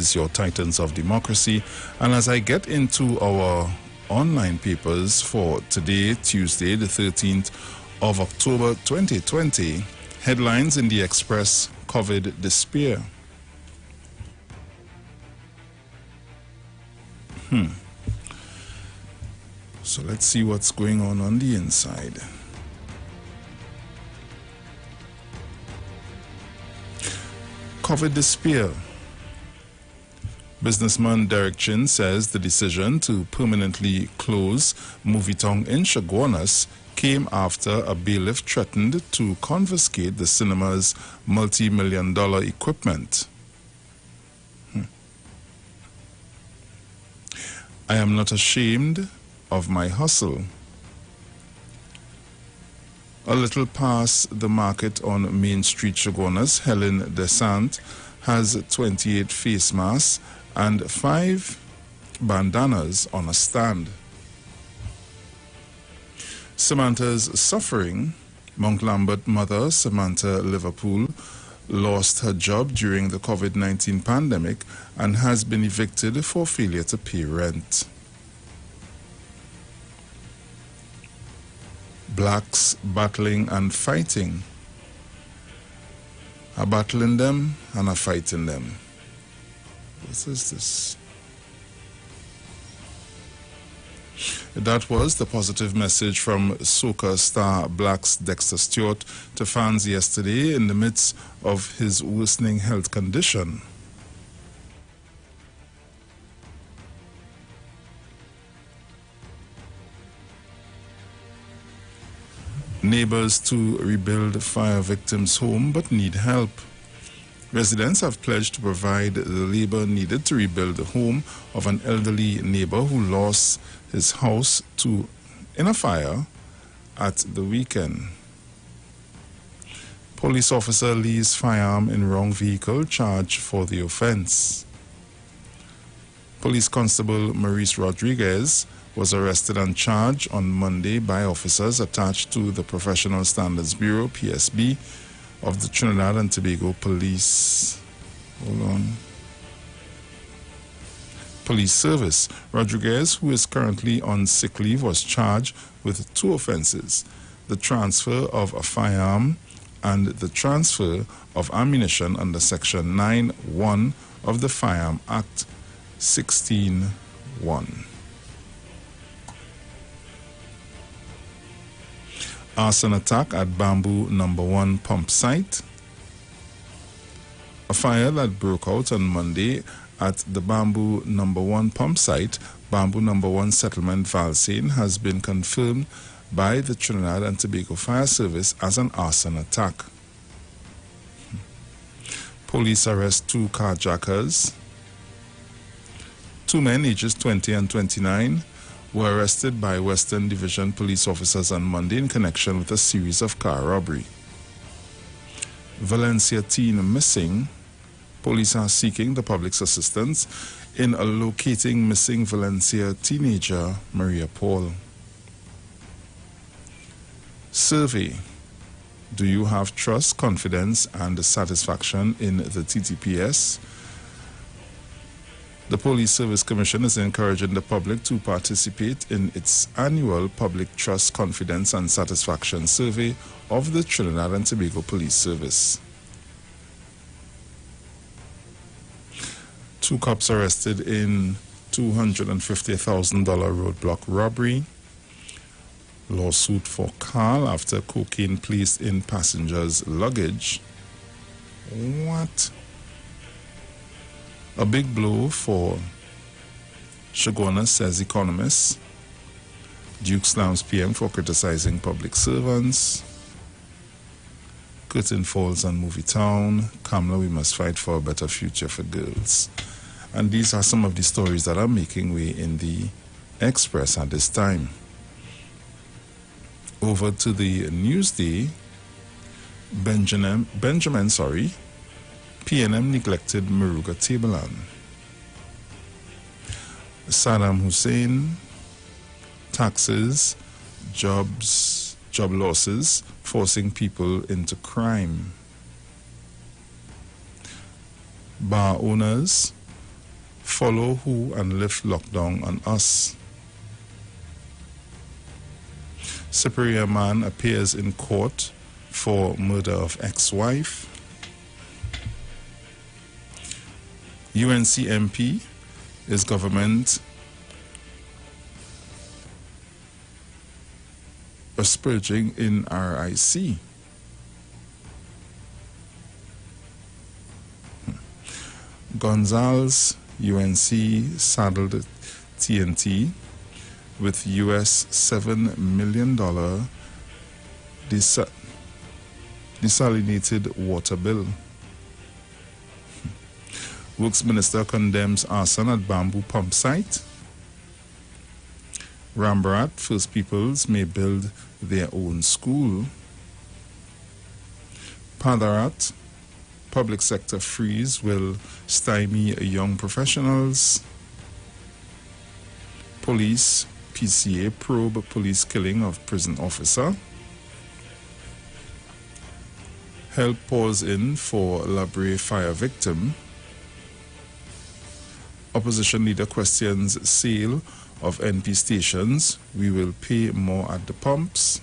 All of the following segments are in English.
is your Titans of Democracy. And as I get into our online papers for today, Tuesday, the 13th of October 2020, headlines in the Express: COVID despair. So let's see what's going on the inside. COVID despair. Businessman Derek Chin says the decision to permanently close Movietong in Chaguanas came after a bailiff threatened to confiscate the cinema's multi-million-dollar equipment. I am not ashamed of my hustle. A little past the market on Main Street, Chaguanas, Helen Desant has 28 face masks and 5 bandanas on a stand. Samantha's suffering. Mount Lambert mother Samantha Liverpool lost her job during the COVID-19 pandemic and has been evicted for failure to pay rent. Blacks battling and fighting. Are battling them and are fighting them. What is this? That was the positive message from soca star Blacks Dexter Stewart to fans yesterday in the midst of his worsening health condition. Neighbors to rebuild fire victims' home but need help. Residents have pledged to provide the labor needed to rebuild the home of an elderly neighbor who lost his house in a fire at the weekend. Police officer leaves firearm in wrong vehicle, charged for the offense. Police Constable Maurice Rodriguez was arrested and charged on Monday by officers attached to the Professional Standards Bureau, PSB, of the Trinidad and Tobago Police. Police Service. Rodriguez, who is currently on sick leave, was charged with 2 offenses: the transfer of a firearm and the transfer of ammunition under Section 9(1) of the Firearm Act 16(1). Arson attack at Bamboo No. 1 pump site. A fire that broke out on Monday at the Bamboo No. 1 pump site, Bamboo No. 1 Settlement, Valsain, has been confirmed by the Trinidad and Tobago Fire Service as an arson attack. Police arrest 2 carjackers. 2 men ages 20 and 29 were arrested by Western Division police officers on Monday in connection with a series of car robbery. Valencia teen missing. Police are seeking the public's assistance in locating missing Valencia teenager Maria Paul. Survey. Do you have trust, confidence, and satisfaction in the TTPS? The Police Service Commission is encouraging the public to participate in its annual Public Trust, Confidence and Satisfaction Survey of the Trinidad and Tobago Police Service. 2 cops arrested in $250,000 roadblock robbery. Lawsuit for Carl after cocaine placed in passengers' luggage. What? A big blow for Chaguanas, says economists. Duke slams PM for criticizing public servants. Curtain falls on Movietown. Kamla, we must fight for a better future for girls. And these are some of the stories that are making way in the Express at this time. Over to the Newsday. PNM neglected Maruga Tableland. Saddam Hussein, taxes, job losses, forcing people into crime. Bar owners follow who and lift lockdown on us. Superior man appears in court for murder of ex-wife. UNC MP is government asperging in RIC. Gonzalez, UNC saddled TNT with US $7 million desalinated water bill. Works Minister condemns arson at bamboo pump site. Rambarat, First Peoples may build their own school. Padarat, public sector freeze will stymie young professionals. Police, PCA probe police killing of prison officer. Help pours in for Labre fire victim. Opposition leader questions sale of NP stations. We will pay more at the pumps.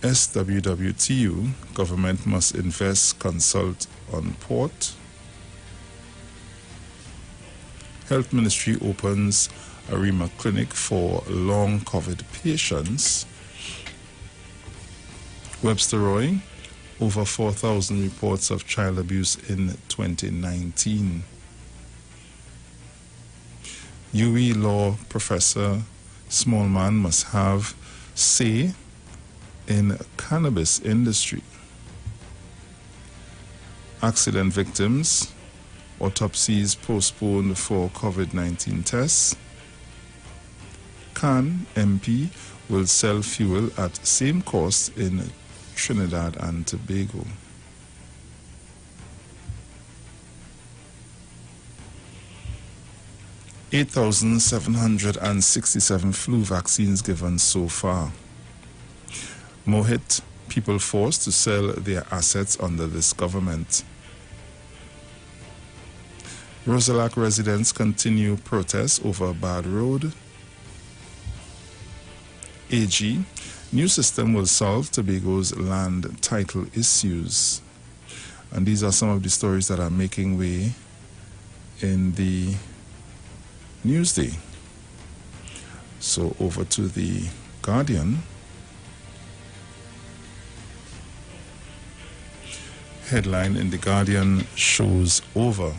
SWWTU, government must invest, consult on port. Health Ministry opens a REMA clinic for long COVID patients. Webster Roy, over 4,000 reports of child abuse in 2019. UE law professor, small man must have say in cannabis industry. Accident victims, autopsies postponed for COVID-19 tests. Khan MP will sell fuel at same cost in Trinidad and Tobago. $8,767 flu vaccines given so far. Mohit, people forced to sell their assets under this government. Roselac residents continue protests over bad road. AG, new system will solve Tobago's land title issues. And these are some of the stories that are making way in the Newsday. So over to the Guardian. Headline in the Guardian shows over.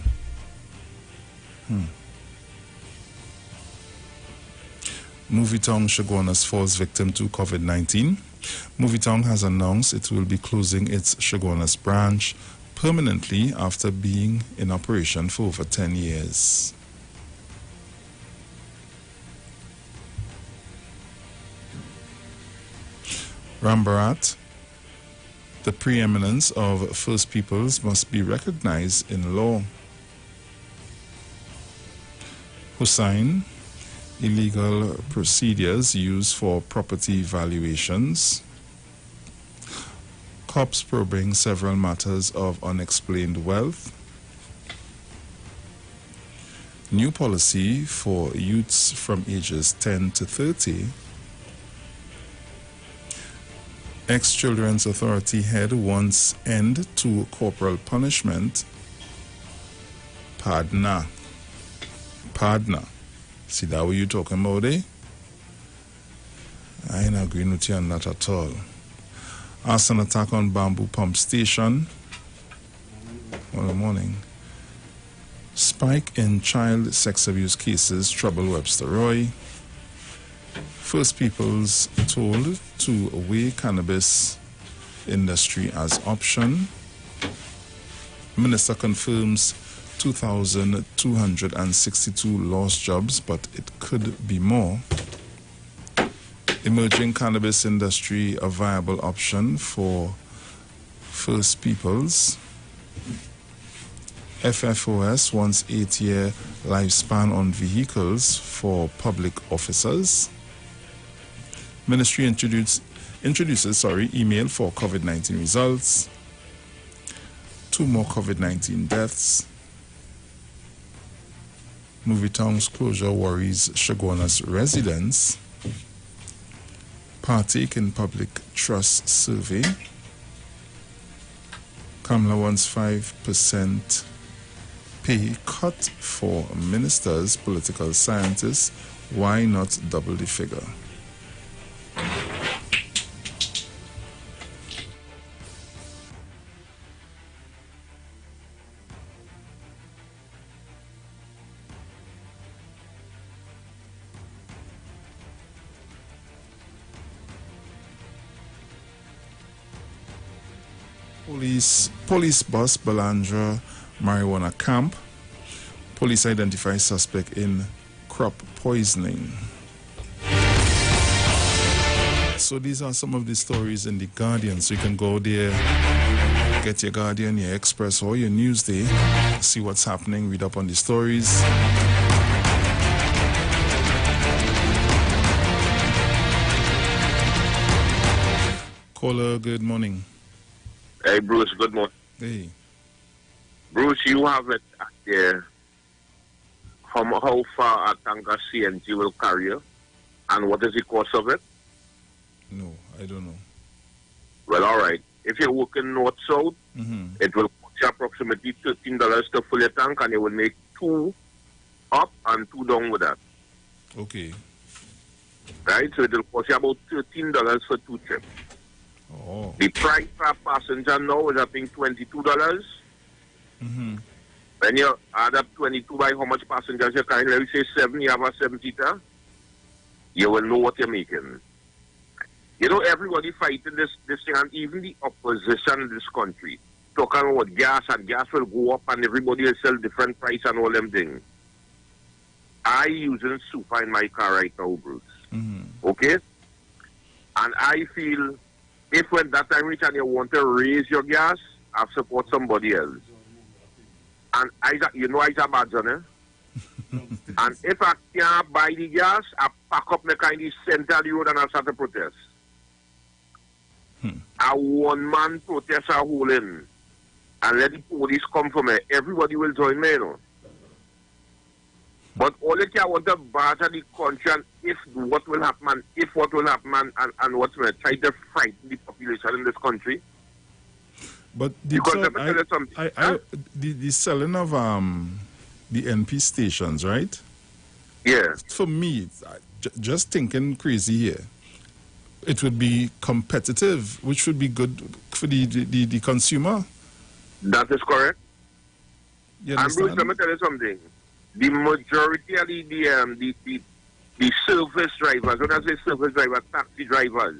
Movitong Shogunas falls victim to COVID-19. Movitong has announced it will be closing its Shogunas branch permanently after being in operation for over 10 years. Rambarat, the preeminence of First Peoples must be recognized in law. Hussain, illegal procedures used for property valuations. Cops probing several matters of unexplained wealth. New policy for youths from ages 10 to 30. Ex-Children's Authority head wants end to corporal punishment. Padna. See that what you talking about, eh? I ain't agreeing with you on that at all. Arson attack on bamboo pump station. Well, morning. Spike in child sex abuse cases trouble Webster Roy. First Peoples told to weigh cannabis industry as option. Minister confirms 2,262 lost jobs, but it could be more. Emerging cannabis industry a viable option for First Peoples. FFOS wants 8-year lifespan on vehicles for public officers. Ministry introduces email for COVID-19 results. 2 more COVID-19 deaths. Movie Town's closure worries Shoguna's residents. Partake in public trust survey. Kamala wants 5% pay cut for ministers, political scientists. Why not double the figure? Police bus Balandra marijuana camp. Police identify suspect in crop poisoning. So these are some of the stories in the Guardian. So you can go there, get your Guardian, your Express, or your Newsday, see what's happening, read up on the stories. Caller, good morning. Hey, Bruce, good morning. Hey. Bruce, you have it there. How far a tanker CNG will carry you? And what is the cost of it? No, I don't know. Well, all right. If you're working north-south, it will cost you approximately $13 to fill your tank, and you will make 2 up and 2 down with that. Okay. Right? So it will cost you about $13 for 2 trips. Oh. The price per passenger now is, I think, $22. When you add up 22 by how much passengers you carry, let me say 7, you have a 7-seater, you will know what you're making. You know, everybody fighting this thing, and even the opposition in this country, talking about gas, and gas will go up, and everybody will sell different price and all them things. I using super in my car right now, Bruce. Okay? And I feel, if when that time reach and you want to raise your gas, I support somebody else. And you know I's a bad son, eh? And if I can't buy the gas, I pack up my car in the center of the road and I start to protest. A one-man protest are holding. And let the police come for me. Everybody will join me, you know. But all it can want to batter the country, and if what will happen, and what's going to try to frighten the population in this country. But the selling of the NP stations, right? Yeah. For me, just thinking crazy here, it would be competitive, which would be good for the consumer. That is correct. You and Bruce, let me tell you something. The majority of the service drivers, when I say service drivers, taxi drivers,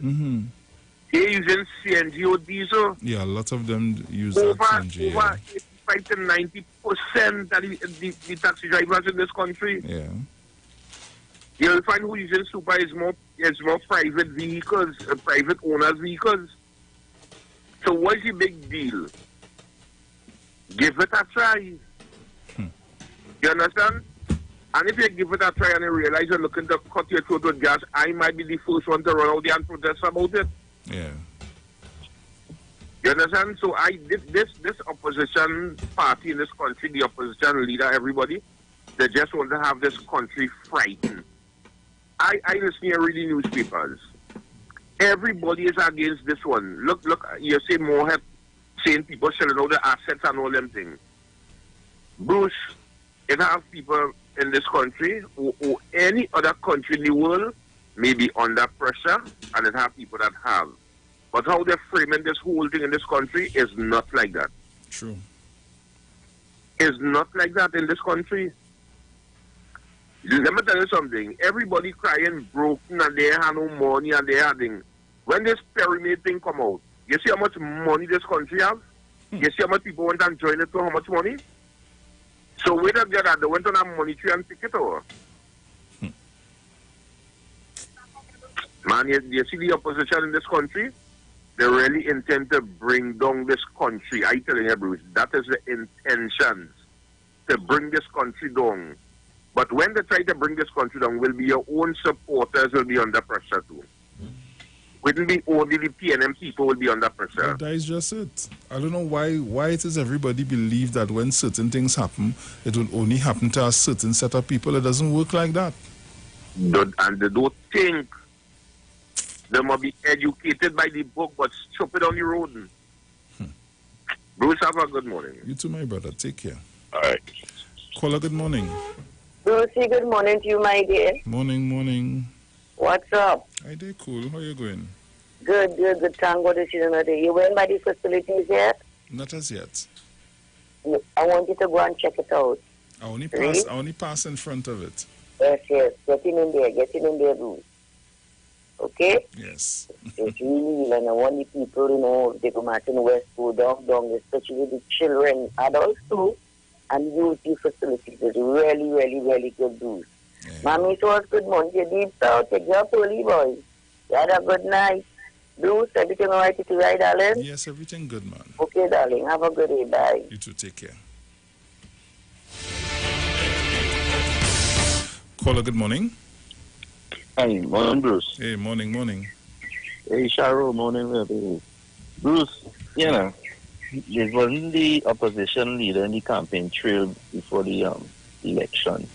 they're using CNG or diesel. Yeah, a lot of them use CNG. Over 85 to 90% of the taxi drivers in this country. Yeah. You'll find who using super is more private vehicles, private owners' vehicles. So what's the big deal? Give it a try. You understand? And if you give it a try and you realize you're looking to cut your throat with gas, I might be the first one to run out there and protest about it. Yeah. You understand? So this opposition party in this country, the opposition leader, everybody, they just want to have this country frightened. I listen to reading newspapers. Everybody is against this one. Look, you see more saying people selling all the assets and all them things. Bruce, it has people in this country or any other country in the world may be under pressure, and it has people that have. But how they're framing this whole thing in this country is not like that. True. It's not like that in this country. Let me tell you something. Everybody crying broken and they have no money and they having. When this pyramid thing come out, you see how much money this country have? You see how much people want to join it for how much money? So where did they get that? They went on a money tree and pick it over. Man, you see the opposition in this country? They really intend to bring down this country. I tell you, Bruce, that is the intentions, to bring this country down. But when they try to bring this country down, will be your own supporters will be under pressure too. wouldn't be only the PNM people will be under pressure. That is just it. I don't know why it is everybody believe that when certain things happen, it will only happen to a certain set of people. It doesn't work like that. And they don't think they must be educated by the book, but stupid on the road. Bruce, have a good morning. You too, my brother. Take care. All right. Caller, good morning. Brucey, good morning to you, my dear. Morning. What's up? Hi there, cool. How you going? Good. Thank God to see you another day. You went by the facilities yet? Not as yet. I want you to go and check it out. I only pass in front of it. Yes. Getting in there, Bruce. Okay? Yes. It's really, and I want the people, they come out in the West, go down, especially the children, adults too, and use the facilities. It's really, really, really good, Bruce. Yeah. Mommy, it was good morning. You deep south, take your poly boys. You had a good night. Bruce, everything all right with you, right, darling? Yes, everything good, man. Okay, darling. Have a good day. Bye. You too, take care. Caller, good morning. Hi, morning, Bruce. Hey, morning. Hey, Sharo, morning, baby. Bruce, it wasn't the opposition leader in the campaign trail before the election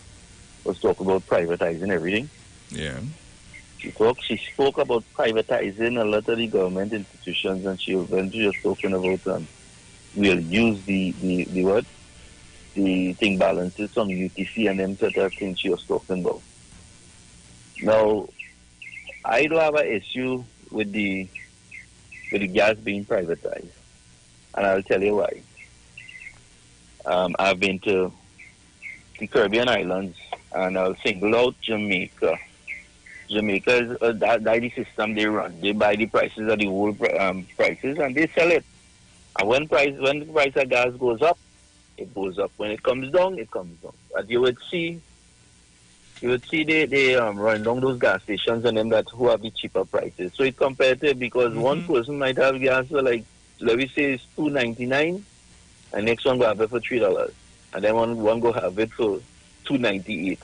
was talking about privatizing everything. Yeah. She spoke about privatizing a lot of the government institutions, and she was just talking about we'll use the thing balances from UTC and them sort of things she was talking about. Now, I do have an issue with the gas being privatized, and I'll tell you why. I've been to the Caribbean islands, and I'll single out Jamaica. Jamaica is that the system they run. They buy the prices of the whole prices, and they sell it. And when the price of gas goes up, it goes up. When it comes down, it comes down. But you would see they run down those gas stations and them that who have the cheaper prices. So it's competitive because one person might have gas for like, let me say it's $2.99, and next one go have it for $3, and then one go have it for $2.98.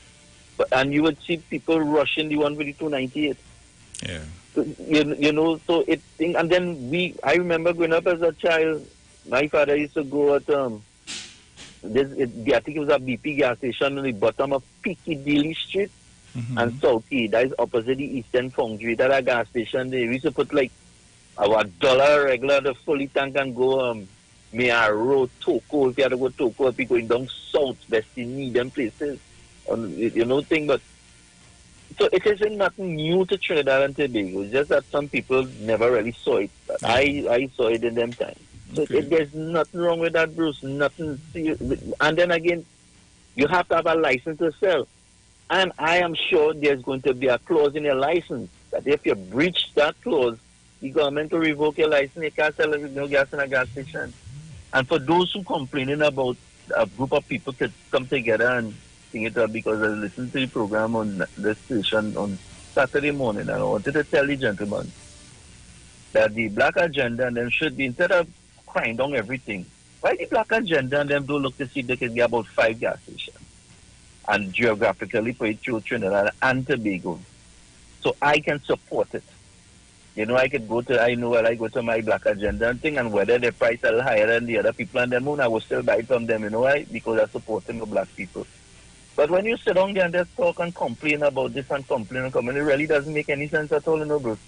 And you would see people rushing the one for the $2.98. Yeah. So, so and then I remember growing up as a child, my father used to go at I think it was a BP gas station on the bottom of Piccadilly Street and Southie. That is opposite the Eastern Foundry. That a gas station there. We used to put like $1 regular the fully tank and go Mea Road, Toko. If you had to go Toko, if you're going down south, Destiny, them places. Thing, but so it isn't nothing new to Trinidad and Tobago. It's just that some people never really saw it. But I saw it in them times. So there's nothing wrong with that, Bruce. Nothing. And then again, you have to have a license to sell. And I am sure there's going to be a clause in your license that if you breach that clause, the government will revoke your license. You can't sell no gas in a gas station. And for those who complaining about a group of people to come together and sing it up, because I listened to the program on the station on Saturday morning, and I wanted to tell the gentleman that the black agenda and them should be, instead of crying down everything, why the black agenda and them don't look to see if they can get about 5 gas stations and geographically put it through Trinidad and Tobago, so I can support it. I could go to my black agenda and thing, and whether the price are higher than the other people and them, I will still buy it from them, why? Because I'm supporting the black people. But when you sit down there and just talk and complain about this and complain, it really doesn't make any sense at all, Bruce.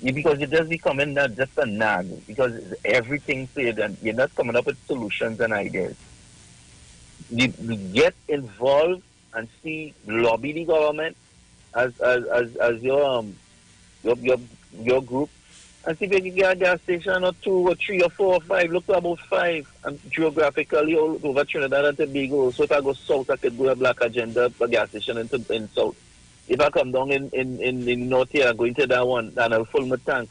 Because you're just becoming not just a nag, because everything said, and you're not coming up with solutions and ideas. You get involved and see, lobby the government as your group, and see if you can get a gas station or 2 or 3 or 4 or 5. Look to about 5, and geographically all over Trinidad and Tobago. So if I go south, I could go a black agenda for gas station in south. If I come down in north here, going to that one, and I'll fill my tank,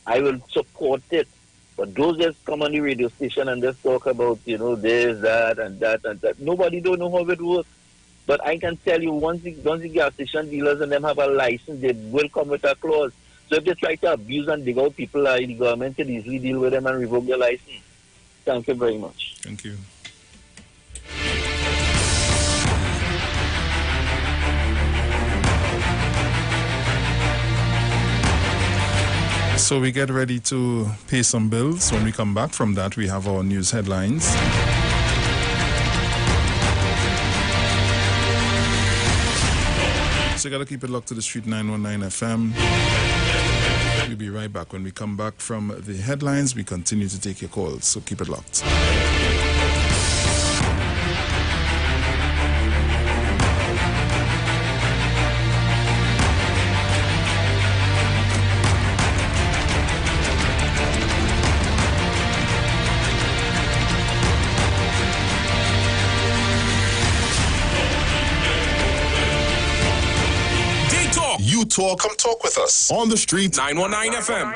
I will support it. But those just come on the radio station and just talk about, this, that, and that, and that. Nobody don't know how it works. But I can tell you, once the gas station dealers and them have a license, they will come with a clause. So if they try to abuse and dig out people, the government can easily deal with them and revoke their license. Thank you very much. Thank you. So we get ready to pay some bills. When we come back from that, we have our news headlines. So you got to keep it locked to the street 919 FM. We'll be right back. When we come back from the headlines, we continue to take your calls. So keep it locked. You talk, come talk with us. On the street, 919 FM.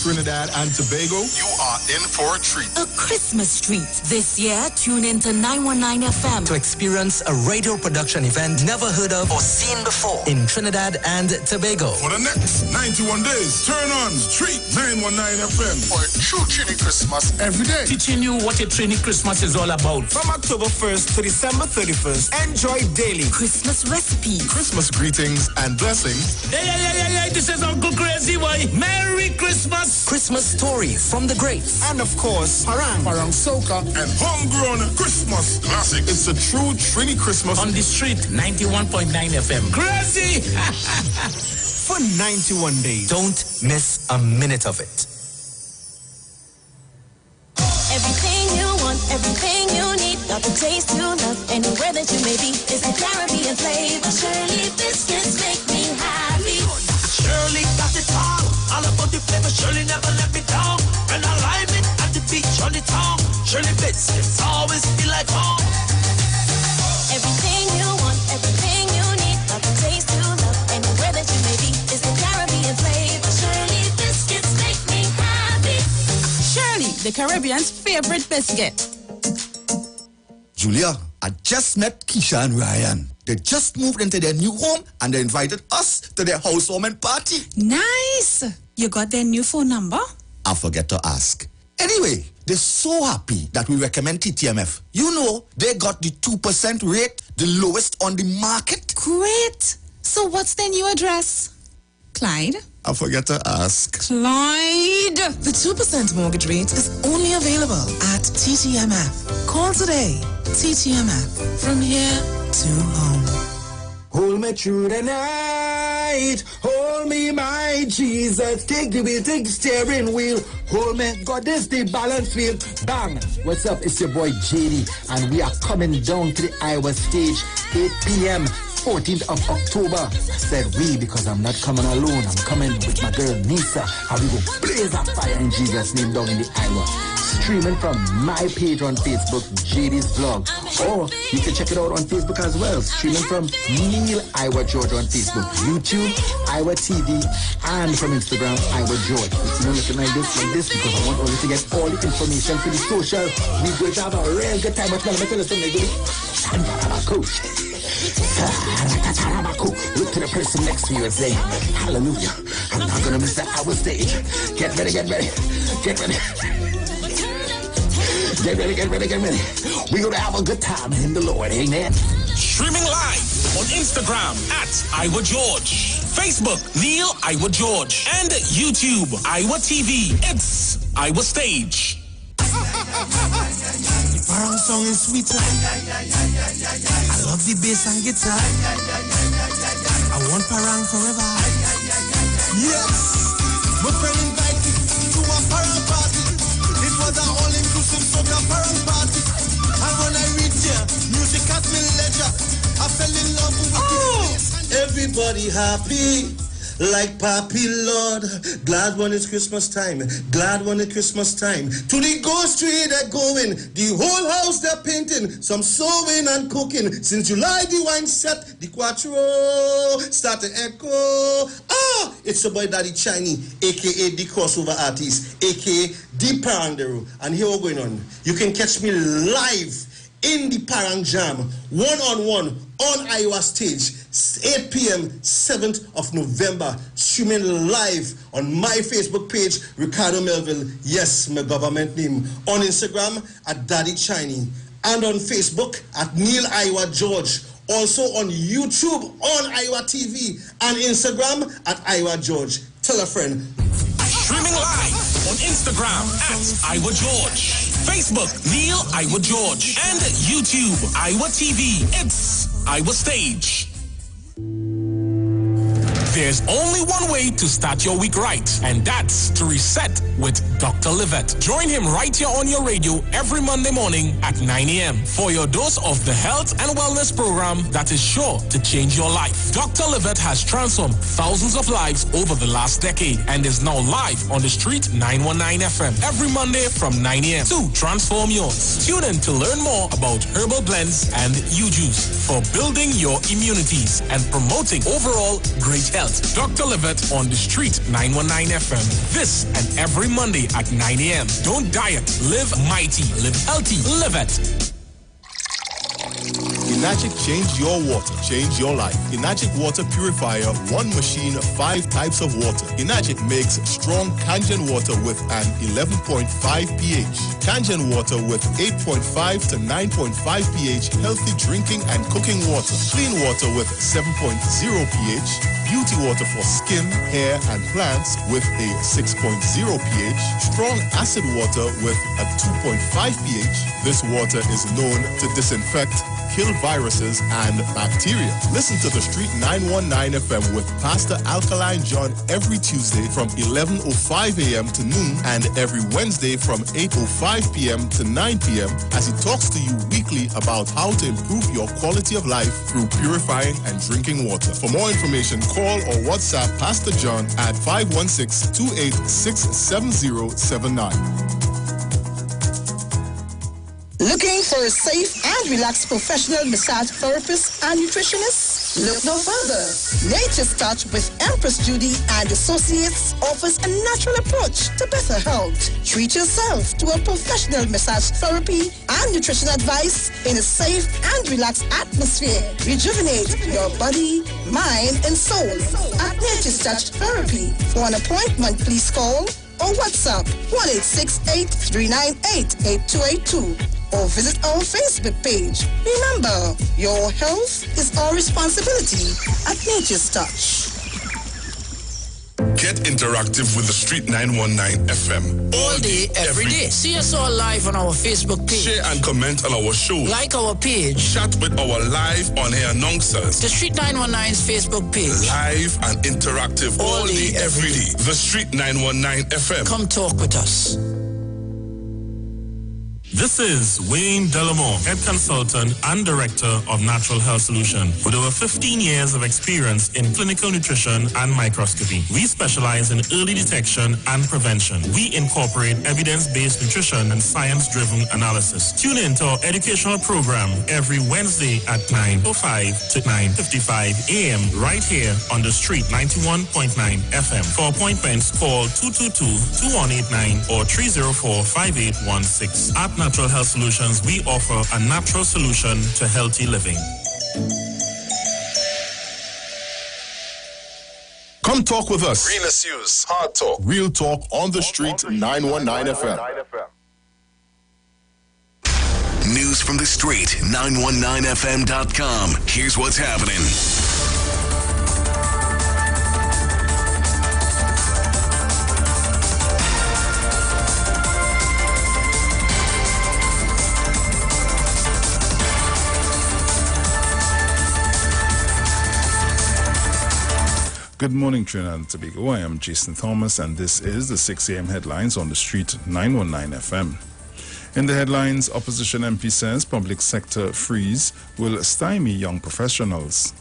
Trinidad and Tobago, you are in for a treat. A Christmas treat. This year, tune in to 919 FM to experience a radio production event never heard of or seen before in Trinidad and Tobago. For the next 91 days, turn on Street 919 FM for a true Trini Christmas every day. Teaching you what a Trini Christmas is all about. From October 1st to December 31st, enjoy daily Christmas recipes, Christmas greetings and blessings. Hey, this is Uncle Crazy Boy. Merry Christmas. Christmas stories from the greats. And of course, Parang Soca, and homegrown Christmas classics. It's a true Trini Christmas. On the street, 91.9 FM. Crazy! For 91 days. Don't miss a minute of it. Everything you want, everything you need, got the taste you love, anywhere that you may be. It's the Caribbean flavor. Shirley biscuits make me happy. Shirley got it all about the flavor. Shirley never let me down. When I lime it at the beach on the town, Shirley biscuits always feel like home. Everything you want, everything you need, got the taste you love, anywhere that you may be. It's the Caribbean flavor. Shirley biscuits make me happy. Shirley, the Caribbean's favorite biscuit. Julia, I just met Keisha and Ryan. They just moved into their new home and they invited us to their housewarming party. Nice. You got their new phone number? I forget to ask. Anyway, they're so happy that we recommend TTMF. You know, they got the 2% rate, the lowest on the market. Great. So what's their new address? Clyde? I forget to ask. Clyde! The 2% mortgage rate is only available at TTMF. Call today. TTMF. From here to home. Hold me through the night. Hold me, my Jesus. Take the wheel, take the steering wheel. Hold me, God, this the balance wheel. Bang! What's up? It's your boy JD, and we are coming down to the Iwer stage, 8 p.m. 14th of October. I said we because I'm not coming alone. I'm coming with my girl Nisa. And we go blaze up fire in Jesus' name down in the Iwer. Streaming from my page on Facebook, JD's Vlog. Or you can check it out on Facebook as well. Streaming from Neil Iwer George on Facebook, YouTube, Iwer TV, and from Instagram, Iwer George. You know, looking like this because I want all you to get all the information for the social. We're going to have a real good time. What's going to look to the person next to you and say, hallelujah, I'm not going to miss that Iwer stage. Get ready, get ready, get ready. Get ready, get ready, get ready. We're going to have a good time in the Lord, amen. Streaming live on Instagram at Iwer George, Facebook Neil Iwer George, and YouTube Iwer TV. It's Iwer Stage. The Parang song is sweeter. I love the bass and guitar. I want Parang forever. Yes, my friend invited me to a Parang party. It was an all-inclusive soca Parang party. And when I reached here, music has been leisure. I fell in love with it. Everybody happy. Like Papi Lord, glad when it's Christmas time, glad when it's Christmas time. To the ghost tree they're going, the whole house they're painting, some sewing and cooking. Since July the wine set, the quattro start to echo. Ah, it's the boy Daddy Chiny, aka the crossover artist, aka the Parangero. And here we're going on. You can catch me live in the Parang Jam, one-on-one on Iwer stage, 8 p.m., 7th of November, streaming live on my Facebook page, Ricardo Melville, yes, my government name, on Instagram at Daddy Chiny, and on Facebook at Neil Iwer George, also on YouTube on Iwer TV, and Instagram at Iwer George. Tell a friend. Streaming live on Instagram at Iwer George, Facebook Neil Iwer George, and YouTube Iwer TV. It's Iwer Stage. There's only one way to start your week right, and that's to reset with Dr. Livette. Join him right here on your radio every Monday morning at 9 a.m. for your dose of the health and wellness program that is sure to change your life. Dr. Livette has transformed thousands of lives over the last decade and is now live on the street 919 FM every Monday from 9 a.m. to transform yours. Tune in to learn more about herbal blends and U-juice for building your immunities and promoting overall great health. Dr. Livette on the street 919 FM. This and every Monday at 9 a.m. Don't diet, live mighty, live healthy, live it. Enagic change your water, change your life. Enagic water purifier, one machine, 5 types of water. Enagic makes strong Kangen water with an 11.5 pH. Kangen water with 8.5 to 9.5 pH, healthy drinking and cooking water. Clean water with 7.0 pH. Beauty water for skin, hair, and plants with a 6.0 pH. Strong acid water with a 2.5 pH. This water is known to disinfect, kill viruses and bacteria. Listen to the Street 919 FM with Pastor Alkaline John every Tuesday from 11:05 a.m. to noon and every Wednesday from 8:05 p.m. to 9 p.m. as he talks to you weekly about how to improve your quality of life through purifying and drinking water. For more information, call or WhatsApp Pastor John at 516-286-7079. Looking for a safe and relaxed professional massage therapist and nutritionist? Look no further. Nature's Touch with Empress Judy and Associates offers a natural approach to better health. Treat yourself to a professional massage therapy and nutrition advice in a safe and relaxed atmosphere. Rejuvenate your body, mind, and soul at Nature's Touch Therapy. For an appointment, please call or WhatsApp 1-868-398-8282 or visit our Facebook page. Remember, your health is our responsibility at Nature's Touch. Get interactive with the Street 919 FM. All day, every day. See us all live on our Facebook page. Share and comment on our show. Like our page. Chat with our live on-air announcers. The Street 919's Facebook page. Live and interactive all day, every day. The Street 919 FM. Come talk with us. This is Wayne Delamore, Head Consultant and Director of Natural Health Solution. With over 15 years of experience in clinical nutrition and microscopy, we specialize in early detection and prevention. We incorporate evidence-based nutrition and science-driven analysis. Tune in to our educational program every Wednesday at 9:05 to 9:55 a.m. right here on the Street 91.9 FM. For appointments, call 222-2189 or 304-5816. At Natural Health Solutions, we offer a natural solution to healthy living. Come talk with us. Realest news, hard talk. Real talk on the street 919 FM. News from the street, 919fm.com. Here's what's happening. Good morning, Trinidad and Tobago. I am Jason Thomas, and this is the 6 a.m. headlines on the Street 919 FM. In the headlines, opposition MP says public sector freeze will stymie young professionals.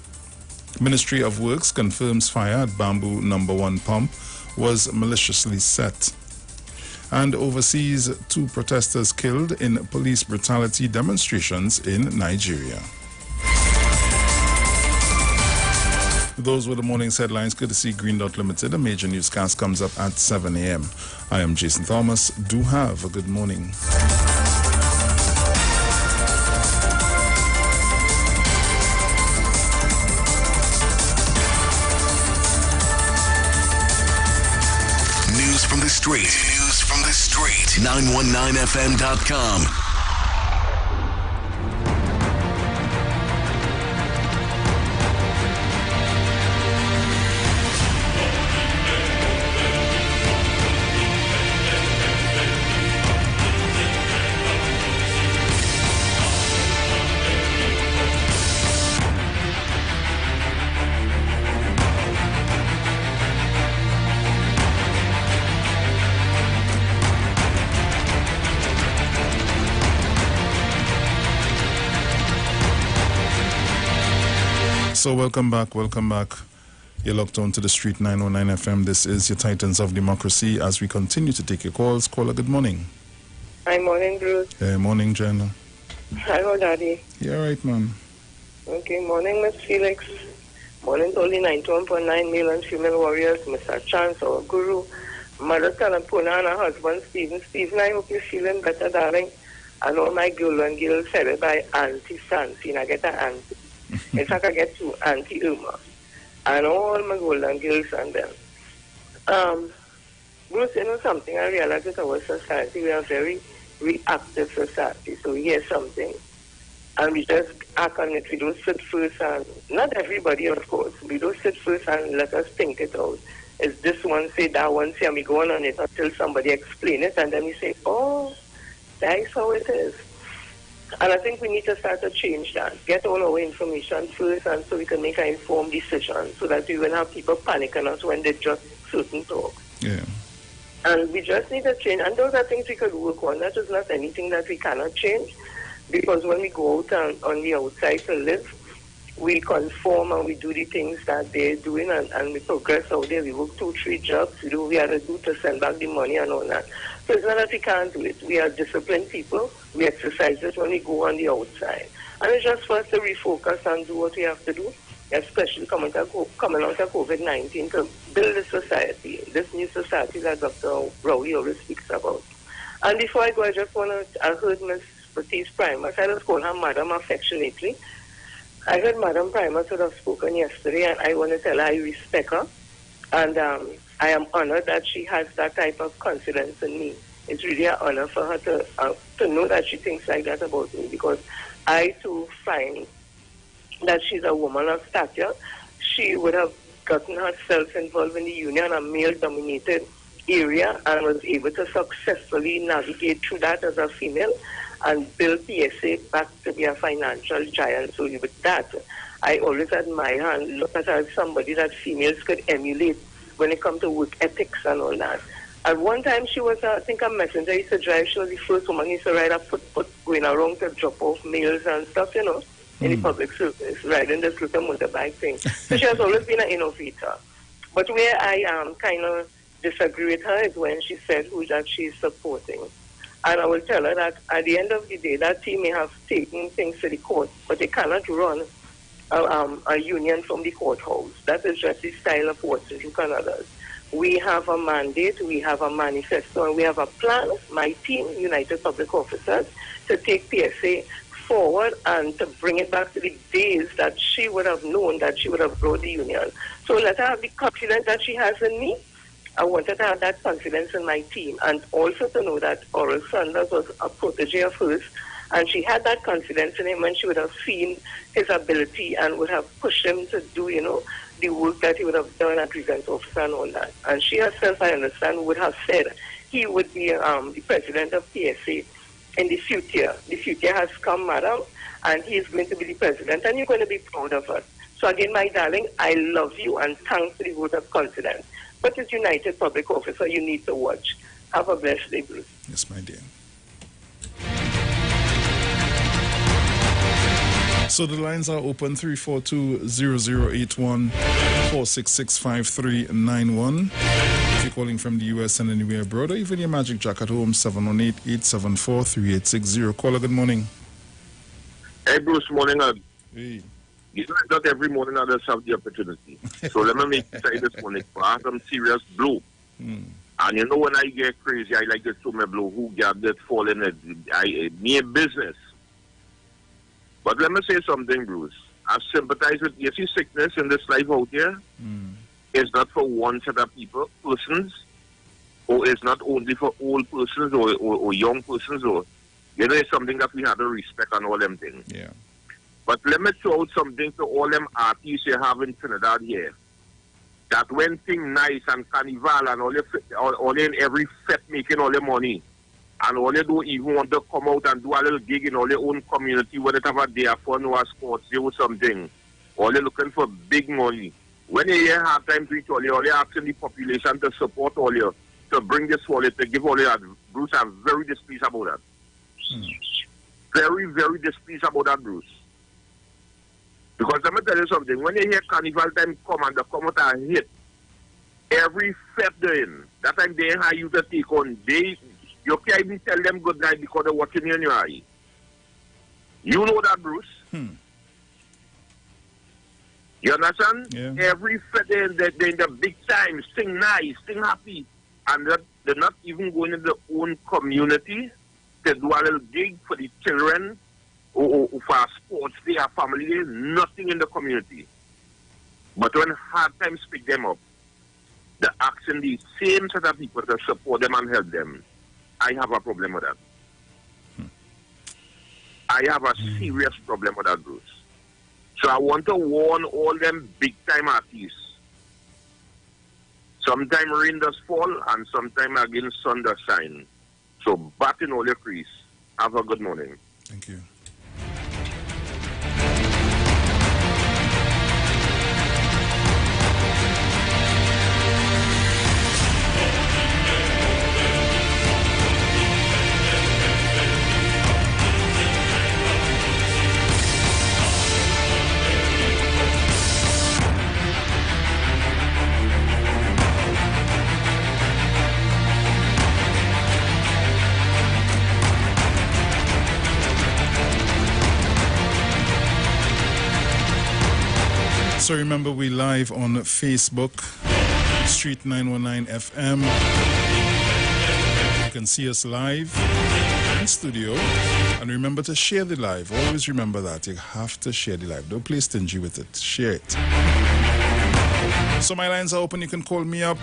Ministry of Works confirms fire at Bamboo No. 1 pump was maliciously set. And overseas, 2 protesters killed in police brutality demonstrations in Nigeria. Those were the morning's headlines, courtesy Green Dot Limited. A major newscast comes up at 7 a.m. I am Jason Thomas. Do have a good morning. News from the street. News from the street. 919fm.com. So welcome back. You're locked on to the Street 919 FM. This is your Titans of Democracy as we continue to take your calls. Caller, good morning. Hi, morning, Bruce. Morning, Jenna. Hi, Daddy. Yeah, right, man. Okay, morning, Miss Felix. Morning to all the 91.9 male and female warriors, Mr. Chance, our guru, Mother Talapuna and her husband, Stephen. Stephen, I hope you're feeling better, darling. And all my girl and girls headed by Auntie Sansi. I get an auntie. In fact, I get to Auntie Irma. And all my golden girls and them. Bruce, you know something? I realize that our society, we are a very reactive society. So we hear something, and we just act on it. We don't sit first, and not everybody, of course. We don't sit first and let us think it out. It's this one say, that one say, and we go on it until somebody explain it, and then we say, oh, that's how it is. And I think we need to start to change that. Get all our information first, and so we can make an informed decision, so that we will have people panicking us when they just certain talk. Yeah. And we just need to change. And those are things we could work on. That is not anything that we cannot change. Because when we go out on the outside to live, we conform and we do the things that they're doing, and we progress out there. We work 2-3 jobs. We do what we have to do to send back the money and all that. So it's not that we can't do it. We are disciplined people. We exercise it when we go on the outside. And it's just for us to refocus and do what we have to do, especially coming out of COVID-19, to build a society, this new society that Dr. Rowley always speaks about. And before I go, I just want to, I heard Ms. Baptiste Primus, I just call her Madam affectionately. I heard Madam Primus would have spoken yesterday, and I want to tell her I respect her. And I am honored that she has that type of confidence in me. It's really an honor for her to know that she thinks like that about me, because I too find that she's a woman of stature. She would have gotten herself involved in the union, a male-dominated area, and was able to successfully navigate through that as a female and build PSA back to be a financial giant. So with that, I always admire her and look at her as somebody that females could emulate when it comes to work ethics and all that. At one time, she was, I think, a messenger. Used to drive. She was the first woman who used to ride a foot going around to drop off mails and stuff, you know, in the public service, riding this little motorbike thing. So she has always been an innovator. But where I kind of disagree with her is when she said who that she's supporting. And I will tell her that at the end of the day, that team may have taken things to the court, but they cannot run a union from the courthouse. That is just the style of Watson and others. We have a mandate, we have a manifesto, and we have a plan, my team, United Public Officers, to take PSA forward and to bring it back to the days that she would have known that she would have brought the union. So let her have the confidence that she has in me. I wanted to have that confidence in my team, and also to know that Oral Sanders was a protege of hers, and she had that confidence in him when she would have seen his ability and would have pushed him to do, you know, the work that he would have done at prevent officer and all that. And she herself, I understand, would have said he would be the president of PSA in the future. The future has come, madam, and he is going to be the president, and you're going to be proud of us. So again, my darling, I love you, and thanks for the vote of confidence. But as United Public Officer, you need to watch. Have a blessed day, Bruce. Yes, my dear. So the lines are open, 342-0081, 466-5391. If you're calling from the U.S. and anywhere abroad, or even your Magic Jack at home, 718-874-3860. Caller, good morning. Hey, Bruce, morning. Hey. You know, not every morning I just have the opportunity. So let me make you say this morning, I have some serious blow. And you know when I get crazy, I like to throw my blow, who got that fall in it, me a business. But let me say something, Bruce. I sympathize with you. See, sickness in this life out here is not for one set of people, persons, or it's not only for old persons or young persons, or, you know, it's something that we have to respect and all them things. Yeah. But let me throw out something to all them artists you have in Trinidad here. That when things nice and carnival and all in every fete making all the money, and all you don't even want to come out and do a little gig in all your own community, whatever they are for, no sports, they or something. All you're looking for big money. When you hear hard time to each all you're asking the population to support all you, to bring this all to give all you that. Bruce, I'm very displeased about that. Very, very displeased about that, Bruce. Because let me tell you something, when you hear carnival time come and the come out and hit, every step they're in, that time they have you to take on, you can't even tell them good night because they're watching you in your eye. You know that, Bruce? You understand? Yeah. Every step they're in the big time, sing nice, sing happy, and they're not even going in their own community to do a little gig for the children or for a sports day, a family day, nothing in the community. But when hard times pick them up, they're asking the same set of people to support them and help them. I have a problem with that. I have a serious problem with that, Bruce. So I want to warn all them big-time artists. Sometime rain does fall, and sometime again sun does shine. So bat in all your crease. Have a good morning. Thank you. So remember, we live on Facebook, Street 919 FM. You can see us live in studio. And remember to share the live. Always remember that. You have to share the live. Don't play stingy with it. Share it. So my lines are open. You can call me up.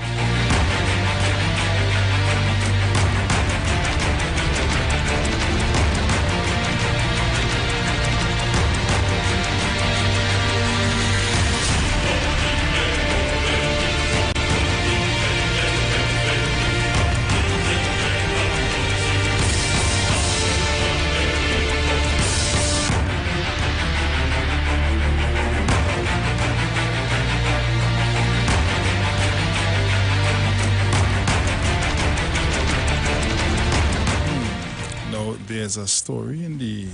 There's a story in the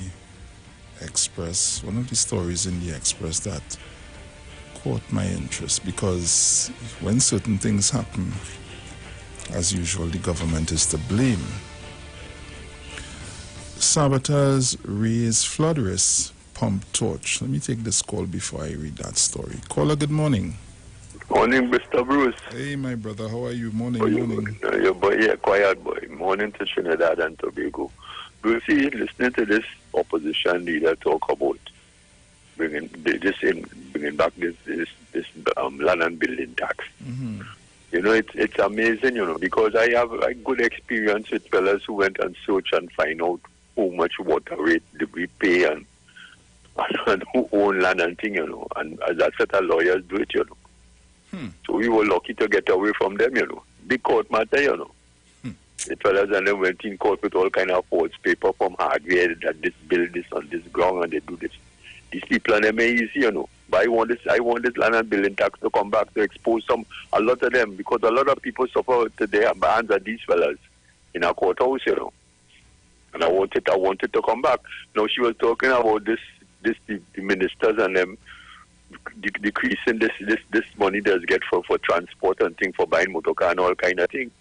Express, one of the stories in the Express that caught my interest, because when certain things happen, as usual, the government is to blame. Saboteurs raise flood risk, pump torch. Let me take this call before I read that story. Caller, good morning. Morning, Mr. Bruce. Hey, my brother, how are you? Morning, morning. Your boy, yeah, quiet boy. Morning to Trinidad and Tobago. Brucey, listening to this opposition leader talk about bringing back this land and building tax. Mm-hmm. You know, it's amazing, you know, because I have a good experience with fellas who went and search and find out how much water rate did we pay and who own land and thing, you know, and as a set of lawyers do it, you know. So we were lucky to get away from them, you know. Big court matter, you know. The fellas and them went in court with all kind of false paper from hardware that this build this on this ground and they do this. These people and them are easy, you know. But I want this land and building tax to come back to expose a lot of them, because a lot of people suffer today at the hands of these fellas in our courthouse, you know. And I wanted to come back. Now she was talking about the ministers and them decreasing this money they get for transport and thing, for buying motor car and all kind of thing.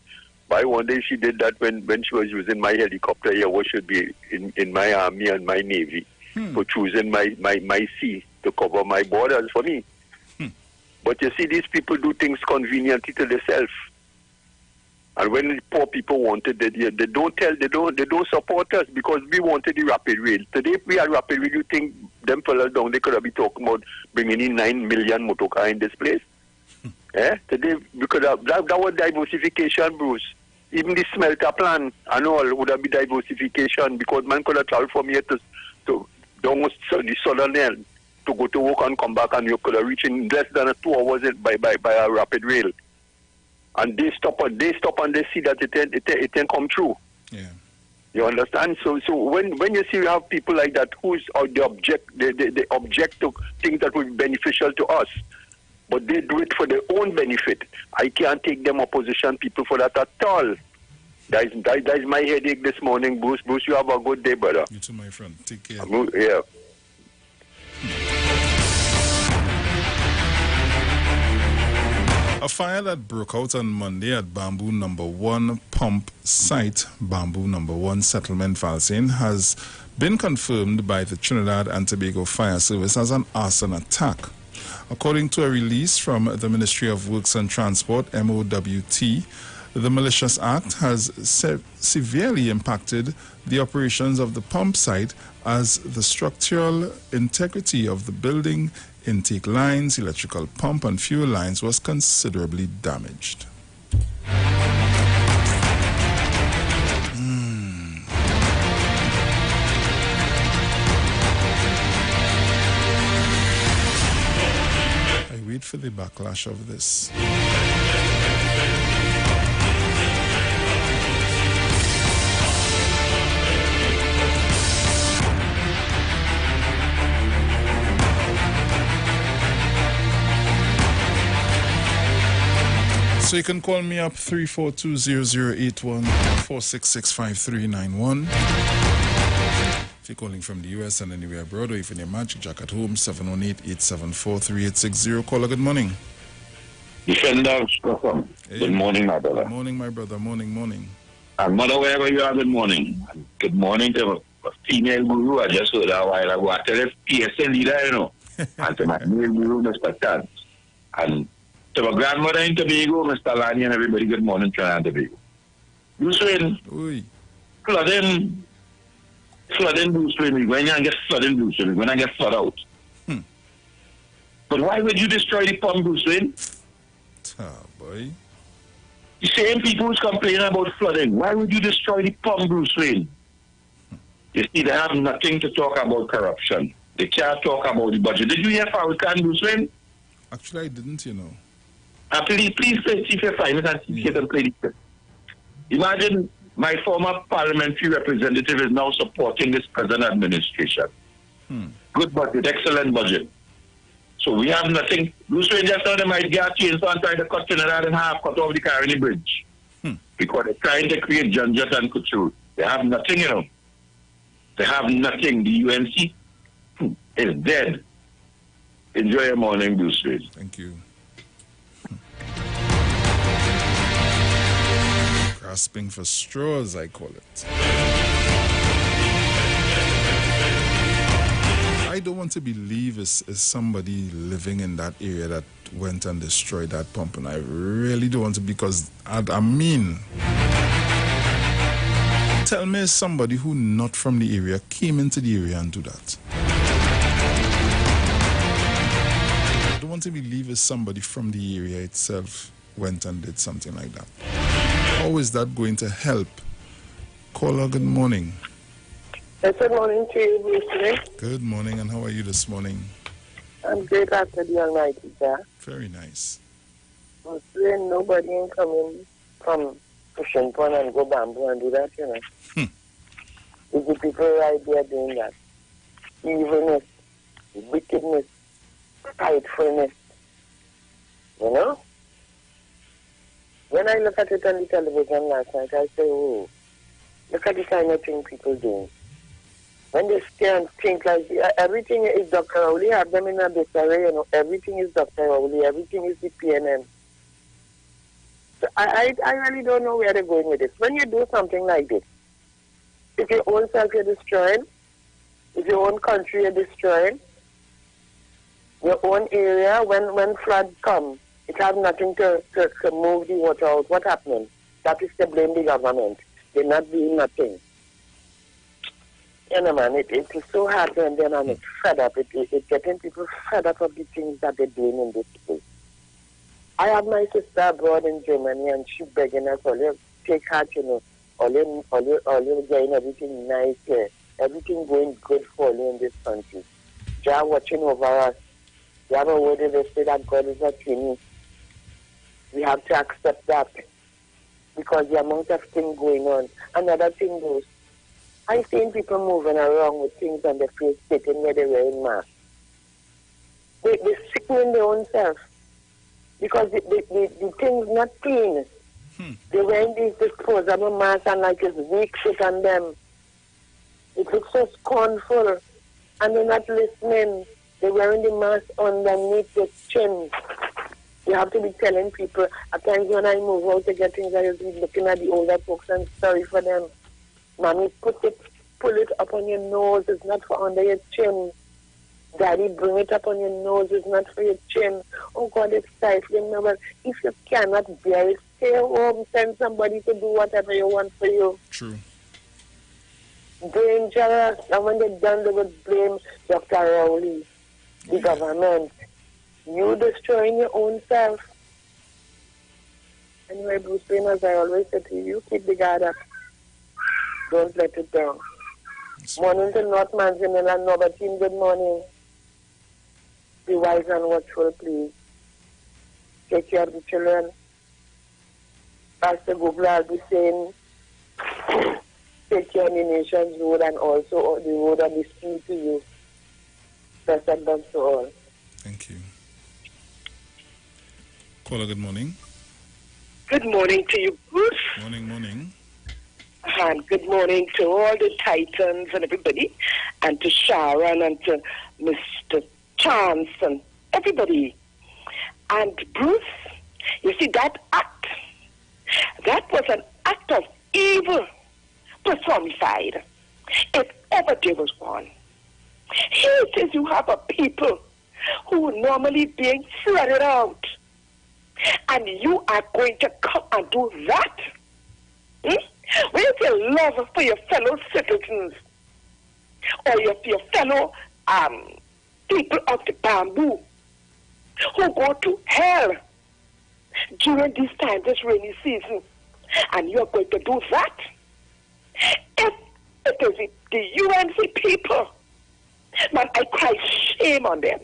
But I wonder if she did that when she was using my helicopter here, what should be in my army and my navy for choosing my sea to cover my borders for me. But you see, these people do things conveniently to themselves. And when the poor people wanted it, they don't support us, because we wanted the rapid rail. Today, if we had rapid rail, you think them fellas down they could have been talking about bringing in 9 million motor car in this place? Today, because that was diversification, Bruce. Even the smelter plan and all would have been diversification, because man could have traveled from here to down the southern end to go to work and come back, and you could have reached in less than 2 hours by a rapid rail. And they stop and they see that it can come true. Yeah. You understand? So when you see you have people like that who's they object to things that will be beneficial to us, but they do it for their own benefit, I can't take them opposition people for that at all. That is my headache this morning, Bruce. Bruce, you have a good day, brother. You too, my friend. Take care. Yeah. A fire that broke out on Monday at Bamboo Number 1 pump site, Bamboo Number 1 settlement, Valsane, has been confirmed by the Trinidad and Tobago Fire Service as an arson attack. According to a release from the Ministry of Works and Transport, MOWT, the malicious act has severely impacted the operations of the pump site as the structural integrity of the building, intake lines, electrical pump and fuel lines was considerably damaged. I wait for the backlash of this. So you can call me up 342-0081 466-5391. If you're calling from the US and anywhere abroad, or if you're in your Magic Jack at home, 718-874-3860. Caller, good morning. Defender, hey. Good morning, my brother. Good morning, my brother. Morning. And mother, wherever you are, good morning. And good morning to a female guru. I just heard a while ago. I tell a PSA leader, you know. And to my male guru, Mr. Tan. And to my grandmother in Tobago, Mr. Lani, and everybody, good morning, Trinidad and Tobago. Bruce Wayne, flooding Bruce Wayne. We're going to get flooding Bruce Wayne. We're going to get flood out. But why would you destroy the pump, Bruce Wayne? Boy. The same people who's complaining about flooding, why would you destroy the pump, Bruce Wayne? You see, they have nothing to talk about corruption. They can't talk about the budget. Did you hear Farrakhan, Bruce Wayne? Actually, I didn't, you know. Please play, see if you find it and see if you can play the clip. Imagine my former parliamentary representative is now supporting this present administration. Good budget, excellent budget. So we have nothing. Bruce Wayne just now they might get a chainsaw and try to cut Trinidad in half, cut off the Caroni Bridge. Because they're trying to create Janjat and Couture. They have nothing, you know. They have nothing. The UNC is dead. Enjoy your morning, Bruce Wayne. Thank you. Grasping for straws, I call it. I don't want to believe it's somebody living in that area that went and destroyed that pump, and I really don't want to, because I mean, tell me somebody who not from the area came into the area and do that. I don't want to believe it's somebody from the area itself went and did something like that. How is that going to help? Caller, good morning. Good morning to you, Bruce. Good morning, and how are you this morning? I'm great after the Almighty, sir. Very nice. Mostly nobody ain't coming from Pushing Pond and go Bamboo and do that, you know. It's the people right there doing that. Evilness, wickedness, spitefulness. You know? When I look at it on the television last night, I say, oh, look at the kind of thing people do. When they stay and think like, everything is Dr. Rowley, have them in a disarray, you know, everything is Dr. Rowley, everything is the PNM. So I really don't know where they're going with this. When you do something like this, if your own self you're destroying, if your own country you're destroying, your own area, when floods come, it has nothing to move the water out. What happening? That is to blame the government. They're not doing nothing. You know, man, it is so hard to endure, and it's fed up. It's getting people fed up of the things that they're doing in this place. I have my sister abroad in Germany, and she's begging us, all you take heart, you know, all you getting everything nice here, everything going good for you in this country. Jah watching over us. We have a word in the say that God is a king. We have to accept that because the amount of things going on. Another thing goes, I've seen people moving around with things on their face, sitting where they're wearing masks. They're sickening their own self because the thing's not clean. They're wearing these disposable masks and like it's weak shit on them. It looks so scornful and they're not listening. They're wearing the mask underneath their chin. You have to be telling people. At times when I move out to get things, I used to be looking at the older folks and sorry for them. Mommy, pull it up on your nose. It's not for under your chin. Daddy, bring it up on your nose. It's not for your chin. Oh, God, it's stifling. No, but if you cannot bear it, stay home. Send somebody to do whatever you want for you. True. Dangerous. And when they're done, they would blame Dr. Rowley, the government. You destroying your own self. Anyway, Bruce Wayne, as I always say to you, keep the guard up. Don't let it down. Morning to North Manzanilla and Norbert-Team, good morning. Be wise and watchful, please. Take care of the children. Pastor Google, I'll be saying, take care of the nation's road and also the road of the street to you. Best advice to all. Thank you. Caller, good morning. Good morning to you, Bruce. Morning. And good morning to all the Titans and everybody, and to Sharon and to Mr. Chance and everybody. And Bruce, you see, that was an act of evil personified, if ever there was one. Here it is, you have a people who are normally being flooded out, and you are going to come and do that? Where's your love for your fellow citizens or your fellow people of the bamboo who go to hell during this time, this rainy season, and you're going to do that? If it is the UNC people, man, I cry shame on them.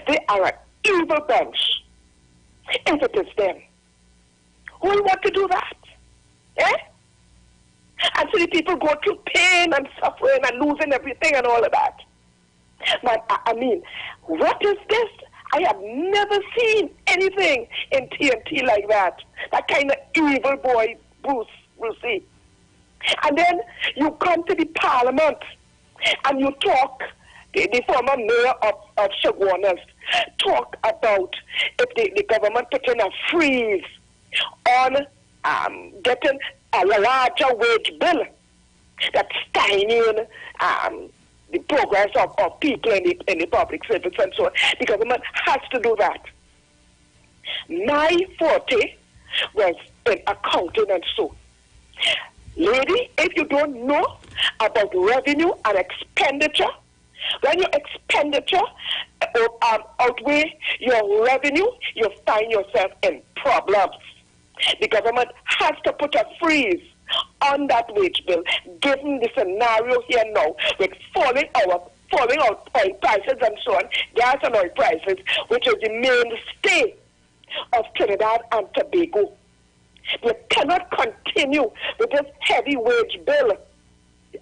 They are an evil bunch. If it is them, who will want to do that? And so the people go through pain and suffering and losing everything and all of that. But I mean, what is this? I have never seen anything in TNT like that. That kind of evil boy, Brucey. And then you come to the parliament and you talk, the former mayor of Chaguanas, talk about if the government put in a freeze on getting a larger wage bill that's stymieing the progress of people in the public service and so on. The government has to do that. My forte was in accounting and so. Lady, if you don't know about revenue and expenditure, when your expenditure outweigh your revenue, you find yourself in problems. The government has to put a freeze on that wage bill, given the scenario here now with falling out oil prices and so on, gas and oil prices, which is the mainstay of Trinidad and Tobago. You cannot continue with this heavy wage bill.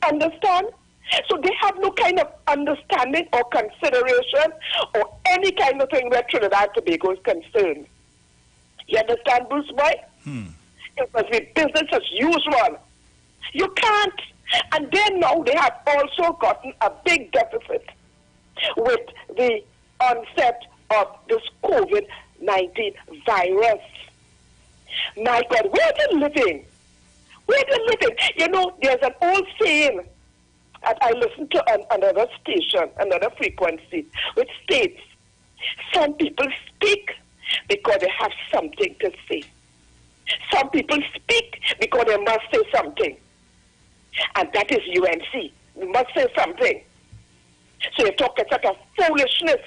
Understand? So they have no kind of understanding or consideration or any kind of thing where Trinidad and Tobago is concerned. You understand, Bruce Boy? It must be business as usual. You can't. And then now they have also gotten a big deficit with the onset of this COVID-19 virus. My God, where are they living? Where are they living? You know, there's an old saying that I listen to another station, another frequency, which states, some people speak because they have something to say. Some people speak because they must say something. And that is UNC. We must say something. So you talk a sort of foolishness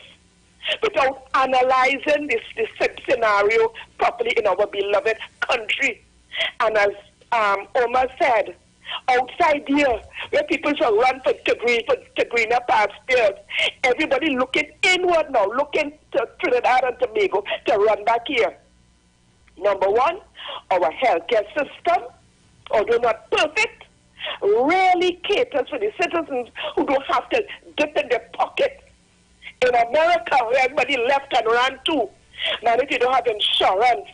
without analyzing this scenario properly in our beloved country. And as Omar said, outside here, where people shall run for greener pastures, everybody looking inward now, looking to Trinidad and Tobago to run back here. Number one, our healthcare system, although not perfect, really caters for the citizens who don't have to dip in their pocket. In America, where everybody left and ran to, now if you don't have insurance,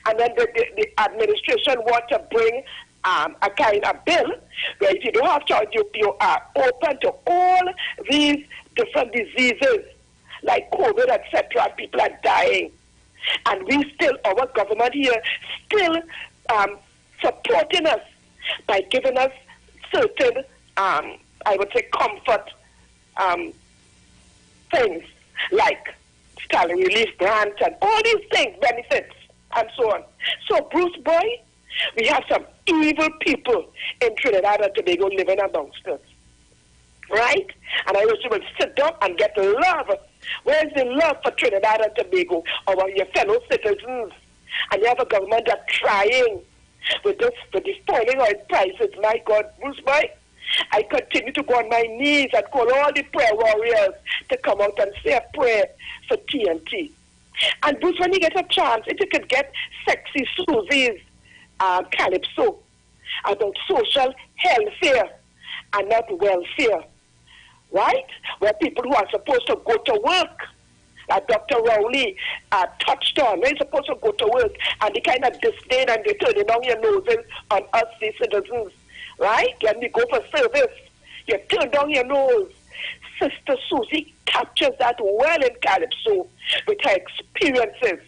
and then the administration want to bring a kind of bill where if you don't have insurance, you are open to all these different diseases like COVID, etc. People are dying. And our government here, still supporting us by giving us certain, I would say, comfort things like salary relief grants and all these things, benefits, and so on. So, Bruce Boy, we have some evil people in Trinidad and Tobago living amongst us. Right? And I wish you would sit down and get love. Where's the love for Trinidad and Tobago, or your fellow citizens? And you have a government that's trying with the falling oil prices. My God, Bruce Boy, I continue to go on my knees and call all the prayer warriors to come out and say a prayer for TNT. And Bruce, when you get a chance, if you could get Sexy Susie's calypso about social welfare and not welfare, right? Where people who are supposed to go to work, Dr. Rowley touched on, they're supposed to go to work, and the kind of disdain and they turning down your noses on us, the citizens, right? When we go for service, you turn down your nose. Sister Susie captures that well in Calypso with her experiences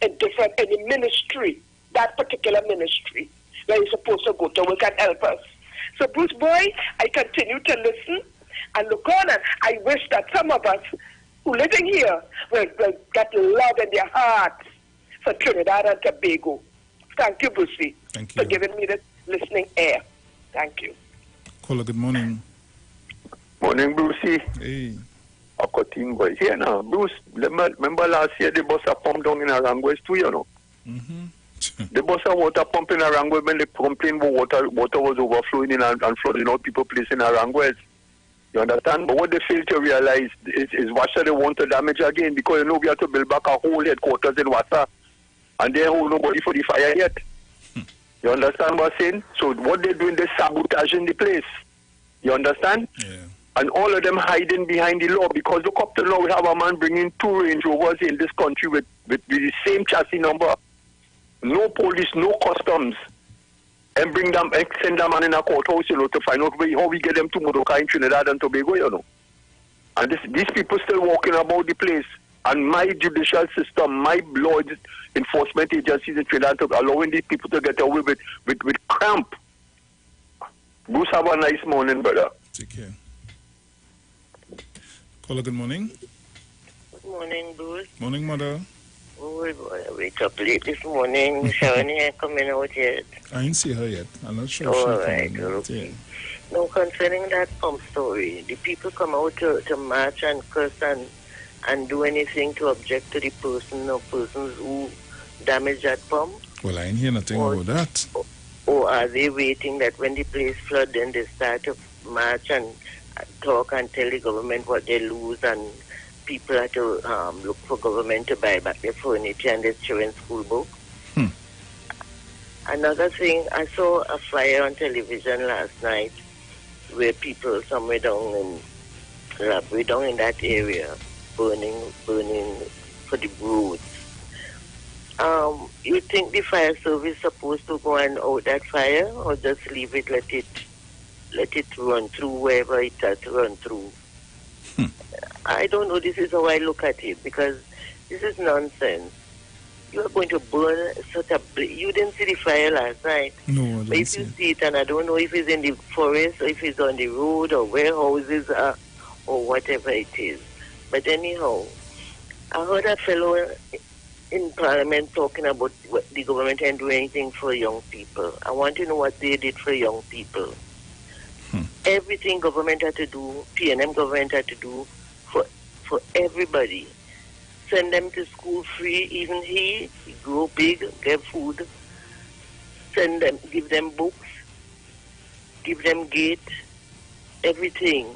in the ministry, that particular ministry, where you're supposed to go to work and help us. So, Bruce Boy, I continue to listen and look on, and I wish that some of us who living here will get love in their hearts for Trinidad and Tobago. Thank you, Brucey, for giving me this listening ear. Thank you. Caller, good morning. Morning, Brucey. Hey. Akotin boy. Here now, Bruce, remember last year the bus are pumped down in Arangwes too, you know? The bus are water pump in Arangwes when they complained water was overflowing in and flooding out people place in Arangwes. You understand? But what they fail to realize is Wassa they want to damage again, because you know we have to build back a whole headquarters in Wassa, and they hold nobody for the fire yet. You understand what I'm saying? So what they're doing, they're sabotaging the place. You understand? Yeah. And all of them hiding behind the law, because look up to now, we have a man bringing 2 Range Rovers in this country with the same chassis number. No police, no customs. And send them man in a courthouse, you know, to find out how we get them to Modoka in Trinidad and Tobago, you know. And these people still walking about the place. And my judicial system, my law enforcement agencies in Trinidad allowing these people to get away with cramp. Bruce, have a nice morning, brother. Take care. Caller, good morning. Good morning, Bruce. Morning, mother. Oh, boy, I wake up late this morning. Sharon ain't coming out yet. I ain't see her yet. I'm not sure All she's right, coming out. okay. Yeah. Now, concerning that pump story, the people come out to march and curse and do anything to object to the person or persons who damage that pump? Well, I ain't hear nothing about that. Or are they waiting that when the place flood, then they start to march and talk and tell the government what they lose, and people have to look for government to buy back their furniture and their children's school books? Another thing, I saw a flyer on television last night where people somewhere down in that area burning for the roads. You think the fire service supposed to go and out that fire, or just leave it, let it run through wherever it has to run through? I don't know. This is how I look at it, because this is nonsense. You are going to burn such a... You didn't see the fire last night. No, I didn't But if you see it, and I don't know if it's in the forest or if it's on the road or warehouses or whatever it is. But anyhow, I heard a fellow in Parliament talking about what the government can do anything for young people. I want to know what they did for young people. Everything government had to do, PNM government had to do for everybody. Send them to school free, even he grow big, get food, send them, give them books, give them gate, everything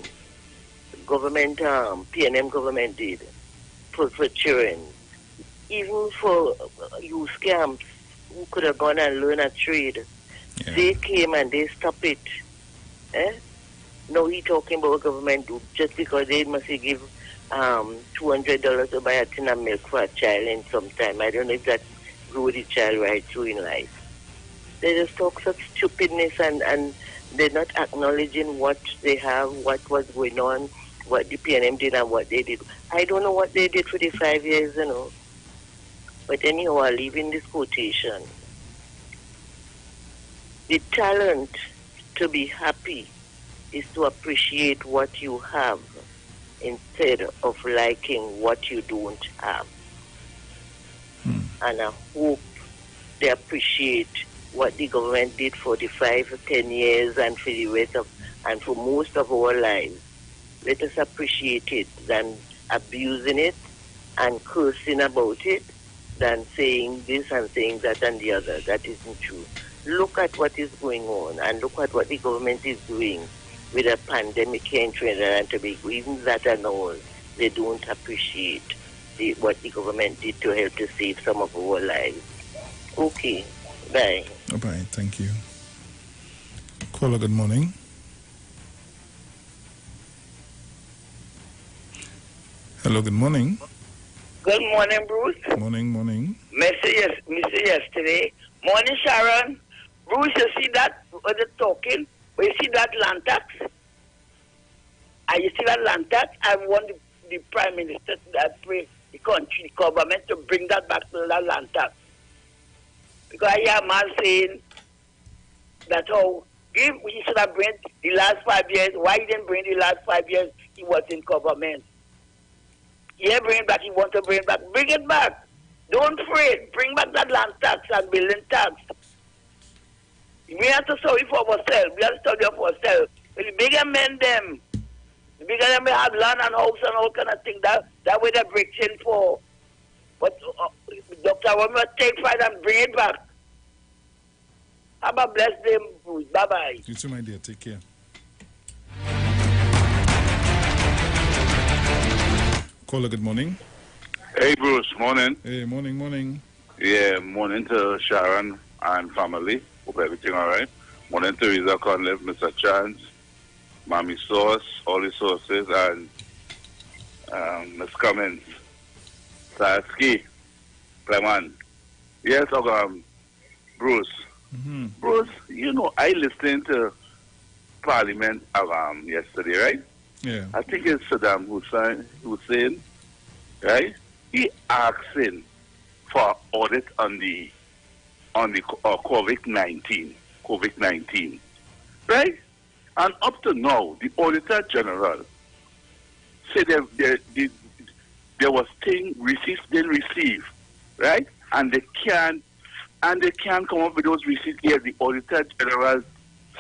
government, PNM government did for children. Even for youth camps who could have gone and learned a trade. Yeah. They came and they stopped it. Now he talking about government do just because they must give $200 to buy a tin of milk for a child in some time. I don't know if that grew the child right through in life. They just talk such stupidness and they're not acknowledging what they have, what was going on, what the PNM did and what they did. I don't know what they did for the 5 years, you know. But anyhow, I'll leave in this quotation. The talent to be happy is to appreciate what you have instead of liking what you don't have. And I hope they appreciate what the government did for the 5 or 10 years and for the rest of, and for most of our lives. Let us appreciate it than abusing it and cursing about it than saying this and saying that and the other. That isn't true. Look at what is going on and look at what the government is doing with a pandemic here in Trinidad and Tobago. Even that and all, they don't appreciate what the government did to help to save some of our lives. Okay, bye. Bye, thank you. Caller, good morning. Hello, good morning. Good morning, Bruce. Morning. Mr. Yesterday. Morning, Sharon. Bruce, you see that, when they're talking, when you see that land tax? And you see that land tax? I want the Prime Minister that bring the country, the government to bring that back to that land tax. Because I hear a man saying that he should have bring the last 5 years. Why he didn't bring the last 5 years he was in government? He didn't bring it back, he wants to bring it back. Bring it back. Don't fret. Bring back that land tax and building tax. We have to study for ourselves. We have to study for ourselves. But the bigger men them, the bigger them may have land and house and all kind of things. That way they break in for. But Dr. Women take fight and bring it back. Have a blessed day, Bruce. Bye-bye. You too, my dear. Take care. Caller, good morning. Hey, Bruce. Morning. Hey, morning. Yeah, morning to Sharon and family. Hope everything all right. Morning to Teresa Conliffe, Mr. Chance, Mommy Sauce, all the sources, and Miss Cummins, Saski, Clement. Yes, Bruce. Bruce, you know, I listened to Parliament yesterday, right? Yeah. I think it's Saddam Hussein, right? He asking for audit on the COVID-19, right? And up to now, the Auditor General said there was receipts they received, right? And they can't come up with those receipts here. The Auditor General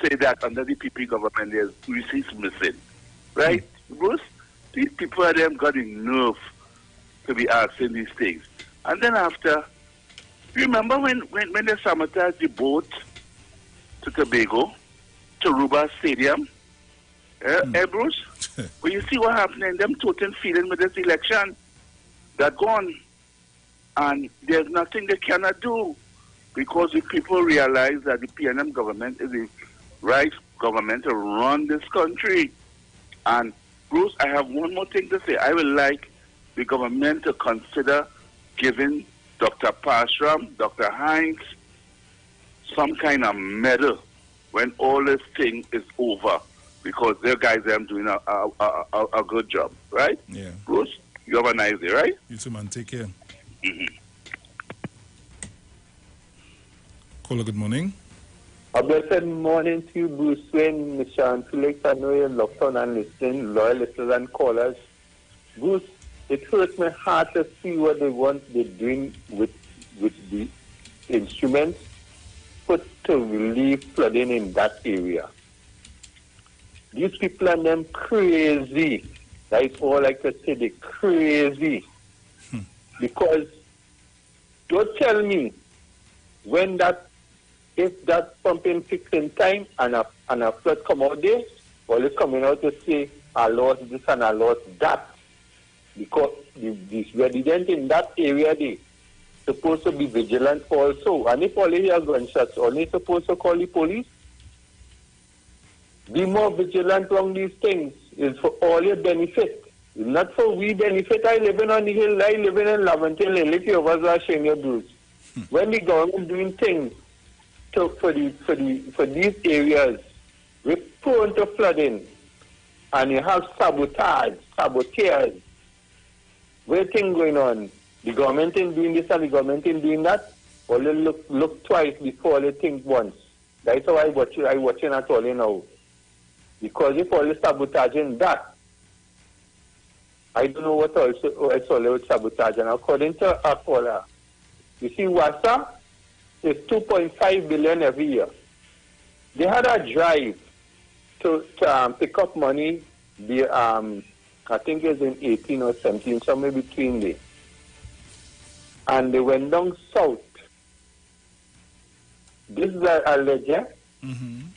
say that under the PP government there's receipts missing, right? Bruce, these people are them got enough to be asking these things. And then after, remember when they sabotaged the boat to Tobago, to Ruba Stadium? Bruce? Well, you see what happened in them total feeling with this election? They're gone. And there's nothing they cannot do. Because the people realize that the PNM government is the right government to run this country. And Bruce, I have one more thing to say. I would like the government to consider giving Dr. Parshram, Dr. Hines, some kind of medal when all this thing is over, because their guys are doing a good job, right? Yeah. Bruce, you have a nice day, right? You too, man. Take care. Mm-hmm. Caller, good morning. A blessed morning to you, Bruce Wayne, Mr. and Felix. I know you're locked on and listening, loyal listeners and callers. Bruce, it hurts my heart to see what they're doing with the instruments put to relieve flooding in that area. These people are them crazy. That's all I can say, they're crazy. Because don't tell me if that pumping fixed in time and a flood come out there, well, it's coming out to say, I lost this and I lost that. Because the residents in that area, they supposed to be vigilant also. And if all they hear gunshots, only supposed to call the police. Be more vigilant on these things. It's for all your benefit. It's not for we benefit. I live on the hill. I live in Laventille Hill. If you of us are sharing your Bruce. When the government doing things for these areas, we're prone to flooding, and you have saboteurs, where things going on. the government in doing this and the government in doing that, or they look twice before they think once. That's how I watching at all now. Because if all is sabotaging that, I don't know what else it's all about sabotage. And according to our caller, you see, WASA is 2.5 billion every year. They had a drive to pick up money. I think it's in 18 or 17, somewhere between there. And they went down south. This is a ledger.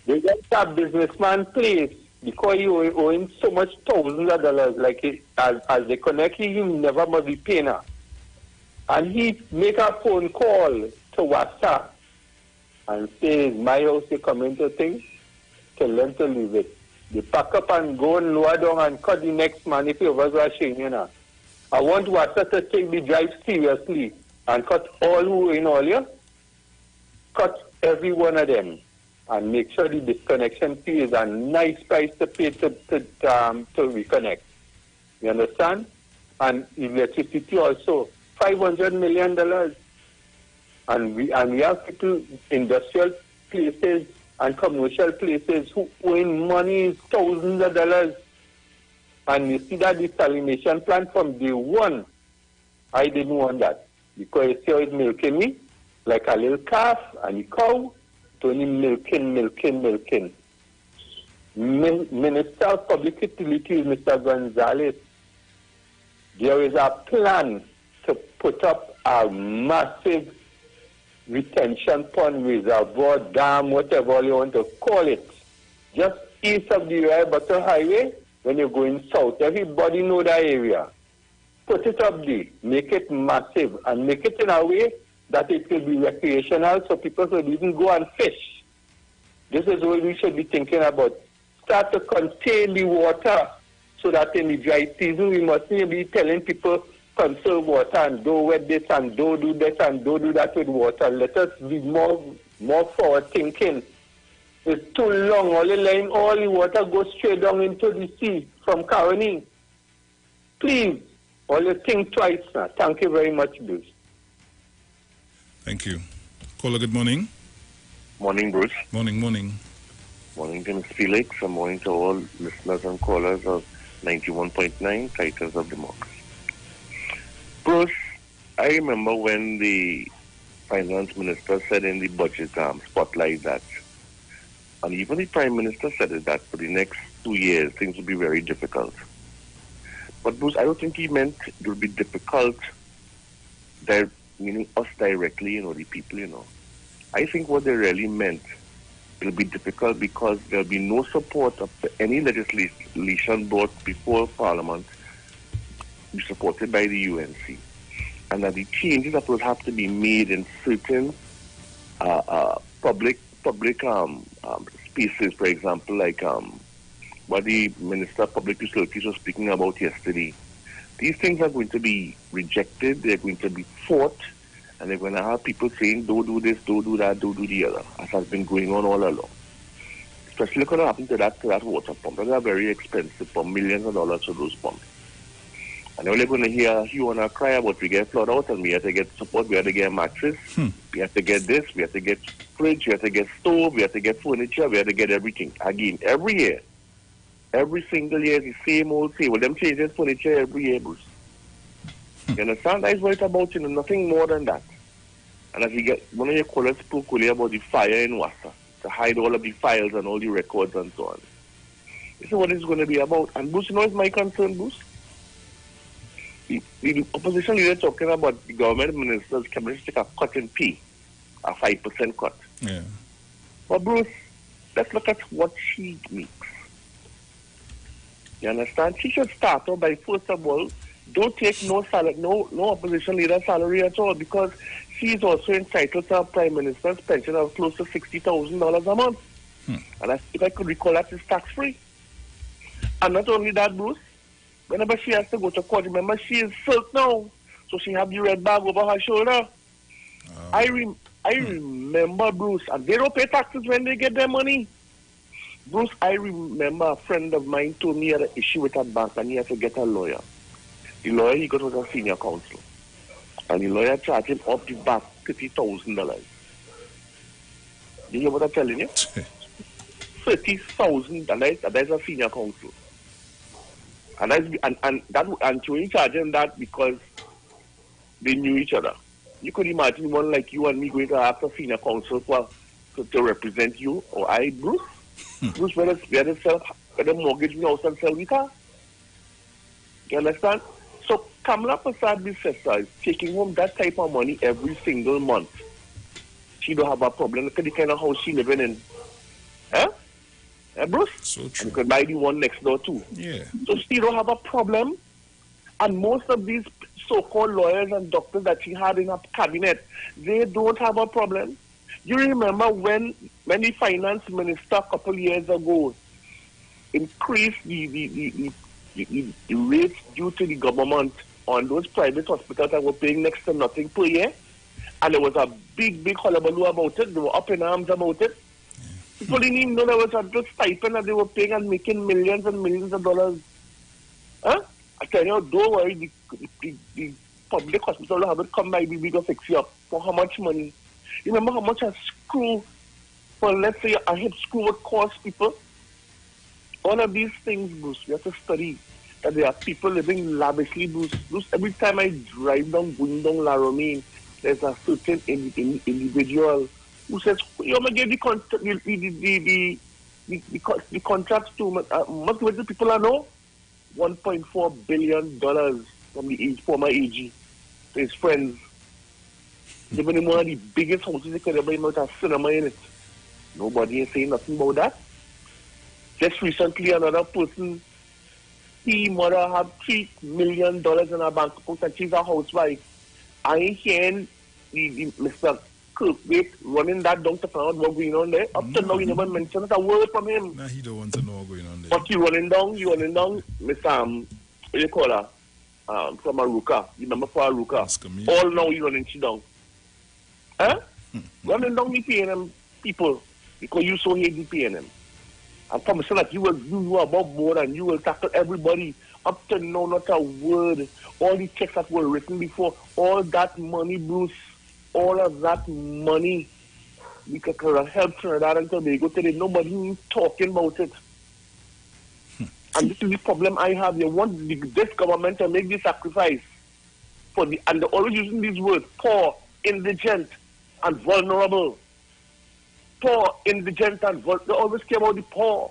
They just have businessman place because he owing so much thousands of dollars. Like as they connect, he never must be paying her. And he make a phone call to WhatsApp and say, my house they come into things, tell them to leave it. They pack up and go and lower down and cut the next man if he was rushing, you know. I want WhatsApp to take the drive seriously and cut all who in all here. Cut every one of them and make sure the disconnection fee is a nice price to pay to reconnect. You understand? And electricity also, $500 million. And we have people, industrial places and commercial places who own money, thousands of dollars. And you see that desalination plant from day one, I didn't want that. Because you see how it's milking me, like a little calf and a cow, to only milking. Minister of Public Utilities, Mr. Gonzalez, there is a plan to put up a massive retention pond, reservoir, dam, whatever you want to call it, just east of the Royal Bottle Highway when you're going south. Everybody know that area. Put it up there, make it massive, and make it in a way that it will be recreational so people could even go and fish. This is what we should be thinking about. Start to contain the water so that in the dry season we mustn't be telling people conserve water and don't wet this and don't do this and don't do that with water. Let us be more forward thinking. It's too long. All the water goes straight down into the sea from Caroni. Please, all you think twice now. Thank you very much, Bruce. Thank you. Caller, good morning. Morning, Bruce. Morning. Morning to Ms. Felix, and morning to all listeners and callers of 91.9 Titans of Democracy. Bruce, I remember when the finance minister said in the budget spotlight that, and even the prime minister said it, that for the next 2 years things will be very difficult. But Bruce, I don't think he meant it will be difficult, meaning us directly, the people, I think what they really meant, it will be difficult because there will be no support of any legislation brought before Parliament be supported by the UNC. And that the changes that will have to be made in certain public spaces, for example, like what the Minister of Public Utilities was speaking about yesterday. These things are going to be rejected, they're going to be fought, and they're going to have people saying, don't do this, don't do that, don't do the other, as has been going on all along. Especially what's going to happen to that water pump. Those are very expensive, for millions of dollars for those pumps. And they're only going to hear you want to cry about we get flood out and we have to get support, we have to get a mattress, we have to get this, we have to get fridge, we have to get stove, we have to get furniture, we have to get everything. Again, every year. Every single year, the same old thing. Well, them changing furniture every year, Bruce. You understand? That's what it's about, nothing more than that. And as you get, one of your callers spoke earlier about the fire in Wassa, to hide all of the files and all the records and so on. This is what it's going to be about. And Bruce, it's my concern, Bruce. The opposition leader talking about the government ministers coming to take a cut in pay, a 5% cut. Yeah. But Bruce, let's look at what she makes. You understand? She should start off by, first of all, don't take no salary, no opposition leader salary at all, because she is also entitled to a prime minister's pension of close to $60,000 a month. And if I could recall, that is tax-free. And not only that, Bruce, whenever she has to go to court, remember, she is silk now, so she have the red bag over her shoulder. I remember, Bruce, and they don't pay taxes when they get their money. Bruce, I remember a friend of mine told me he had an issue with a bank and he had to get a lawyer. The lawyer he got was a senior counsel. And the lawyer charged him off the bat $30,000. You hear what I'm telling you? $30,000. That's a senior counsel. And Tony charged him that because they knew each other. You could imagine one like you and me going to ask a senior counsel to represent you, or I, Bruce. Bruce, whether mortgage me house and sell me car. You understand? So Kamala Prasad's sister is taking home that type of money every single month. She don't have a problem. Look at the kind of house she living in. Bruce? So true. And you could buy the one next door too. Yeah. So she don't have a problem. And most of these so-called lawyers and doctors that she had in her cabinet, they don't have a problem. You remember when the finance minister a couple years ago increased the rates due to the government on those private hospitals that were paying next to nothing per year? And there was a big hullabaloo about it. They were up in arms about it. People didn't even know there was a stipend that they were paying and making millions and millions of dollars. I tell you, don't worry, the public hospital will have it come by, we go fix you up. For how much money? You remember how much a screw, for let's say a hip screw would cost people? All of these things, Bruce, we have to study that there are people living lavishly, Bruce. Every time I drive going down La Romaine, there's a certain individual who says, you want to give the contracts to most of the people I know, $1.4 billion from the former AG to his friends. Living in one of the biggest houses they could ever have a cinema in it. Nobody is saying nothing about that. Just recently, another person, his mother had $3 million in her bank account and she's a housewife. I ain't hearing the Mr. Kirkgate running that down to find out what's going on there. Up to now, he never mentioned a word from him. Nah, he don't want to know what's going on there. But you running down, Mr. What do you call her? From Aruka. You remember for Aruka? All now he running she down. Running down the PNM people because you so hate the PNM. I'm promising that you will do above board and you will tackle everybody. Up to now, not a word. All the checks that were written before, all that money, Bruce, all of that money, we could help Trinidad and Tobago today. Nobody talking about it. And this is the problem I have. They want this government to make the sacrifice and they're always using these words: poor, indigent, and vulnerable. Poor, indigent, and vulnerable. They always care about the poor.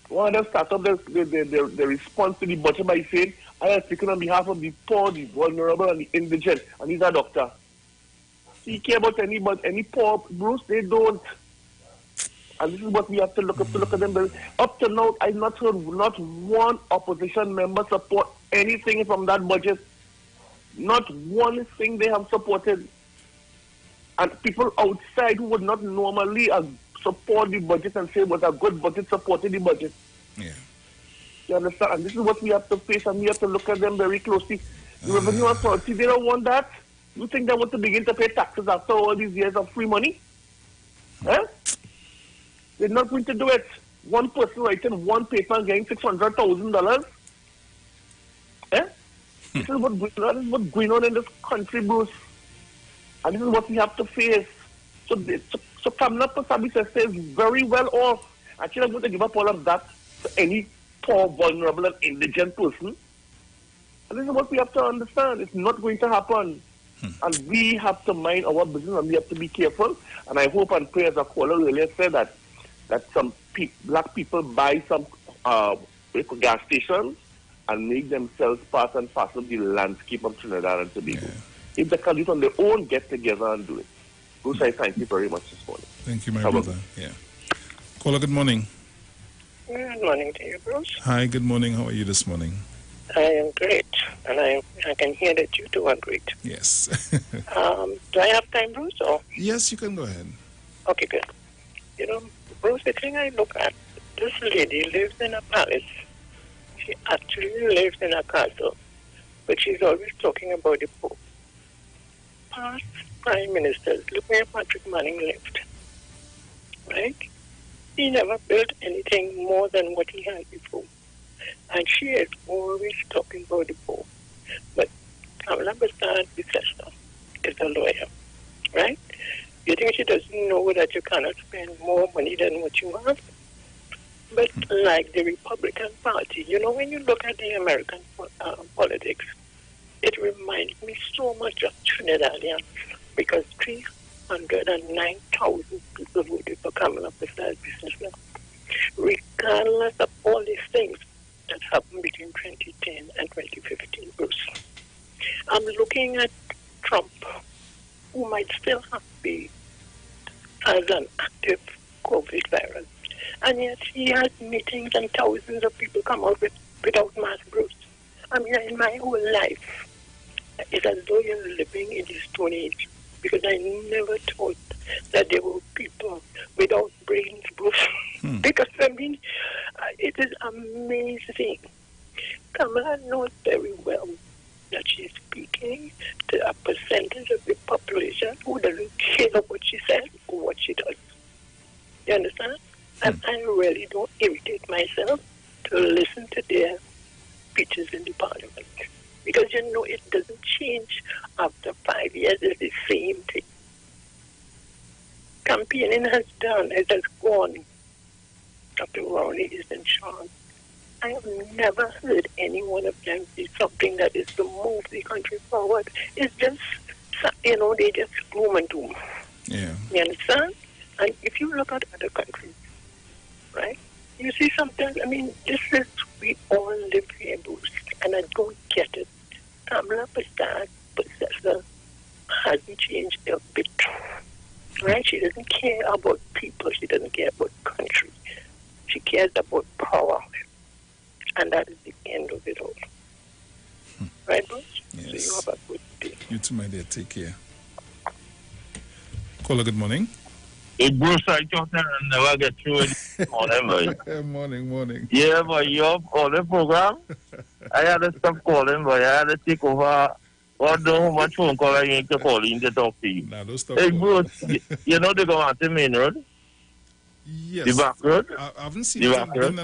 One of them start up the response to the budget by saying, I am speaking on behalf of the poor, the vulnerable, and the indigent. And he's a doctor. He care about any poor, Bruce? They don't. And this is what we have to look at them. Up to now, I've not heard not one opposition member support anything from that budget. Not one thing they have supported. And people outside who would not normally support the budget and say it was a good budget supported the budget. Yeah. You understand? And this is what we have to face, and we have to look at them very closely. The revenue authority, they don't want that. You think they want to begin to pay taxes after all these years of free money? They're not going to do it. One person writing one paper and getting $600,000. This is what's going on in this country, Bruce. And this is what we have to face. So Kamala Prasad's sister is very well off. And she's not going to give up all of that to any poor, vulnerable, and indigent person. And this is what we have to understand. It's not going to happen. And we have to mind our business and we have to be careful. And I hope and pray, as a caller earlier said, that some black people buy some gas stations and make themselves part and parcel of the landscape of Trinidad and Tobago. Yeah. If they can do it on their own, get together and do it. Bruce, I thank you very much this morning. Thank you, my brother. Yeah. Caller, good morning. Good morning to you, Bruce. Hi, good morning. How are you this morning? I am great, and I can hear that you two are great. Yes. Do I have time, Bruce? Or? Yes, you can go ahead. Okay, good. You know, Bruce, the thing I look at, this lady lives in a palace. She actually lives in a castle, but she's always talking about the Pope. Past prime ministers, look where Patrick Manning lived, right? He never built anything more than what he had before. And she is always talking about the Pope. But Kamala Bastard is a lawyer, right? You think she doesn't know that you cannot spend more money than what you have? But like the Republican Party, you know, when you look at the American politics, it reminds me so much of Trinidadian, because 309,000 people voted for Kamala Bastard businessman, regardless of all these things that happened between 2010 and 2015, Bruce. I'm looking at Trump, who might still have been as an active COVID virus, and yet he has meetings and thousands of people come out without mask, Bruce. I mean, in my whole life, it's as though you're living in the Stone Age, because I never thought that there were people without brains, Bruce. Because, I mean, it is amazing. Kamala knows very well that she's speaking to a percentage of the population who doesn't care what she says or what she does. You understand? And I really don't irritate myself to listen to their speeches in the parliament. Because, you know, it doesn't change after 5 years. It's the same thing. Campaigning has done, it has gone. Dr. Rowley is in charge. I have never heard any one of them say something that is to move the country forward. It's just, you know, they just gloom and doom. Yeah. You understand? And if you look at other countries, right, you see sometimes, I mean, this is, we all live here, Bruce, and I don't get it. Kamala Bastard possessor hasn't changed a bit. Right? She doesn't care about people. She doesn't care about country. She cares about power. And that is the end of it all. Right, Bruce? Yes. So you have a good day. You too, my dear. Take care. Caller, good morning. Hey, Bruce, I thought I never get through it. Morning. Yeah, but you have all the program. I had to stop calling, but I had to take over. God knows how much phone call I need to call in to talk to you. Nah, don't stop. Hey, Bruce, you know the Government Main Road? Yes. The back road? I haven't seen the it back road?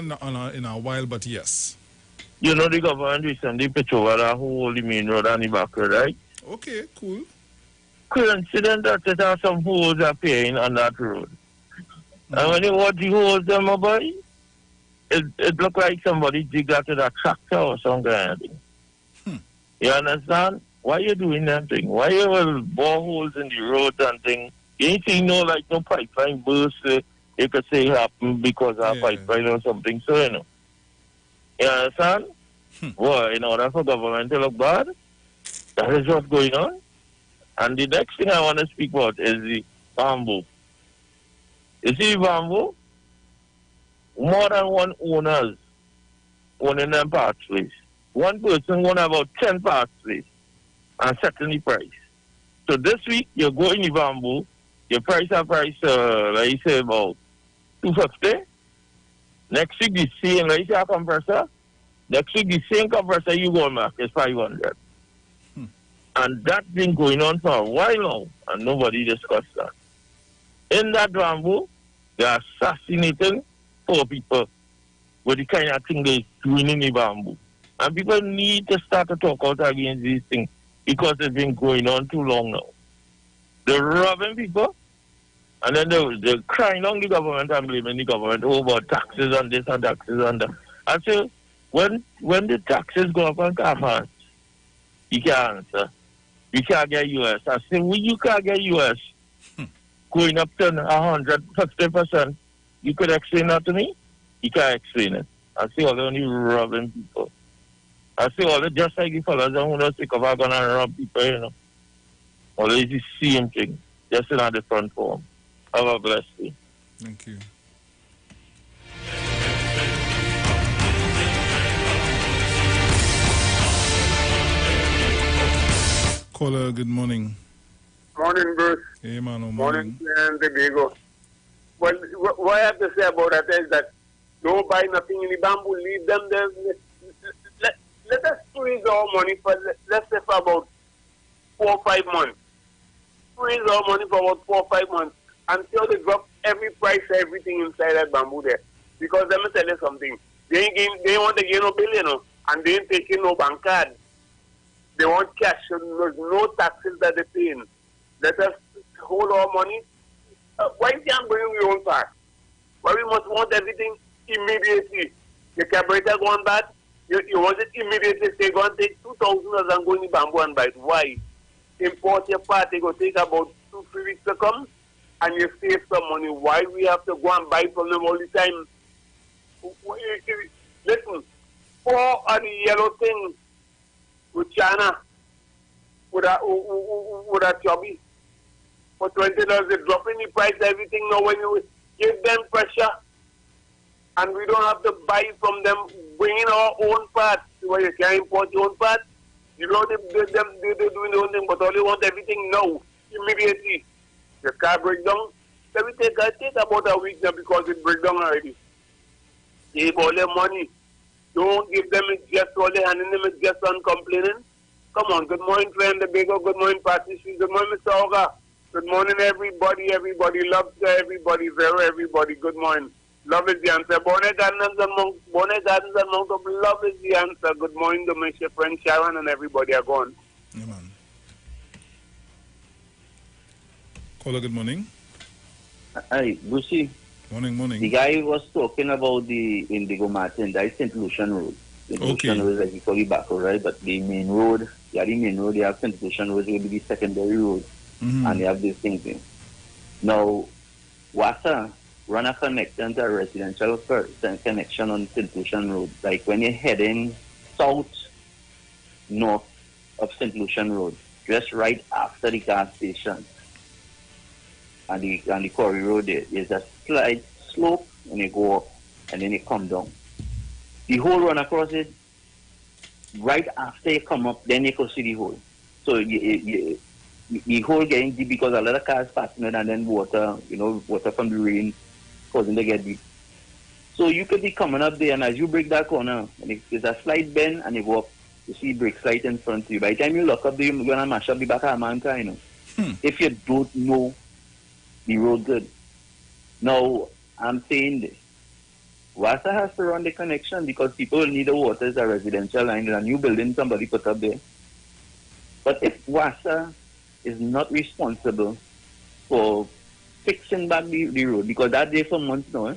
in a while, but yes. You know the government recently pitched over that whole main road and the back road, right? Okay, cool. Coincident that there are some holes appearing on that road. And when you watch the holes, them, boy, it looked like somebody dig that with a tractor or some kind of thing. You understand? Why you doing that thing? Why you will bore holes in the road and thing? You ain't see no pipeline burst. You could say happen because of pipeline or something. So, you know. You understand? Well, in order for government to look bad, that is what's going on. And the next thing I want to speak about is the bamboo. You see bamboo? More than one owners owning them parts place. One person own about 10 parts place and setting the price. So this week, you go in the bamboo, your price, like you say, about $250. Next week, the same, like you say, a compressor. Next week, the same compressor you go back is $500. And that's been going on for a while now, and nobody discussed that. In that bamboo, they're assassinating poor people with the kind of thing they're doing in the bamboo. And people need to start to talk out against these things because it's been going on too long now. They're robbing people, and then they're crying on the government and blaming the government about taxes and this and taxes and that. And so when the taxes go up on car you can't answer. You can't get US. I say, well, you can't get US going up to 150%. You could explain that to me? You can't explain it. I see all the only robbing people. I see all the just like the fellas who don't think of going and rob people, you know. Always the same thing, just in a different form. Have a blessed day. Thank you. Caller, good morning. Morning, Bruce. Hey, man, morning. And Diego. Well, what I have to say about that is that don't buy nothing in the bamboo, leave them there. Let us freeze our money for, let's say, for about 4 or 5 months. Freeze our money for about 4 or 5 months until they drop every price, everything inside that bamboo there. Because let me tell you something. They want to gain no bill, you know, and they ain't taking no bank card. They want cash, and there's no taxes that they're paying. Let us hold our money. Why can't bring your own part? Why we must want everything immediately? Your carburetor going bad, you want it immediately. They go and take $2,000 and go in the bamboo and buy it. Why? Import your part, they go take about 2-3 weeks to come, and you save some money. Why we have to go and buy from them all the time? Listen, 4 of the yellow things with China, with a chubby. For $20, they're dropping the price, everything now when you give them pressure, and we don't have to buy from them, bringing our own parts, where you can import your own parts. You know, they're doing their own thing, but all they want everything now, immediately. Your car break down, let me take about a week now because it break down already. Give all their money. Don't give them it just all they handing them it just on complaining. Come on, good morning, friend, the bigger, good morning, Patricia, good morning, Mr. Oga. Good morning, everybody. Everybody loves everybody, very everybody. Good morning. Love is the answer. Bonnet Gardens and Mount of Love is the answer. Good morning to my friend Sharon and everybody are gone. Yeah, man. Caller, good morning. Hi, Lucy. Morning. The guy was talking about the Indigo Martin, that is St. Lucian Road. St. Lucian Road is like you call it back, right? But the main road, they have St. Lucian Road, will be the secondary road. And they have these things in. Now, WASA run a connection to a residential connection on St. Lucian Road. Like when you're heading north of St. Lucian Road, just right after the gas station and the quarry road there's a slight slope and you go up and then you come down. The hole run across it, right after you come up, then you can see the hole. So the hole getting deep because a lot of cars passing it and then water from the rain causing to get deep. So you could be coming up there and as you break that corner, and there's a slight bend and you go up, you see brake light in front of you. By the time you look up there, you're going to mash up the back of a man car, if you don't know the road good. Now, I'm saying this. WASA has to run the connection because people need the water as a residential line and a new building somebody put up there. But if WASA is not responsible for fixing back the road, because that day for months now,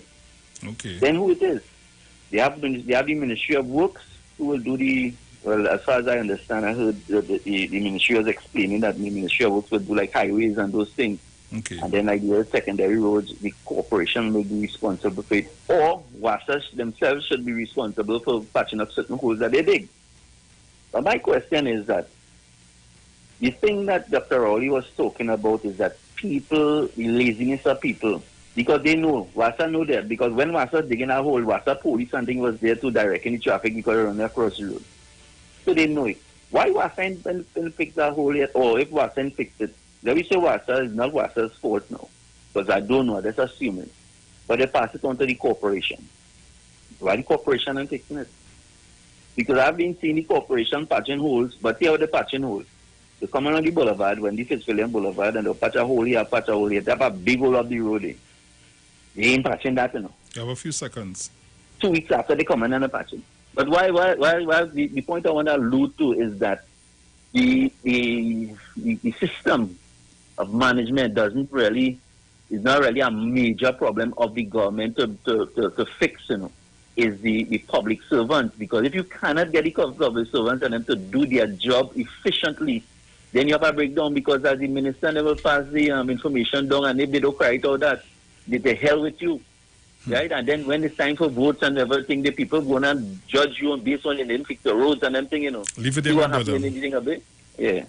okay. Then who it is? They have the Ministry of Works who will do as far as I understand, I heard the Ministry was explaining that the Ministry of Works will do like highways and those things. Okay. And then like the secondary roads, the corporation will be responsible for it. Or WASA themselves should be responsible for patching up certain holes that they dig. But my question is that the thing that Dr. Rowley was talking about is that the laziness of people, because they know, WASA know that, because when WASA digging a hole, WASA police and thing was there to direct any traffic because they're running across the road. So they know it. Why WASA didn't fix that hole yet? Or if WASA didn't fix it, let me say WASA is not WASA's fault now, because I don't know, that's assuming. But they pass it on to the corporation. Why the corporation ain't fixing it? Because I've been seeing the corporation patching holes, but here are the patching holes. They come on the boulevard, when the Fitzwilliam Boulevard, and they'll patch a hole here, patch a hole here. They have a big hole up the road there. They ain't patching that, You have a few seconds. 2 weeks after they come in and they're patching. But why the point I want to allude to is that the system of management is not really a major problem of the government to fix, is the public servants. Because if you cannot get the public servants and them to do their job efficiently, then you have a breakdown, because as the minister never pass the information down, and if they don't cry it out that, they hell with you. Right? And then when it's time for votes and everything, the people go and judge you based on you didn't fix the roads and everything, Leave it there, my brother. Anything of it? Yeah.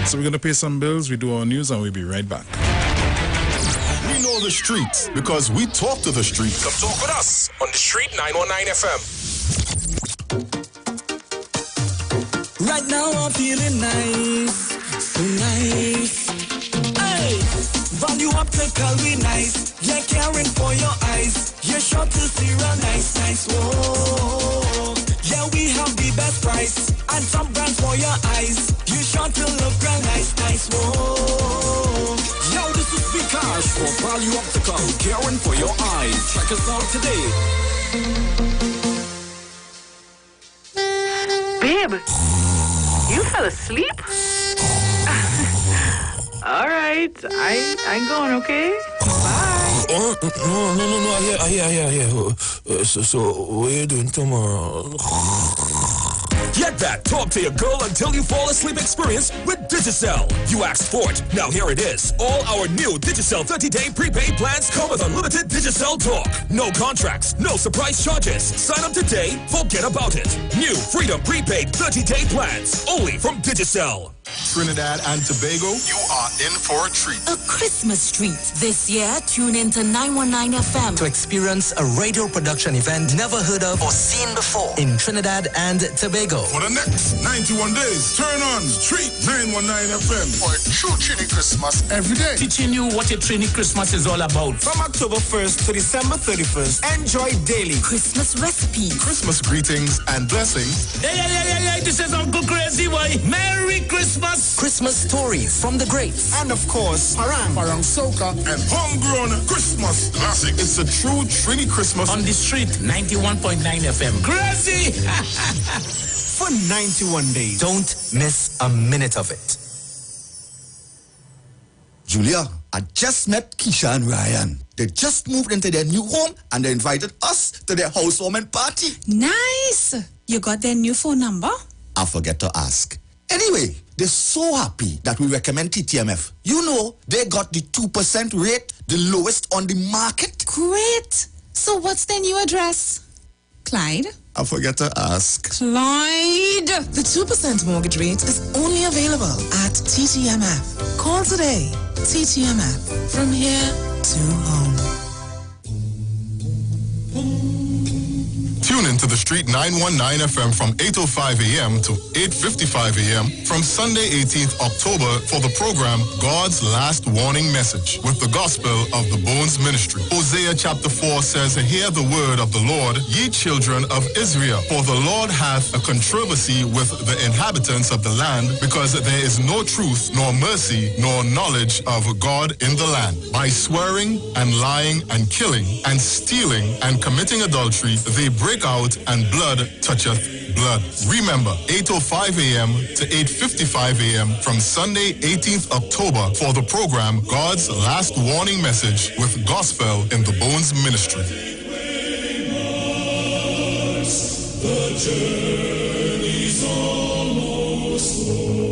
So we're going to pay some bills, we do our news, and we'll be right back. We know the streets because we talk to the streets. Come talk with us on the Street 919 FM. Right now I'm feeling nice, so nice. Hey, value optical, we nice. Yeah, caring for your eyes. You're sure to see real nice, whoa. Yeah, we have the best price and some brands for your eyes. You sure to look real nice, whoa. Yo, this is Bcash for Value Optical, caring for your eyes. Check us out today. Babe. You fell asleep? All right. I'm going, okay? Bye. No. I hear. So what are you doing tomorrow? Get that talk to your girl until you fall asleep experience with Digicel. You asked for it. Now here it is. All our new Digicel 30-day prepaid plans come with unlimited Digicel talk. No contracts, no surprise charges. Sign up today, forget about it. New Freedom prepaid 30-day plans. Only from Digicel. Trinidad and Tobago, you are in for a treat. A Christmas treat. This year, tune in to 919 FM to experience a radio production event never heard of or seen before in Trinidad and Tobago. For the next 91 days, turn on Treat 919 FM for a true Trini Christmas every day. Teaching you what a Trini Christmas is all about. From October 1st to December 31st, enjoy daily Christmas recipes, Christmas greetings and blessings. Hey, this is Uncle Crazy Boy. Merry Christmas. Christmas stories from the greats. And of course, Parang Soca, and homegrown Christmas classic. It's a true Trini Christmas. On the street, 91.9 FM. Crazy! For 91 days. Don't miss a minute of it. Julia, I just met Keisha and Ryan. They just moved into their new home and they invited us to their housewarming party. Nice! You got their new phone number? I forget to ask. Anyway, they're so happy that we recommend TTMF. You know, they got the 2% rate, the lowest on the market. Great! So what's their new address? Clyde? I forget to ask. Clyde! The 2% mortgage rate is only available at TTMF. Call today. TTMF. From here to home. Tune into the Street 919 FM from 8:05 a.m. to 8:55 a.m. from Sunday 18th October for the program God's Last Warning Message with the Gospel of the Bones Ministry. Hosea chapter 4 says, "Hear the word of the Lord, ye children of Israel, for the Lord hath a controversy with the inhabitants of the land, because there is no truth, nor mercy, nor knowledge of God in the land. By swearing and lying and killing and stealing and committing adultery, they break out, and blood toucheth blood." Remember, 8:05 a.m. to 8:55 a.m. from Sunday 18th October for the program God's Last Warning Message with Gospel in the Bones Ministry. The journey's almost over.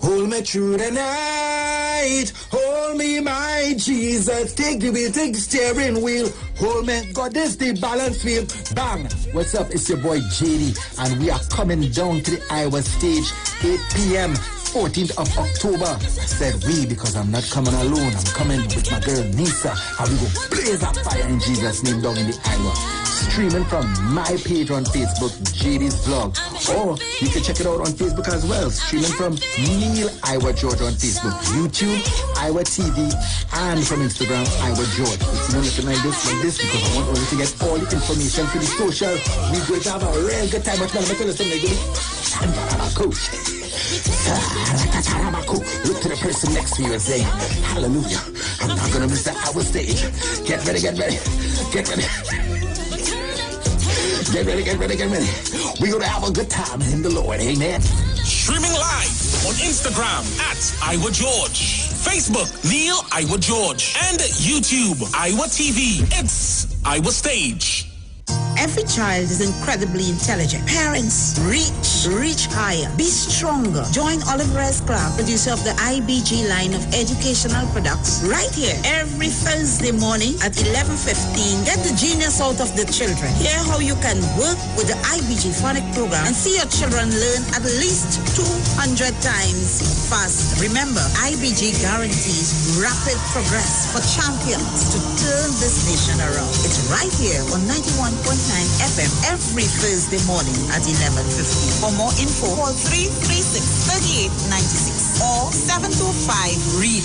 Hold me through the night. Hold me, my Jesus. Take the wheel, take the steering wheel. Hold me, God, this the balance wheel. Bang! What's up? It's your boy JD, and we are coming down to the Iwer stage, 8 p.m. 14th of October. I said we because I'm not coming alone. I'm coming with my girl Nisa, and we go blaze up fire in Jesus' name down in the Iwer. Streaming from my page on Facebook, JD's Vlog. Or you can check it out on Facebook as well. Streaming from Neil Iwer George on Facebook, YouTube, Iwer TV, and from Instagram, Iwer George. It's not looking like this because I want all to get all the information for the social. We're going to have a real good time. But I'm going to look to the person next to you and say, hallelujah. I'm not going to miss the Iwer stage. Get ready, get ready. Get ready. Get ready, get ready, get ready. We're going to have a good time in the Lord, amen. Streaming live on Instagram at Iwer George, Facebook Neil Iwer George, and YouTube Iwer TV. It's Iwer Stage. Every child is incredibly intelligent. Parents, reach higher. Be stronger. Join Olive Reyes Club, producer of the IBG line of educational products, right here every Thursday morning at 11:15. Get the genius out of the children. Hear how you can work with the IBG phonic program and see your children learn at least 200 times faster. Remember, IBG guarantees rapid progress for champions to turn this nation around. It's right here on 91.9 FM every Thursday morning at 11:15. For more info, call 336-3896 or 725-READ.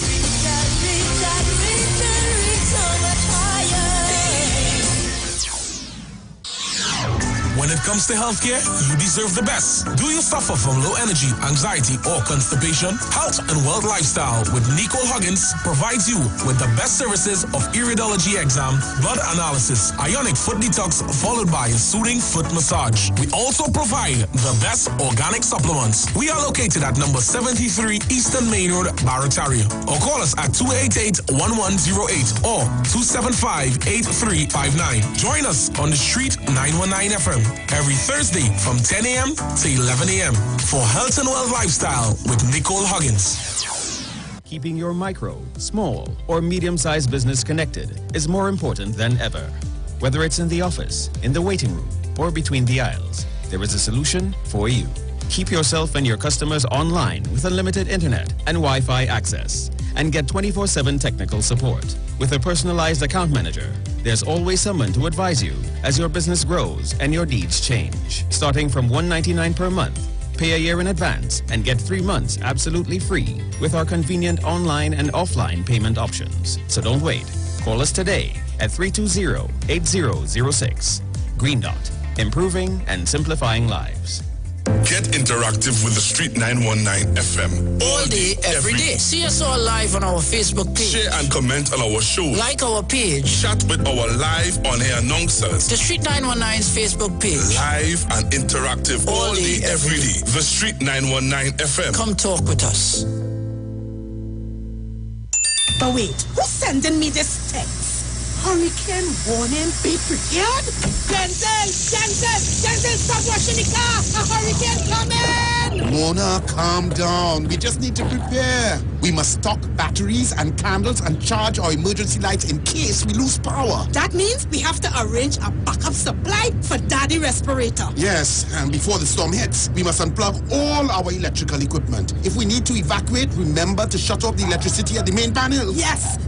When it comes to healthcare, you deserve the best. Do you suffer from low energy, anxiety, or constipation? Health and Wealth Lifestyle with Nicole Huggins provides you with the best services of iridology exam, blood analysis, ionic foot detox, followed by a soothing foot massage. We also provide the best organic supplements. We are located at number 73 Eastern Main Road, Barataria. Or call us at 288-1108 or 275-8359. Join us on the Street 919 FM every Thursday from 10 a.m. to 11 a.m. for Health and Wealth Lifestyle with Nicole Huggins. Keeping your micro, small, or medium-sized business connected is more important than ever. Whether it's in the office, in the waiting room, or between the aisles, there is a solution for you. Keep yourself and your customers online with unlimited internet and Wi-Fi access, and get 24/7 technical support. With a personalized account manager, there's always someone to advise you as your business grows and your needs change. Starting from $199 per month, pay a year in advance and get 3 months absolutely free with our convenient online and offline payment options. So don't wait. Call us today at 320-8006. Green Dot, improving and simplifying lives. Get interactive with the Street 919 FM. All day, every day. See us all live on our Facebook page. Share and comment on our show. Like our page. Chat with our live on-air announcers. The Street 919's Facebook page. Live and interactive all day, every day. The Street 919 FM. Come talk with us. But wait, who's sending me this text? Hurricane warning, be prepared? Denzel, stop washing the car! A hurricane coming! Mona, calm down. We just need to prepare. We must stock batteries and candles and charge our emergency lights in case we lose power. That means we have to arrange a backup supply for Daddy respirator. Yes, and before the storm hits, we must unplug all our electrical equipment. If we need to evacuate, remember to shut off the electricity at the main panel. Yes,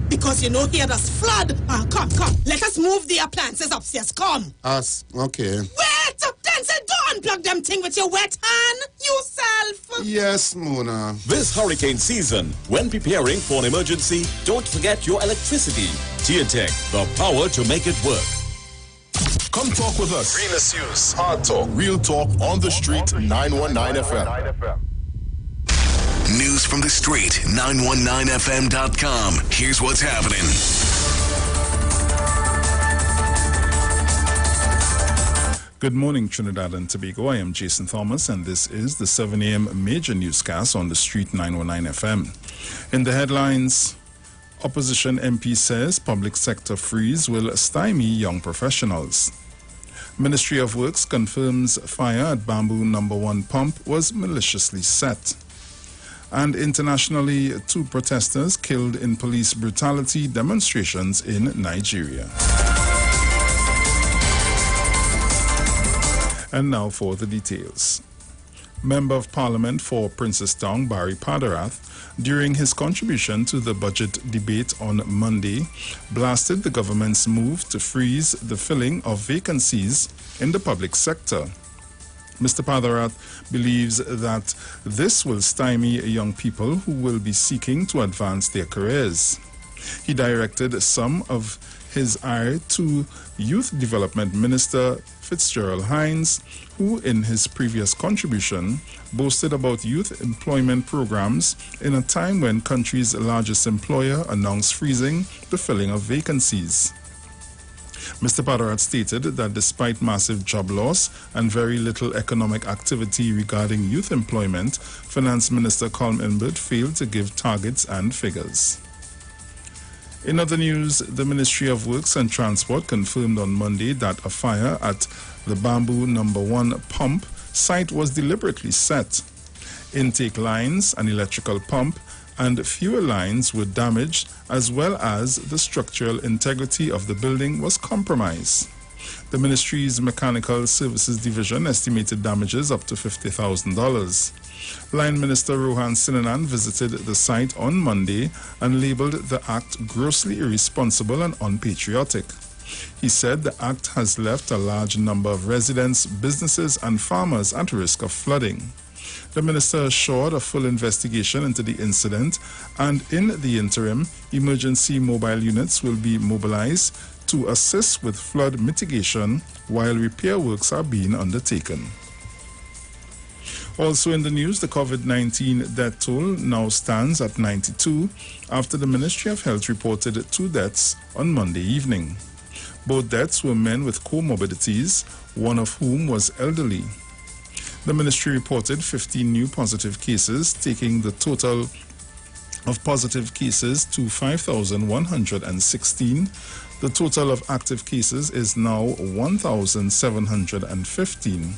because you know here there's flood. Come, let us move the appliances upstairs, come. Us, okay. Wait! Denzel, don't unplug them thing with your wet hand, yourself. Yes, Mona. This hurricane season, when preparing for an emergency, don't forget your electricity. TNTech, the power to make it work. Come talk with us. Realest news, hard talk, real talk on the Street 919 FM. News from the street, 919fm.com. Here's what's happening. Good morning, Trinidad and Tobago. I am Jason Thomas, and this is the 7 a.m. major newscast on the Street 919 FM. In the headlines, opposition MP says public sector freeze will stymie young professionals. Ministry of Works confirms fire at Bamboo No. 1 pump was maliciously set. And internationally, 2 protesters killed in police brutality demonstrations in Nigeria. And now for the details. Member of Parliament for Princess Town, Barry Padarath, during his contribution to the budget debate on Monday, blasted the government's move to freeze the filling of vacancies in the public sector. Mr. Padarath believes that this will stymie young people who will be seeking to advance their careers. He directed some of his ire to Youth Development Minister Fitzgerald Hines, who in his previous contribution boasted about youth employment programs in a time when country's largest employer announced freezing the filling of vacancies. Mr. Padarath stated that despite massive job loss and very little economic activity regarding youth employment, Finance Minister Colm Imbert failed to give targets and figures. In other news, the Ministry of Works and Transport confirmed on Monday that a fire at the Bamboo No. 1 pump site was deliberately set. Intake lines, an electrical pump, and fuel lines were damaged, as well as the structural integrity of the building was compromised. The ministry's Mechanical Services Division estimated damages up to $50,000. Line Minister Rohan Sinanan visited the site on Monday and labeled the act grossly irresponsible and unpatriotic. He said the act has left a large number of residents, businesses, and farmers at risk of flooding. The minister assured a full investigation into the incident, and in the interim, emergency mobile units will be mobilized to assist with flood mitigation while repair works are being undertaken. Also in the news, the COVID-19 death toll now stands at 92 after the Ministry of Health reported 2 deaths on Monday evening. Both deaths were men with comorbidities, one of whom was elderly. The ministry reported 15 new positive cases, taking the total of positive cases to 5,116. The total of active cases is now 1,715.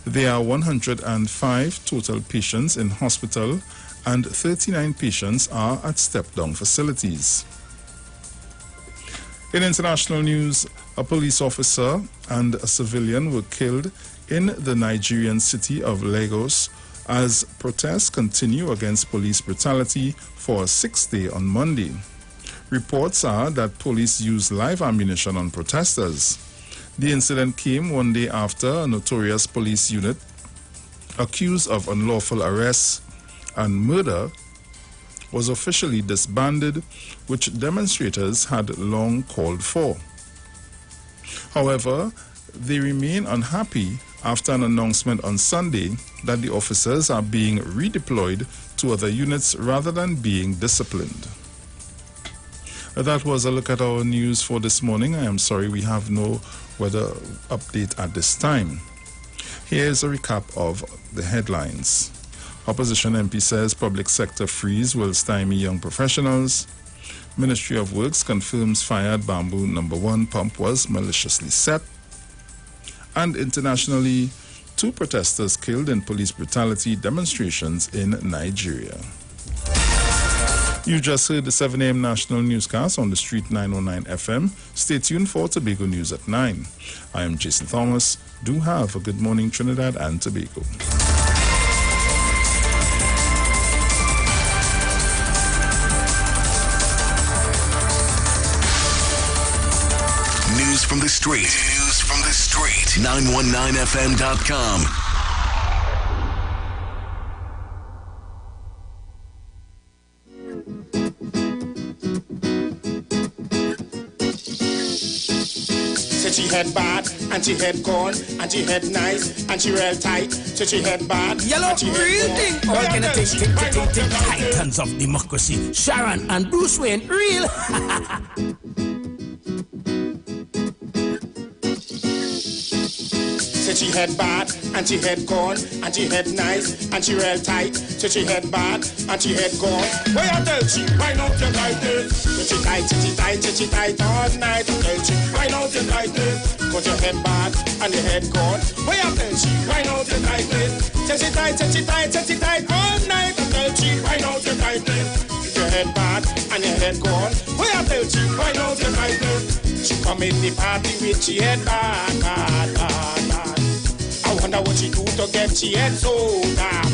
There are 105 total patients in hospital and 39 patients are at step-down facilities. In international news, a police officer and a civilian were killed in the Nigerian city of Lagos as protests continue against police brutality for a 6th day on Monday. Reports are that police used live ammunition on protesters. The incident came one day after a notorious police unit accused of unlawful arrests and murder was officially disbanded, which demonstrators had long called for. However, they remain unhappy after an announcement on Sunday that the officers are being redeployed to other units rather than being disciplined. That was a look at our news for this morning. I am sorry we have no weather update at this time. Here's a recap of the headlines. Opposition MP says public sector freeze will stymie young professionals. Ministry of Works confirms fired bamboo number 1 pump was maliciously set. And internationally, 2 protesters killed in police brutality demonstrations in Nigeria. You just heard the 7 a.m. national newscast on the Street 909 FM. Stay tuned for Tobago News at 9. I am Jason Thomas. Do have a good morning, Trinidad and Tobago. News from the street. News from the street. 919fm.com. She head bad, and she head gone, and she head nice, and she real tight. So she head bad, yellow real thing. All kind of thing. Titans of Democracy. Sharon and Bruce Wayne, real. So she head bad, and she head gone, and she head nice, and she real tight. So she head bad, and she head gone. Why I tell she, why not you like this? So she tight all night. Tell she, why not you like this? Cause your head bad, and your head gone. Why I tell she, why not you like this? So she tight all night. Tell she, why not you like this? Your head bad, and your head gone. Why I tell she, why not you like this? She come in the party with she head bad. I wonder what she do to get she head so bad.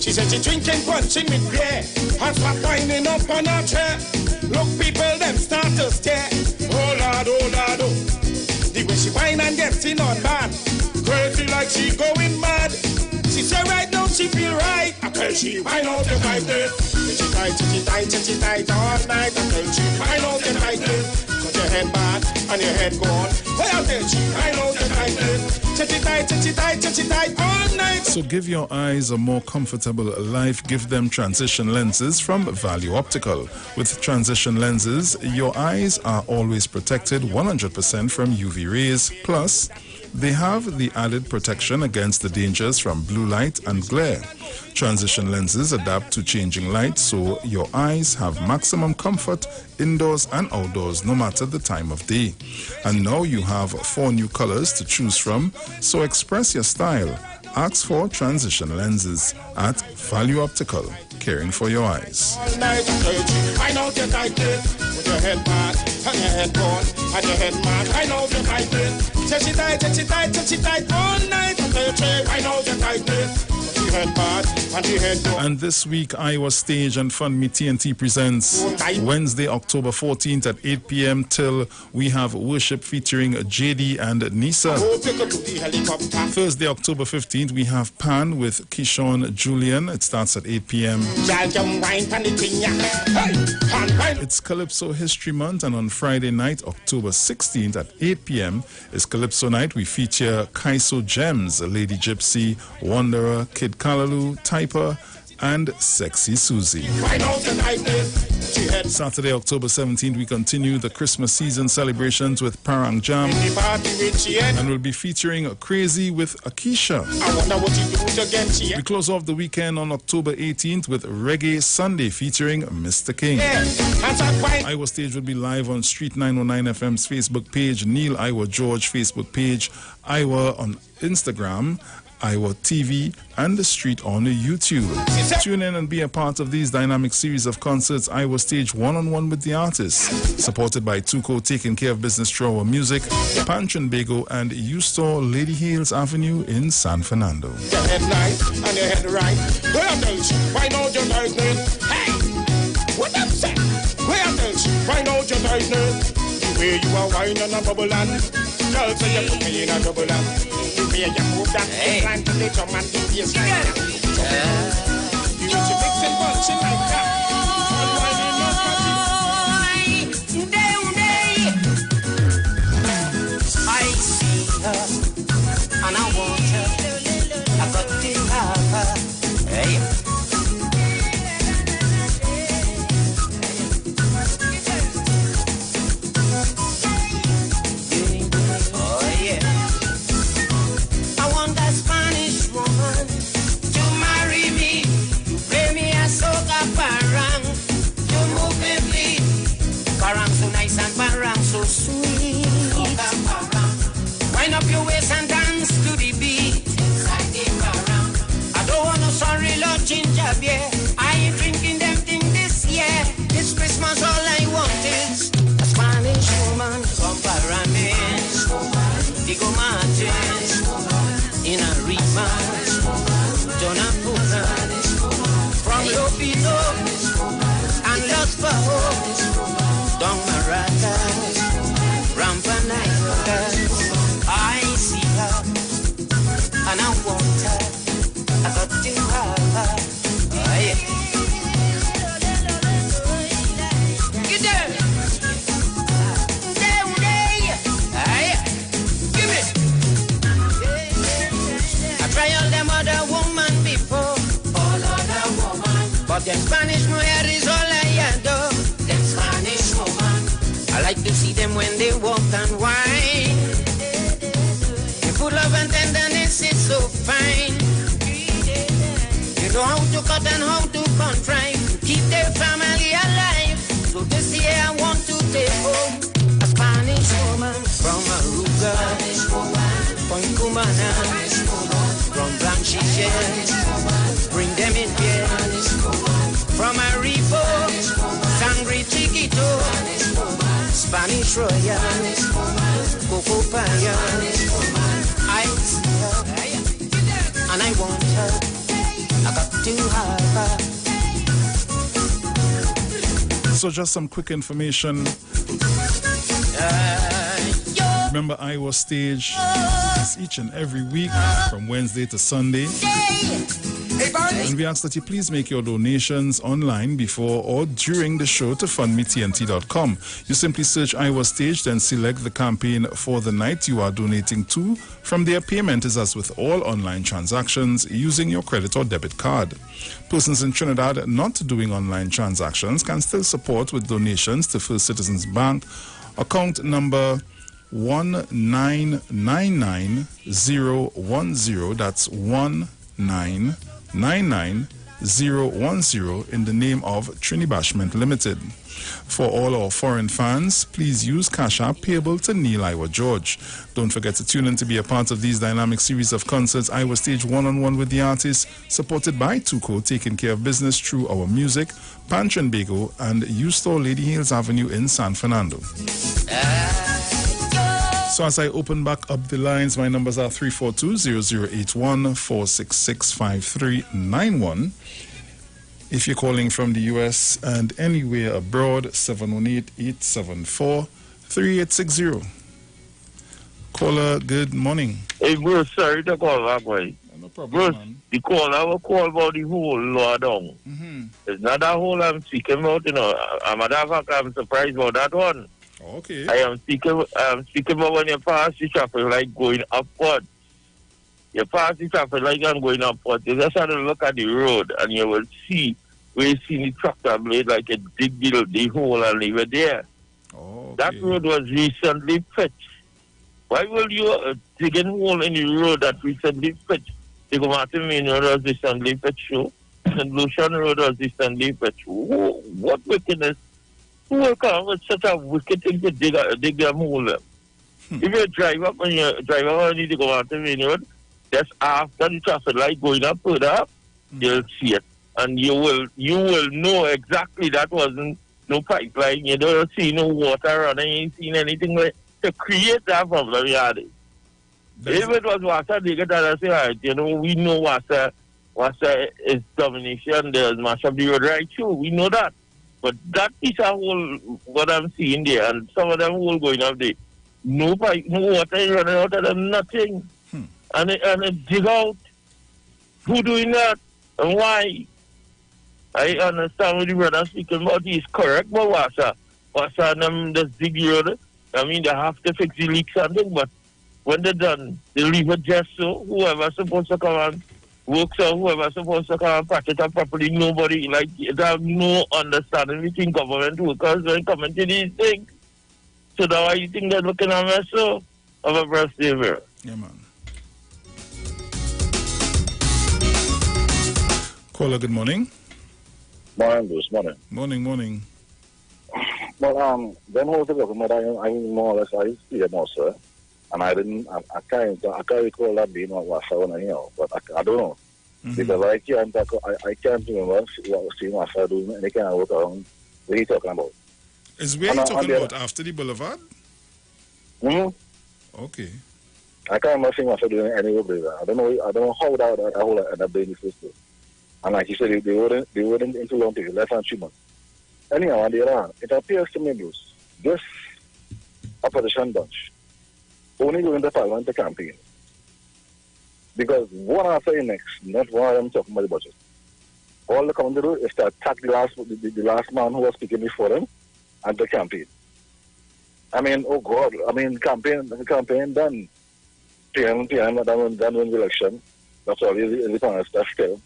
She said she drinking, punching with beer, and flat winding up on her chair. Look, people, them start to stare. Oh Lord, oh. The way she whine and getting on bad, crazy like she going mad. She said right now she feel right. I tell she whine out the night. She tight all night. I tell she whine out the night. Cause your head bad and your head gone. Well, I tell she whine out the night. She tight all night. So give your eyes a more comfortable life. Give them transition lenses from Value Optical. With transition lenses, your eyes are always protected 100% from UV rays. Plus, they have the added protection against the dangers from blue light and glare. Transition lenses adapt to changing light, so your eyes have maximum comfort indoors and outdoors, no matter the time of day. And now you have 4 new colors to choose from, so express your style. Ask for transition lenses at Value Optical, caring for your eyes. All night, I know you like it. With your head bad, and your head gone, and your head mad. I know you like it. She tight all night. I know you like it. And this week, Iowa Stage and Fund Me TNT presents Wednesday, October 14th at 8 p.m. till we have worship featuring JD and Nisa. Thursday, October 15th, we have Pan with Keyshawn Julian. It starts at 8 p.m. It's Calypso History Month, and on Friday night, October 16th at 8 p.m. is Calypso Night. We feature Kaiso Gems, Lady Gypsy, Wanderer, Kid Kalalu, Typer, and Sexy Susie. Saturday, October 17th, we continue the Christmas season celebrations with Parang Jam, and we'll be featuring Crazy with Akisha. We close off the weekend on October 18th with Reggae Sunday featuring Mr. King. Iowa Stage will be live on Street 919 FM's Facebook page, Neil Iwer George Facebook page, Iowa on Instagram, Iwer TV, and the Street on YouTube. Tune in and be a part of these dynamic series of concerts. Iowa Stage one-on-one with the artists, supported by Tuco taking care of business through our music, Pancho Bago, and U-Store Lady Hales Avenue in San Fernando. Your head nice and your head right. Where else? Find out your nice name. Hey, what I'm saying? Where else? Find out your nice name. The way you are wine and a bubble and girl say you put me in a double and the way you move that incline to let your man to be a slide. You want to mix and bunch it like that. I see her and I want her. I got to have her. Hey. So sweet. Wind up your waist and dance to the beat. I don't want no sorry Lord ginger beer. I ain't drinking them thing this year. This Christmas all I want is a Spanish woman from Paramis, Digo Martins, in a rematch, Donna Putan, from Lopito and Los Fajos, Don Maratas, Rampanaicas. I see her and I want her. I got to have her. Oh, yeah. Get there. Give it. I tried all them other woman before. All other woman. But them Spanish mujer is all I adore. Them Spanish woman. I like to see them when they walk and whine. They're full of tenderness, it's so fine. You know how to cut and how to contrive to keep their family alive. So this year I want to take home a Spanish woman from Aruba, Point Cumana, from Blanchiches. Bring them in here. From Aripo, Sangre Chiquito, Spanish Royal, Coco Payan. I see her and I want her. I got to have her. So just some quick information. Remember, Iowa Stage is each and every week from Wednesday to Sunday. And we ask that you please make your donations online before or during the show to fundmetnt.com. You simply search Iowa Stage, then select the campaign for the night you are donating to. From there, payment is as with all online transactions using your credit or debit card. Persons in Trinidad not doing online transactions can still support with donations to First Citizens Bank, account number 1999010. That's 1999010 in the name of Trinibashment Limited. For all our foreign fans, please use Cash App payable to Neil Iwer George. Don't forget to tune in to be a part of these dynamic series of concerts. Iowa Stage one-on-one with the artists, supported by Tuco, taking care of business through our music, Pancho Bago, and U-Store Lady Hales Avenue in San Fernando. So as I open back up the lines, my numbers are 342-0081, 466-5391. If you're calling from the U.S. and anywhere abroad, 718-874-3860. Caller, good morning. Hey, bro, sorry to call back, boy. No problem, bro, the call, I will call about the whole law down. It's not that whole I'm speaking about, you know. I'm surprised about that one. Okay. I am speaking about when you pass the traffic light going upward. You pass the traffic light and going upward. You just have to look at the road and you will see where you see the tractor blade like a dig the hole and leave it there. Okay. That road was recently fixed. Why will you dig a hole in the road that recently fixed? The Martin Main Road was recently fixed, and Lucian Road was recently fixed. What wickedness? Who will come with such a wicked thing to dig them hole? If you drive up and you drive up and you go Martin Main Road, just after the traffic light going up, further up, you'll see it. And you will know exactly that wasn't no pipeline. You don't see no water running. You ain't seen anything like to create that problem. You had it. If it was water, they get that say, right, you know, we know water is domination. There's mash up the road right through. We know that. But that is a whole what I'm seeing there, and some of them will going up there. No pipe, no water is running out of them, nothing. And it dig out. Who doing that? And why? I understand what the brother speaking about. He's correct, but water and them just dig the road. I mean, they have to fix the leaks and things, but when they're done, they leave it just so. Whoever's supposed to come and work, so whoever's supposed to come and practice it properly, nobody, like, they have no understanding between government workers when coming to these things. So that's why you think they're looking at me so of a breast there. Yeah, man. Caller, good morning. Morning, Bruce. Morning. Morning. Well, then whole thing about I more or less I see it more, sir. And I can't recall that being what was on here, but I don't know. Because I can't remember seeing what I doing any kind of work around what he's talking about. Is where you talking about after the boulevard? Okay. I can't remember seeing what I doing any work there. I don't know how that whole end up being the first day. And like you said, they wouldn't into long period, less than 3 months. Anyhow, on the other hand, it appears to me, Bruce, this opposition bunch only going to Parliament to campaign. Because one after the next, not one of them talking about the budget. All they come to do is to attack the last man who was speaking before them and to campaign. I mean, oh God, I mean, campaign done. PM done win the election. That's all is the honest still.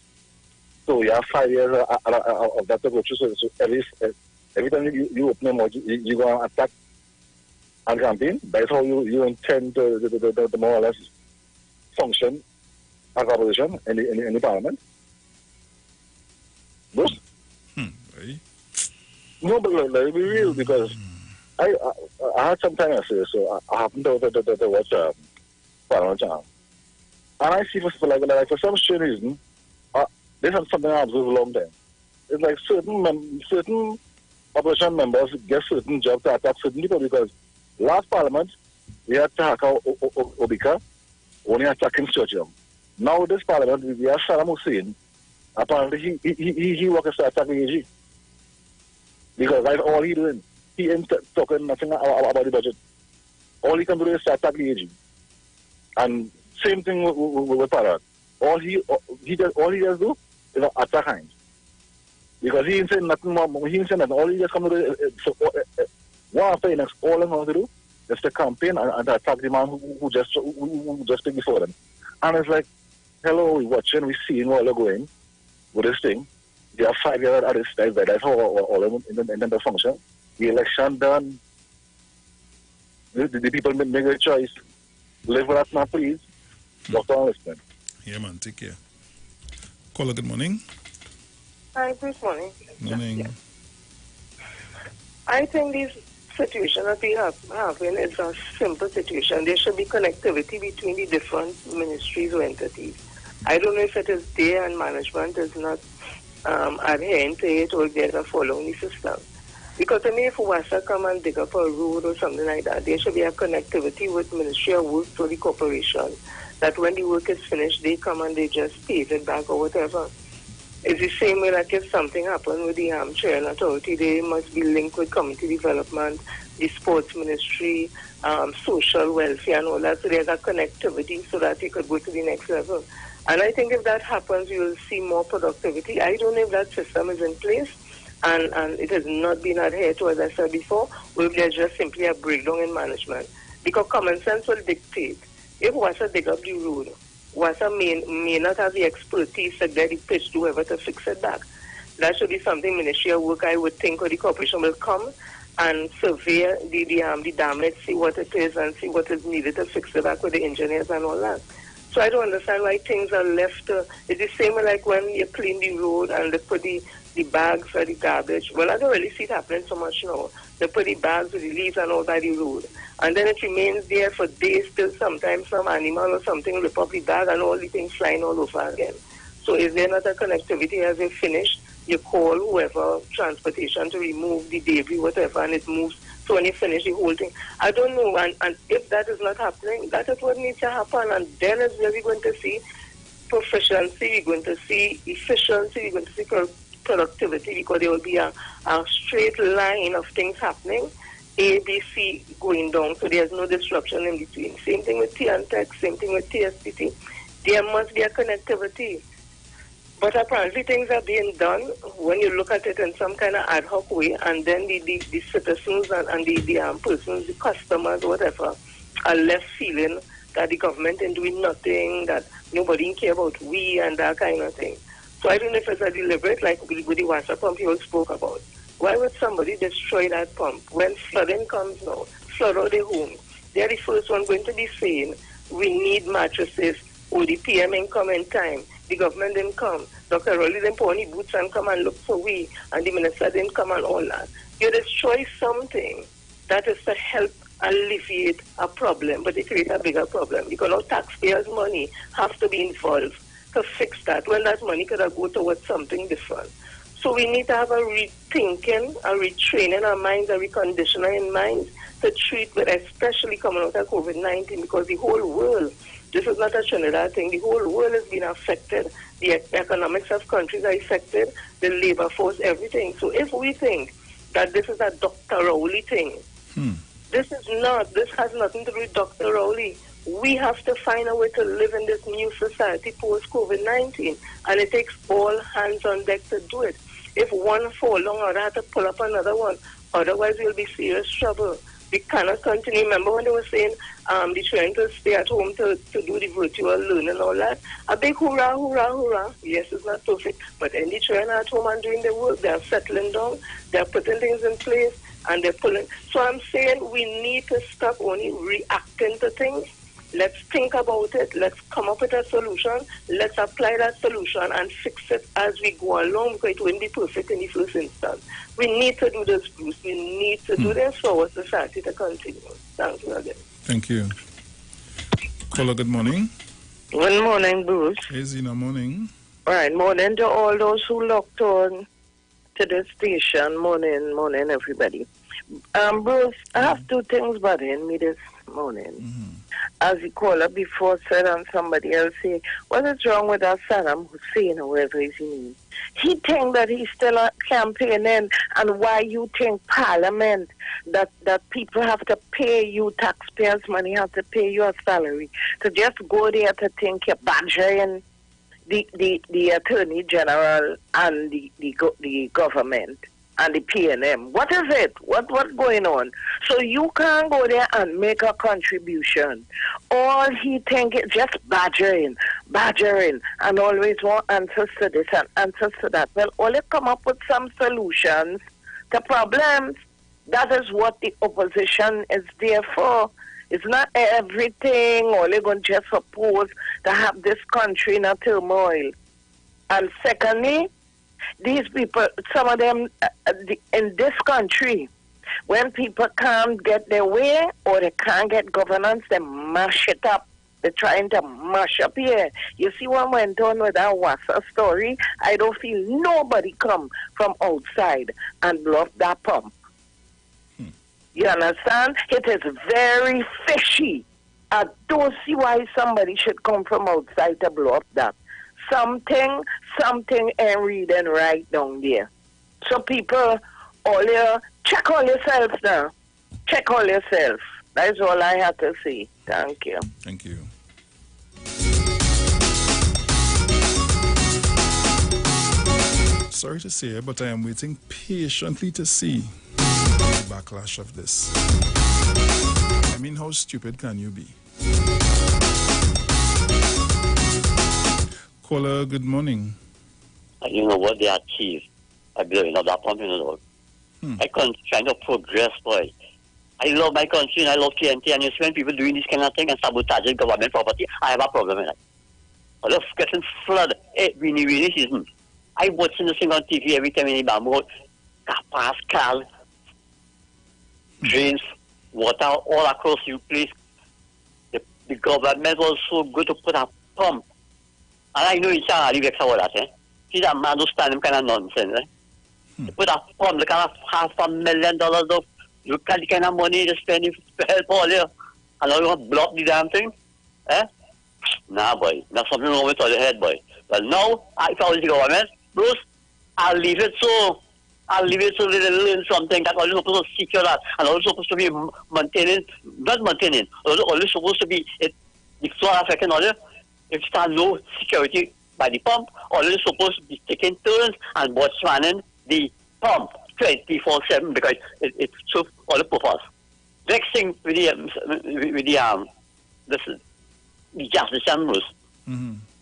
So you have 5 years of that to go through. So every time you open them, you go and attack and campaign. That's how you intend to more or less function as opposition in the parliament. Bruce? No, but let me be real, because I had some time yesterday, so I happened to watch Parliament channel. And I see for some strange reason, this is something I observed a long time. It's like certain opposition members get certain jobs to attack certain people, because last Parliament, we had Tahaka Obika only attacking Churchill. Now this Parliament, we have Saddam Hussein. Apparently, he works to attack the AG. Because that's all he doing. He ain't talking nothing about the budget. All he can do is to attack the AG. And same thing with Parliament. All he does do is attack Hines. Because he ain't saying nothing more. He ain't saying nothing. All he just come to do is, one after the next, all he wants to do is to campaign and attack the man who just speak before them. And it's like, hello, we're watching, we're seeing where they're going with this thing. They have 5 years at this stage, that's how all of them intend to function. The election done. The people make a choice. Live with us now, please. Dr. Listening. Yeah, man, take care. Caller, good morning. Hi, good morning. Morning. Yeah. I think this situation that we have having is a simple situation. There should be connectivity between the different ministries or entities. I don't know if it is there and management is not adhering to it, or they're not following the system. Because to me, if WASA come and dig up a road or something like that, there should be a connectivity with Ministry of Works or the corporation, that when the work is finished, they come and they just pave it back or whatever. It's the same way like if something happened with the Chair and Authority, they must be linked with community development, the sports ministry, social welfare and all that. So there's a connectivity so that you could go to the next level. And I think if that happens, you will see more productivity. I don't know if that system is in place and it has not been adhered to, as I said before, or if there's just simply a breakdown in management. Because common sense will dictate. If WASA dig up the road, WASA may not have the expertise to get the pitch to whoever to fix it back. That should be something Ministry of Work, I would think, or the corporation will come and survey the damage, see what it is, and see what is needed to fix it back with the engineers and all that. So I don't understand why things are left. It's the same like when you clean the road and they put the bags or the garbage. Well, I don't really see it happening so much now. They put the bags with the leaves and all by the road. And then it remains there for days till sometimes some animal or something rip up the bag and all the things flying all over again. So is there not a connectivity as they finish? You call whoever, transportation, to remove the debris, whatever, and it moves. So when you finish the whole thing, I don't know. And if that is not happening, that is what needs to happen. And then is where we're going to see proficiency, we're going to see efficiency, we're going to see productivity, because there will be a straight line of things happening, A, B, C going down, so there's no disruption in between. Same thing with TNTech, same thing with TSPT. There must be a connectivity. But apparently things are being done when you look at it in some kind of ad hoc way, and then the citizens and the persons, the customers, whatever, are left feeling that the government is doing nothing, that nobody care about we and that kind of thing. So I don't know if it's a deliberate, like with the water pump you all spoke about. Why would somebody destroy that pump? When flooding comes now, flood out their homes, they're the first one going to be saying, we need mattresses, or the PM ain't come in time. The government didn't come. Dr. Rowley didn't put on the boots and come and look for we, and the minister didn't come and all that. You destroy something that is to help alleviate a problem, but it creates a bigger problem, because now taxpayers' money have to be involved to fix that, when that money could have go towards something different. So we need to have a rethinking, a retraining our minds, a reconditioning in minds to treat with, especially coming out of COVID-19, because the whole world, this is not a Trinidad thing, the whole world has been affected. The economics of countries are affected, the labor force, everything. So if we think that this is a Dr. Rowley thing, this is not, this has nothing to do with Dr. Rowley. We have to find a way to live in this new society post-COVID-19, and it takes all hands on deck to do it. If one fall long, I have to pull up another one. Otherwise, we'll be serious trouble. We cannot continue. Remember when they were saying they're trying to stay at home to do the virtual learning and all that? A big hurrah, hurrah, hurrah. Yes, it's not perfect, but in the trying at home and doing the work, they're settling down, they're putting things in place, and they're pulling. So I'm saying we need to stop only reacting to things. Let's think about it. Let's come up with a solution. Let's apply that solution and fix it as we go along, because it won't be perfect in the first instance. We need to do this, Bruce. We need to do this for our society to continue. Thank you again. Thank you. Caller, good morning. Good morning, Bruce. Hey, Zina, morning. All right, morning to all those who locked on to the station. Morning, everybody. Bruce, I have two things bothering me this morning. As the caller before said, and somebody else say, what is wrong with that Saddam Hussein, or whatever his name? He think that he's still campaigning, and why you think Parliament, that people have to pay you, taxpayers' money have to pay you a salary, to just go there to think you're badgering the Attorney General and the government and the PNM. What is it? What's going on? So you can't go there and make a contribution. All he think is just badgering, and always want answers to this and answers to that. Well, only come up with some solutions to problems. That is what the opposition is there for. It's not everything, or they're going to just suppose to have this country in a turmoil. And secondly, these people, some of them in this country, when people can't get their way or they can't get governance, they mash it up. They're trying to mash up here. You see what went on with that WASA story? I don't feel nobody come from outside and blow up that pump. You understand? It is very fishy. I don't see why somebody should come from outside to blow up that. Something ain't reading right down there. So people, check all yourselves now. Check all yourself. That's all I have to say. Thank you. Thank you. Sorry to say, but I am waiting patiently to see the backlash of this. I mean, how stupid can you be? Caller, good morning. You know what they achieved by blowing up that pump, you know. My country trying to progress, boy. I love my country and I love TNT, and you see when people doing this kind of thing and sabotaging government property, I have a problem with that. I love getting flood, rainy season. I watch this thing on TV every time in the Bamboo, Pascal, drains, water all across the place. The government was so good to put a pump. And I know it's a really vex about that, eh? See that man who stand him kind of nonsense, eh? They put a pump, they kind of $500,000 of, look at the kind of money they spend to help all here. And now you want to block the damn thing, eh? Nah, boy, there's something wrong with all your head, boy. Well, now, if I was the government, Bruce, I'll leave it so they learn something that all supposed to secure that, and all supposed to be not maintaining, all supposed to be the flood affecting all. If there's no security by the pump, all is supposed to be taking turns and watchmanning the pump 24/7 because it's so all the purpose. Next thing with the gas station, Bruce.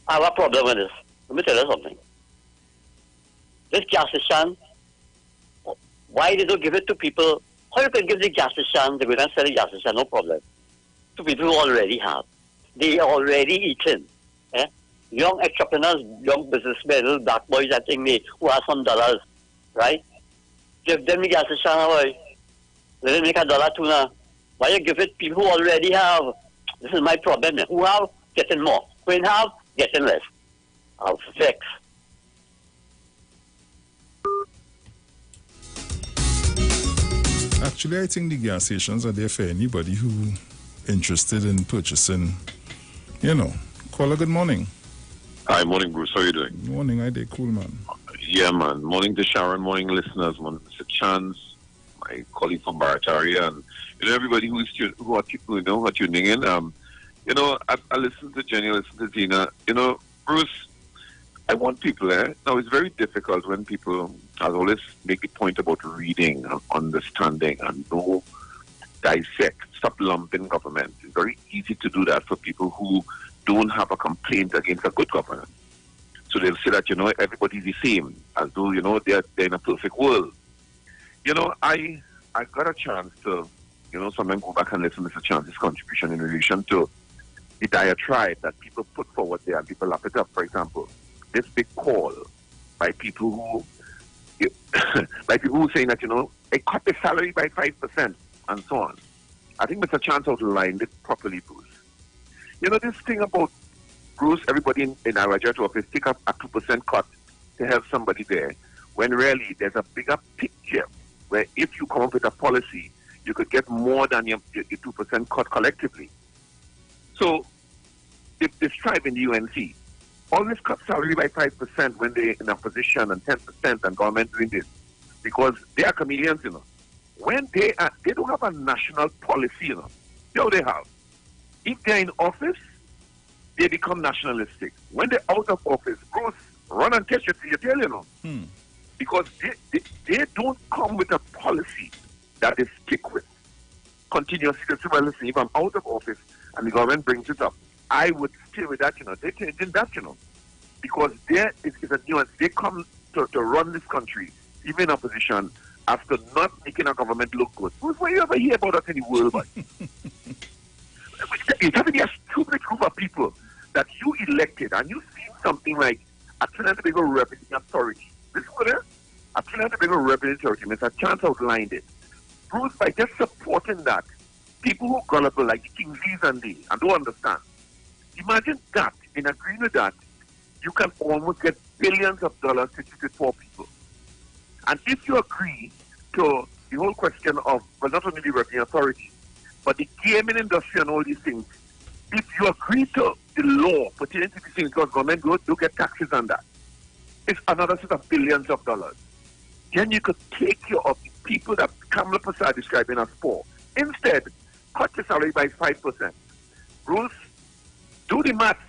I have a problem with this. Let me tell you something. This gas station, why they don't give it to people? How you can give the gas station, they go and sell the gas station, no problem. To people who already have. They already eaten. Eh? Young entrepreneurs, young businessmen, little black boys, I think who have some dollars, right? Give them the gas station away. Let them make $1 too now. Why you give it people who already have? This is my problem. Who have, getting more. Who don't have, getting less. I'll fix. Actually, I think the gas stations are there for anybody who interested in purchasing, you know. Caller, good morning. Hi, morning, Bruce. How are you doing? Morning, I did cool, man. Yeah, man. Morning to Sharon. Morning, listeners. Morning, Mr. Chance, my colleague from Barataria, and everybody who are tuning in. I listen to Jenny, I listen to Tina. Bruce, I want people there. Now, it's very difficult when people, as always, make a point about reading and understanding and dissect. Stop lumping government. It's very easy to do that for people who don't have a complaint against a good government. So they'll say that, everybody's the same, as though, they're in a perfect world. I got a chance to, sometimes go back and listen to Mr. Chance's contribution in relation to the diatribe that people put forward there and people lap it up. For example, this big call by people who saying that, they cut the salary by 5% and so on. I think Mr. Chance outlined it properly, Bruce. This thing about, Bruce, everybody in our budget office take up a 2% cut to help somebody there, when really there's a bigger picture where if you come up with a policy, you could get more than your 2% cut collectively. So, if they strive in the UNC, always cut salary by 5% when they're in opposition and 10% and government doing this, because they are chameleons, When they don't have a national policy, they have. If they're in office, they become nationalistic. When they're out of office, Bruce, run and test your tail, Because they don't come with a policy that they stick with. Continuously, listen, if I'm out of office and the government brings it up, I would stay with that, They're changing that, Because there is a nuance. They come to run this country, even in opposition, after not making our government look good. Bruce, why you ever hear about us in the world, boy? It's having a stupid group of people that you elected and you see something like a Trinidad and Tobago representing authority. This is what it is. A Trinidad and Tobago representing authority. Mr. Chance outlined it. Bruce, by just supporting that, people who are gullible like the Kingsley's and don't understand. Imagine that, in agreeing with that, you can almost get billions of dollars to treat poor people. And if you agree to the whole question of, well, not only the working authority, but the gaming industry and all these things. If you agree to the law pertaining to these things, because government do get taxes on that, it's another set of billions of dollars. Then you could take care of the people that Kamala Prasad describing as poor. Instead, cut the salary by 5%. Bruce, do the maths.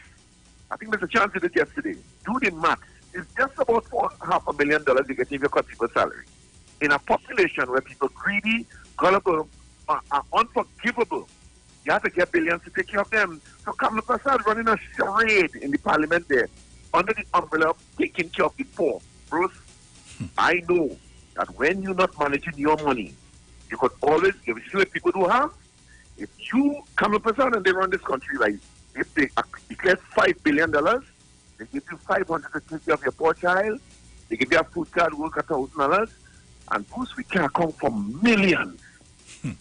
I think Mr. Chance did it yesterday. Do the maths. It's just about $4.5 million you get if you cut people's salary. In a population where people greedy, gullible, are unforgivable, you have to get billions to take care of them. So Kamala Prasad running a charade in the parliament there, under the umbrella of taking care of the poor. Bruce, I know that when you're not managing your money, you could always, if you see what people do have, if you Kamala Prasad and they run this country, right, if they declare $5 billion, they give you $500 to take care of your poor child, they give you a food card worth $1,000, and Bruce, we can account for millions.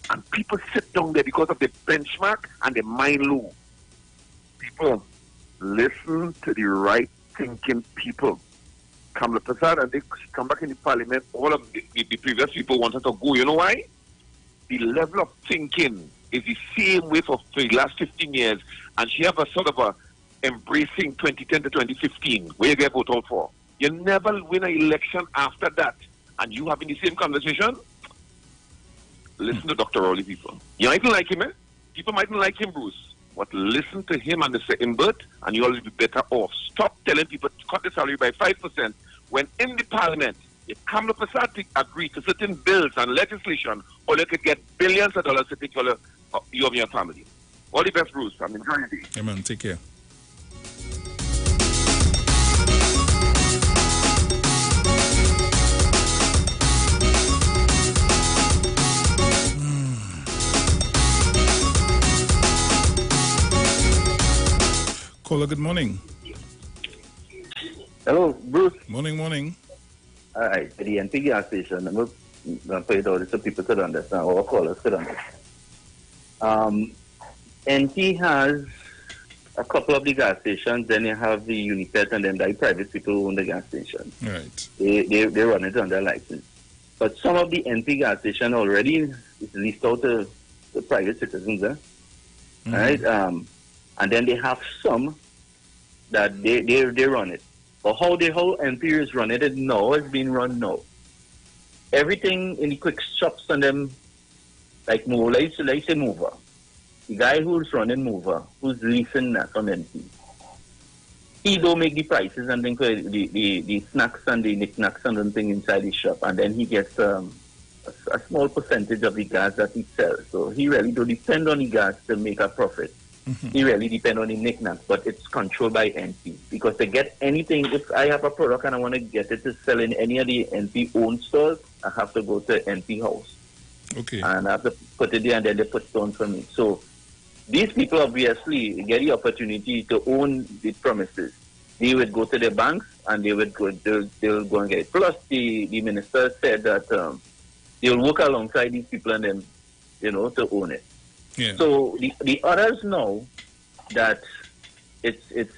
And people sit down there because of the benchmark and the mind low. People, listen to the right thinking people. Kamala Prasad and they come back in the parliament, all of the previous people wanted to go. You know why? The level of thinking is the same way for the last 15 years, and she have a sort of a embracing 2010 to 2015, where you get voted out for. You never win an election after that, and you having the same conversation. Listen to Dr. Rowley, people. You mightn't like him, eh? People mightn't like him, Bruce. But listen to him and the second bird, and you'll be better off. Stop telling people to cut the salary by 5% when in the parliament, if Kamala Prasad agree to certain bills and legislation, or they could get billions of dollars to take care of you and your family. All the best, Bruce. I'm enjoying the day. Amen. Take care. Caller, good morning. Hello, Bruce. Morning. Hi, the NP gas station. I'm going to put it out so people could understand, or callers could understand. NP has a couple of the gas stations, then you have the Unipet, and then the private people who own the gas station. Right. They run it under license. But some of the NP gas station already is leased out to the private citizens, right? And then they have some that they run it. But how the whole NP is run it now is being run now. Everything in the quick shops and them, like say Mover. The guy who's running Mover, who's leasing that from NP, he don't make the prices and then the snacks and the knickknacks and everything inside the shop, and then he gets a small percentage of the gas that he sells. So he really don't depend on the gas to make a profit. He really depends on the knickknacks, but it's controlled by NP. Because to get anything, if I have a product and I want to get it to sell in any of the NP owned stores, I have to go to NP house. Okay. And I have to put it there, and then they put it on for me. So these people obviously get the opportunity to own the premises. They would go to the banks and they'll go and get it. Plus, the minister said that they'll work alongside these people and then, to own it. Yeah. So the others know that it's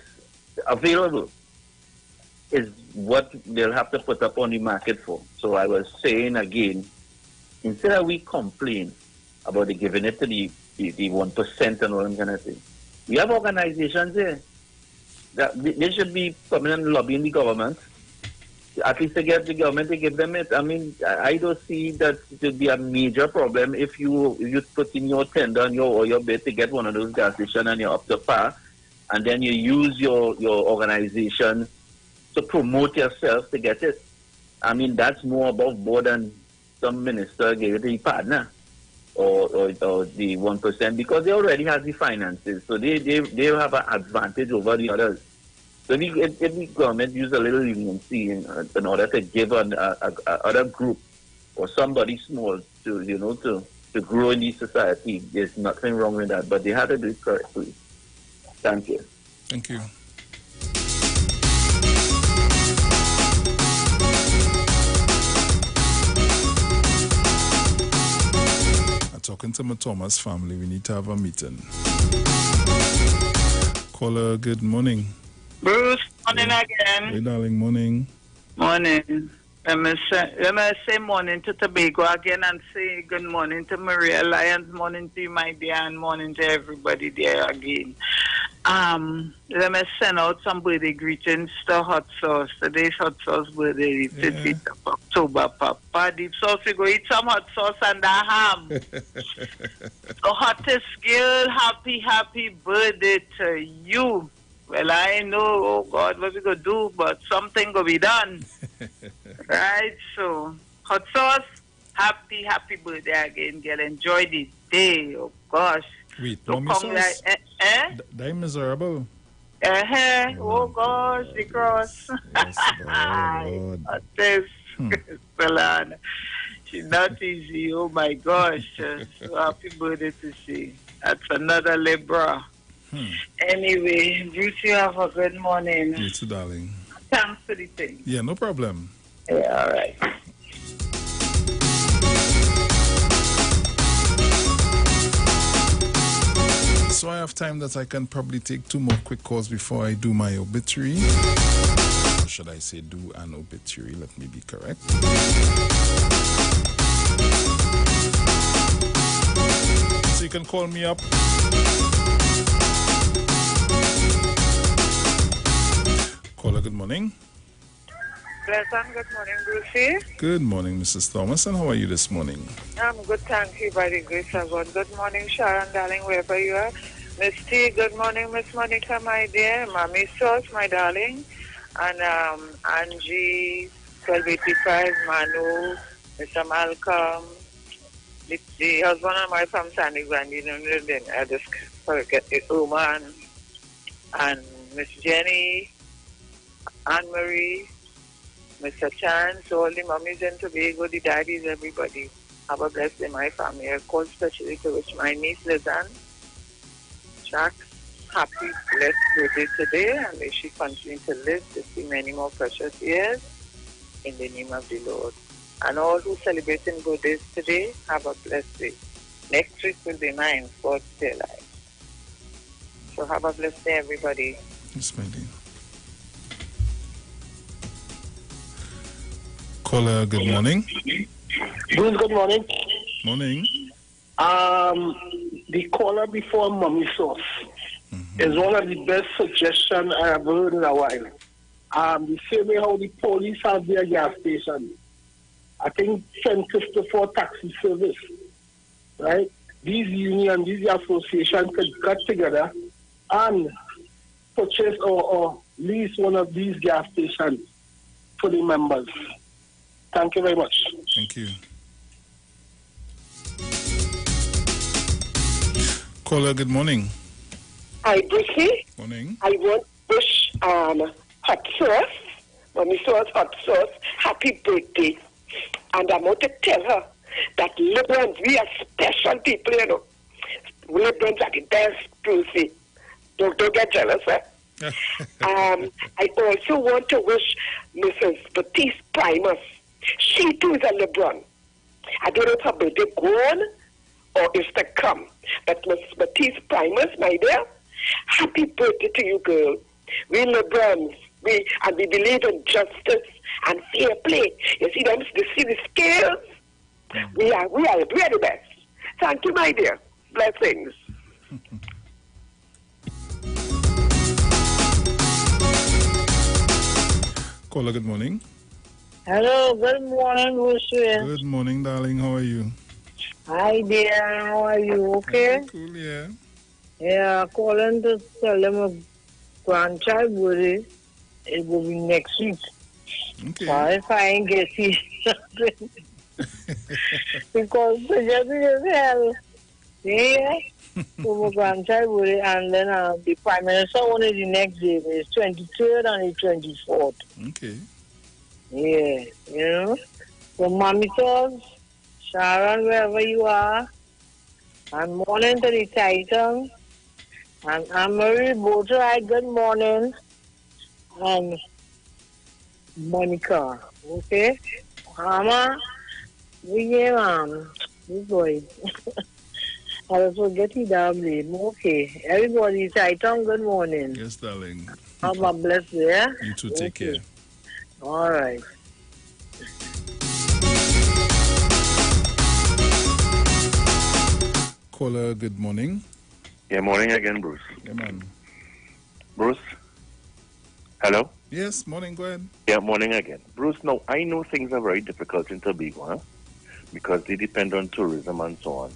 available is what they'll have to put up on the market for. So I was saying again, instead of we complain about the giving it to the 1% and all that kind of thing, we have organizations there that they should be coming and lobbying the government, at least to get the government to give them it. I mean, I don't see that it would be a major problem if you put in your tender and your bid to get one of those gas stations and you're up to par, and then you use your organization to promote yourself to get it. I mean, that's more above board than some minister gave it to the partner or the 1%, because they already have the finances, so they have an advantage over the others. So if the government use a little leniency in order to give other group or somebody small to grow in the society, there's nothing wrong with that. But they have to do it correctly. Thank you. Thank you. Talking to my Thomas family, we need to have a meeting. Caller, good morning. Bruce, morning again. Hey, darling, morning. Morning. Let me say morning to Tobago again and say good morning to Maria Lyons, morning to you, my dear, and morning to everybody there again. Let me send out some birthday greetings to Hot Sauce. Today's Hot Sauce birthday, 5th of October, Papa. Deep sauce, we go eat some hot sauce and a ham. The hottest girl, happy birthday to you. Well, I know, oh God, what we gonna do, but something gonna be done. Right, so Hot Sauce, happy birthday again, girl. Enjoy the day. Oh gosh. Wait, so Mommy Sauce? That miserable. Oh gosh, the cross. This Salana. She's not easy. Oh my gosh. So happy birthday to see. That's another Libra. Anyway, Bruce, you have a good morning. You too, darling. Thanks for the thing. Yeah, no problem. Yeah, all right. So I have time that I can probably take 2 more quick calls before I do my obituary. Or should I say do an obituary? Let me be correct. So you can call me up. Caller, good morning. Pleasant, good morning, Brucey. Good morning, Mrs. Thomas, and how are you this morning? I'm good, thank you, by the grace of God. Good morning, Sharon, darling, wherever you are. Miss T, good morning, Miss Monica, my dear. Mommy Sauce, my darling. And Angie, 1285, Manu, Mr. Malcolm, the husband of my from Sandy Grande, then I just forget the woman, and Miss Jenny, Anne-Marie, Mr. Chance, all the mummies in Tobago, the daddies, everybody. Have a blessed day, my family. I call especially to wish my niece, Lizanne, Jack, happy, blessed birthday today, and may she continue to live to see many more precious years in the name of the Lord. And all who celebrating birthdays today, have a blessed day. Next week will be mine, God's day life. So have a blessed day, everybody. Yes, my dear. Caller, good morning. Good morning. Morning. The caller before Mommy Sauce is one of the best suggestions I have heard in a while. The same way how the police have their gas station. I think St. Christopher Taxi Service, right? These unions, these associations could get together and purchase or lease one of these gas stations for the members. Thank you very much. Thank you. Caller, good morning. Hi, Brucey. Morning. I want to wish Hot Sauce, Mommy Sauce, Hot Sauce, happy birthday. And I want to tell her that Liberals, we are special people, you know. Liberals are the best, Brucey. Don't get jealous, eh? I also want to wish Mrs. Baptiste Primus. She too is a Liberal. I don't know if her birthday gone or is to come. But Mrs. Baptiste Primus, my dear, happy birthday to you, girl. We Liberals, we believe in justice and fair play. You see them, you see the scales? We are the best. Thank you, my dear. Blessings. Caller, good morning. Hello, good morning, Brucey. Good morning, darling. How are you? Hi, dear. How are you? Okay? Cool, yeah. Yeah, calling to tell them a grandchild birthday. It will be next week. Okay. So if I ain't get it, because the just is hell. Yeah. So my grandchild birthday, and then the Prime Minister only the next day. It's 23rd and the 24th. Okay. Yeah, you know. So Mommy Sauce, Sharon, wherever you are, and morning to the Titans, and Anne-Marie, both right, good morning, and Monica, okay? Mama, good boy. I was forgetting that name. Okay, everybody, Titan, good morning. Yes, darling. Have a blessed day. You too, take care. All right. caller, good morning. Yeah, morning again, Bruce. Yeah, man. Bruce? Hello? Yes, morning, go ahead. Yeah, morning again. Bruce, now, I know things are very difficult in Tobago, huh? Because they depend on tourism and so on.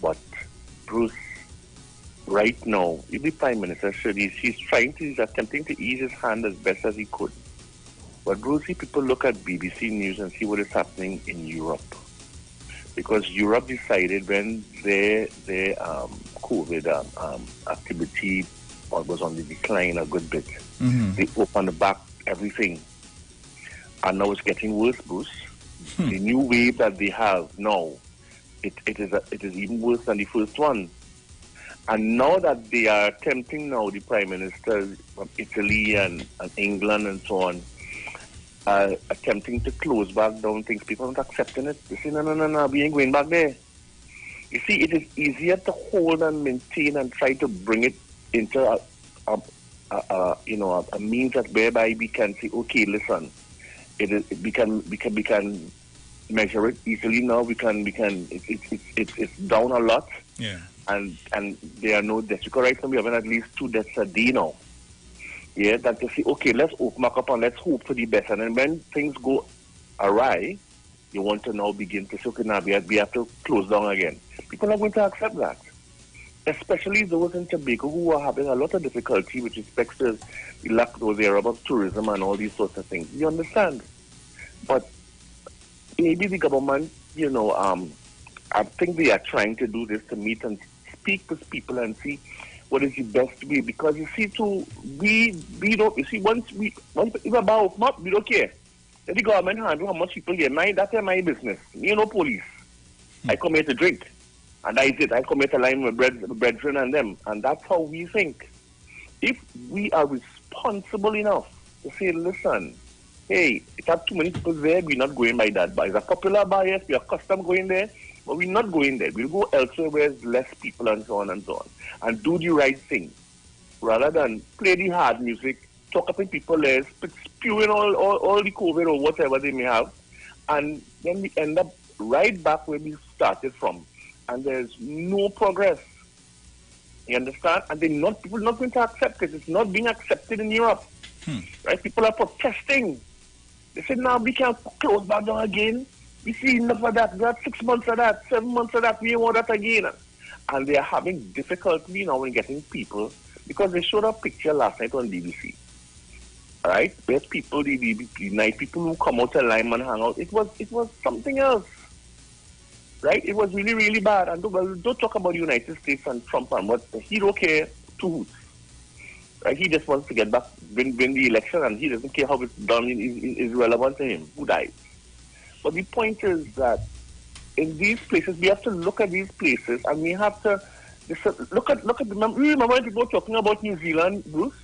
But, Bruce, right now, the Prime Minister said he's attempting to ease his hand as best as he could. But, Bruce, if people look at BBC News and see what is happening in Europe, because Europe decided when their COVID activity was on the decline a good bit, they opened back everything. And now it's getting worse, Bruce. The new wave that they have now, it is even worse than the first one. And now that they are attempting now, the Prime Ministers from Italy and England and so on, attempting to close back down things. People aren't accepting it. They say, no, we ain't going back there. You see, it is easier to hold and maintain and try to bring it into a means that whereby we can say, okay, listen, we can measure it easily now. It's down a lot. Yeah. And there are no deaths. Because right now we have at least 2 deaths a day now. Yeah, that they say, okay, let's open back up and let's hope for the best. And then when things go awry, you want to now begin to say, okay, now we have to close down again. People are going to accept that. Especially those in Tobago who are having a lot of difficulty with respect to the lack of tourism and all these sorts of things. You understand? But maybe the government, I think they are trying to do this to meet and speak with people and see what is the best way. Because you see, we don't, you see, once if about not, we don't care. Let the government handle how much people get. That's my business. Me no police. I come here to drink. And that is it. I come here to line with brethren and them. And that's how we think. If we are responsible enough to say, listen, hey, it have too many people there, we're not going by that bar. It's a popular bar, yes, we are accustomed going there, but we're not going there. We'll go elsewhere where there's less people and so on and so on. And do the right thing. Rather than play the hard music, talk up in people's ears, spewing all the COVID or whatever they may have. And then we end up right back where we started from. And there's no progress. You understand? And people are not going to accept it. It's not being accepted in Europe. Right? People are protesting. They say, now we can't close back down again. We see enough of that. We had 6 months of that, 7 months of that. We want that again. And they are having difficulty now in getting people, because they showed a picture last night on BBC. Right? Where people, the night people who come out to Lime and hang out, it was something else. Right? It was really, really bad. And don't talk about the United States and Trump and what. He don't care two hoots. Right? He just wants to get back, win the election, and he doesn't care how it's done. Is relevant to him. Who dies? But the point is that in these places, we have to look at these places, and we have to look at. Remember when people were talking about New Zealand, Bruce?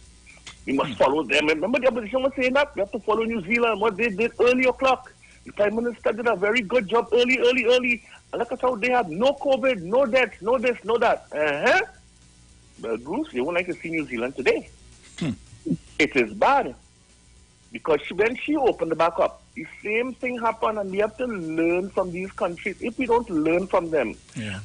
We must follow them. Remember the opposition was saying that we have to follow New Zealand. What they did early o'clock. The Prime Minister did a very good job early. And look at how they have no COVID, no deaths, no this, no that. Well, Bruce, you won't like to see New Zealand today. It is bad. Because when she opened back up, the same thing happened, and we have to learn from these countries. If we don't learn from them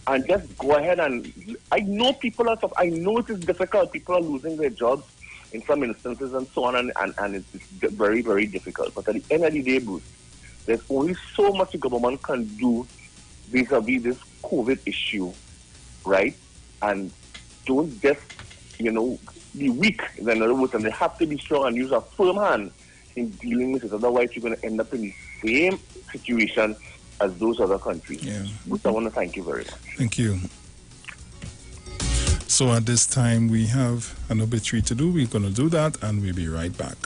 and just go ahead and... I know people are... I know it is difficult. People are losing their jobs in some instances and so on, and it's very, very difficult. But at the end of the day, Bruce, there's only so much the government can do vis-a-vis this COVID issue, right? And don't just, be weak, in other words, and they have to be strong and use a firm hand in dealing with it. Otherwise, you're going to end up in the same situation as those other countries. Yeah. But I want to thank you very much. Thank you. So at this time, we have an obituary to do. We're going to do that, and we'll be right back.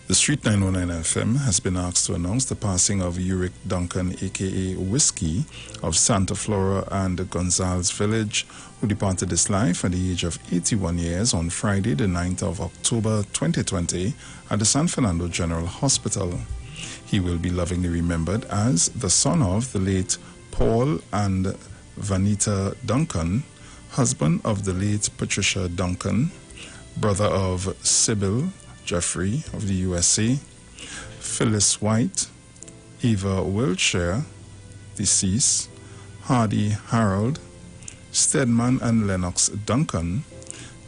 The Street 919 FM has been asked to announce the passing of Uric Duncan, a.k.a. Whiskey, of Santa Flora and Gonzales Village, who departed this life at the age of 81 years on Friday, the 9th of October 2020, at the San Fernando General Hospital. He will be lovingly remembered as the son of the late Paul and Vanita Duncan, husband of the late Patricia Duncan, brother of Sybil Jeffrey of the USA, Phyllis White, Eva Wiltshire, deceased, Hardy Harold, Stedman and Lennox Duncan,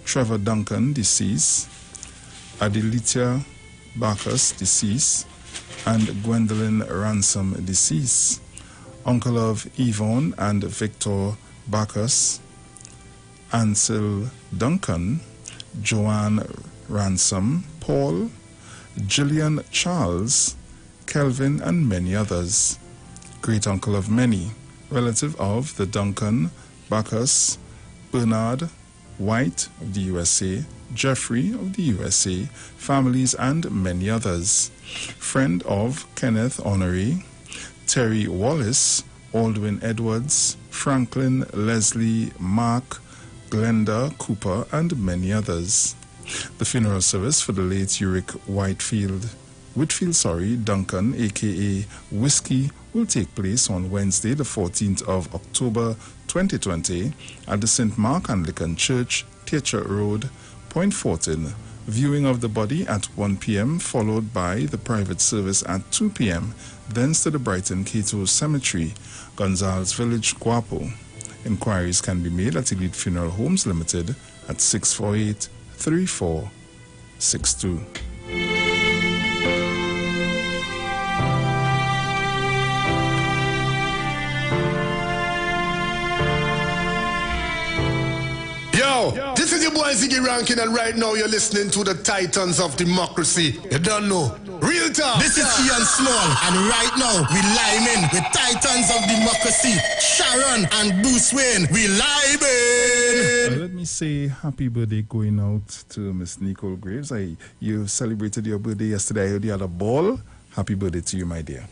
Trevor Duncan, deceased, Adelitia Bacchus, deceased, and Gwendolyn Ransom, deceased, uncle of Yvonne and Victor Bacchus, Ansel Duncan, Joanne Ransom, Paul, Gillian Charles, Kelvin, and many others. Great uncle of many, relative of the Duncan, Bacchus, Bernard, White of the USA, Jeffrey of the USA, families, and many others. Friend of Kenneth Honoré, Terry Wallace, Aldwin Edwards, Franklin, Leslie, Mark, Glenda Cooper, and many others. The funeral service for the late Uric Whitfield Duncan, aka Whiskey, will take place on Wednesday, the 14th of October 2020 at the St. Mark Anglican Church, Teacher Road, Point Fortin. Viewing of the body at 1 p.m. followed by the private service at 2 p.m. thence to the Brighton Cato Cemetery, Gonzales Village, Guapo. Inquiries can be made at Elite Funeral Homes Limited at 648-3462. Yo, this is your boy Ziggy Rankin, and right now you're listening to the Titans of Democracy. You don't know. Real talk. This is Ian Small, and right now we live in with Titans of Democracy, Sharon and Bruce Wayne. We live in. Let me say happy birthday going out to Miss Nicole Graves. You celebrated your birthday yesterday. I heard you had a ball. Happy birthday to you, my dear.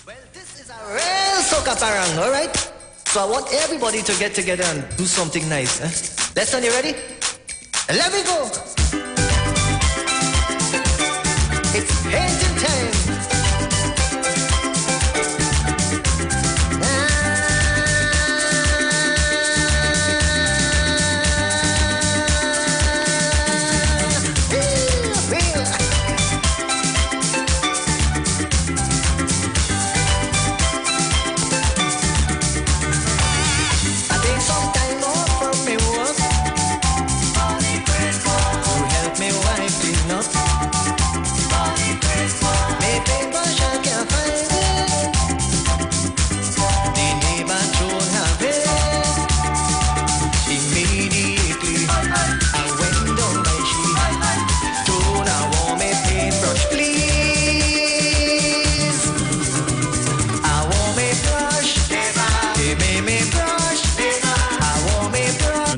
Well, this is a real soca parang, all right? So I want everybody to get together and do something nice. Lesson, you ready? Let me go. It's painting time.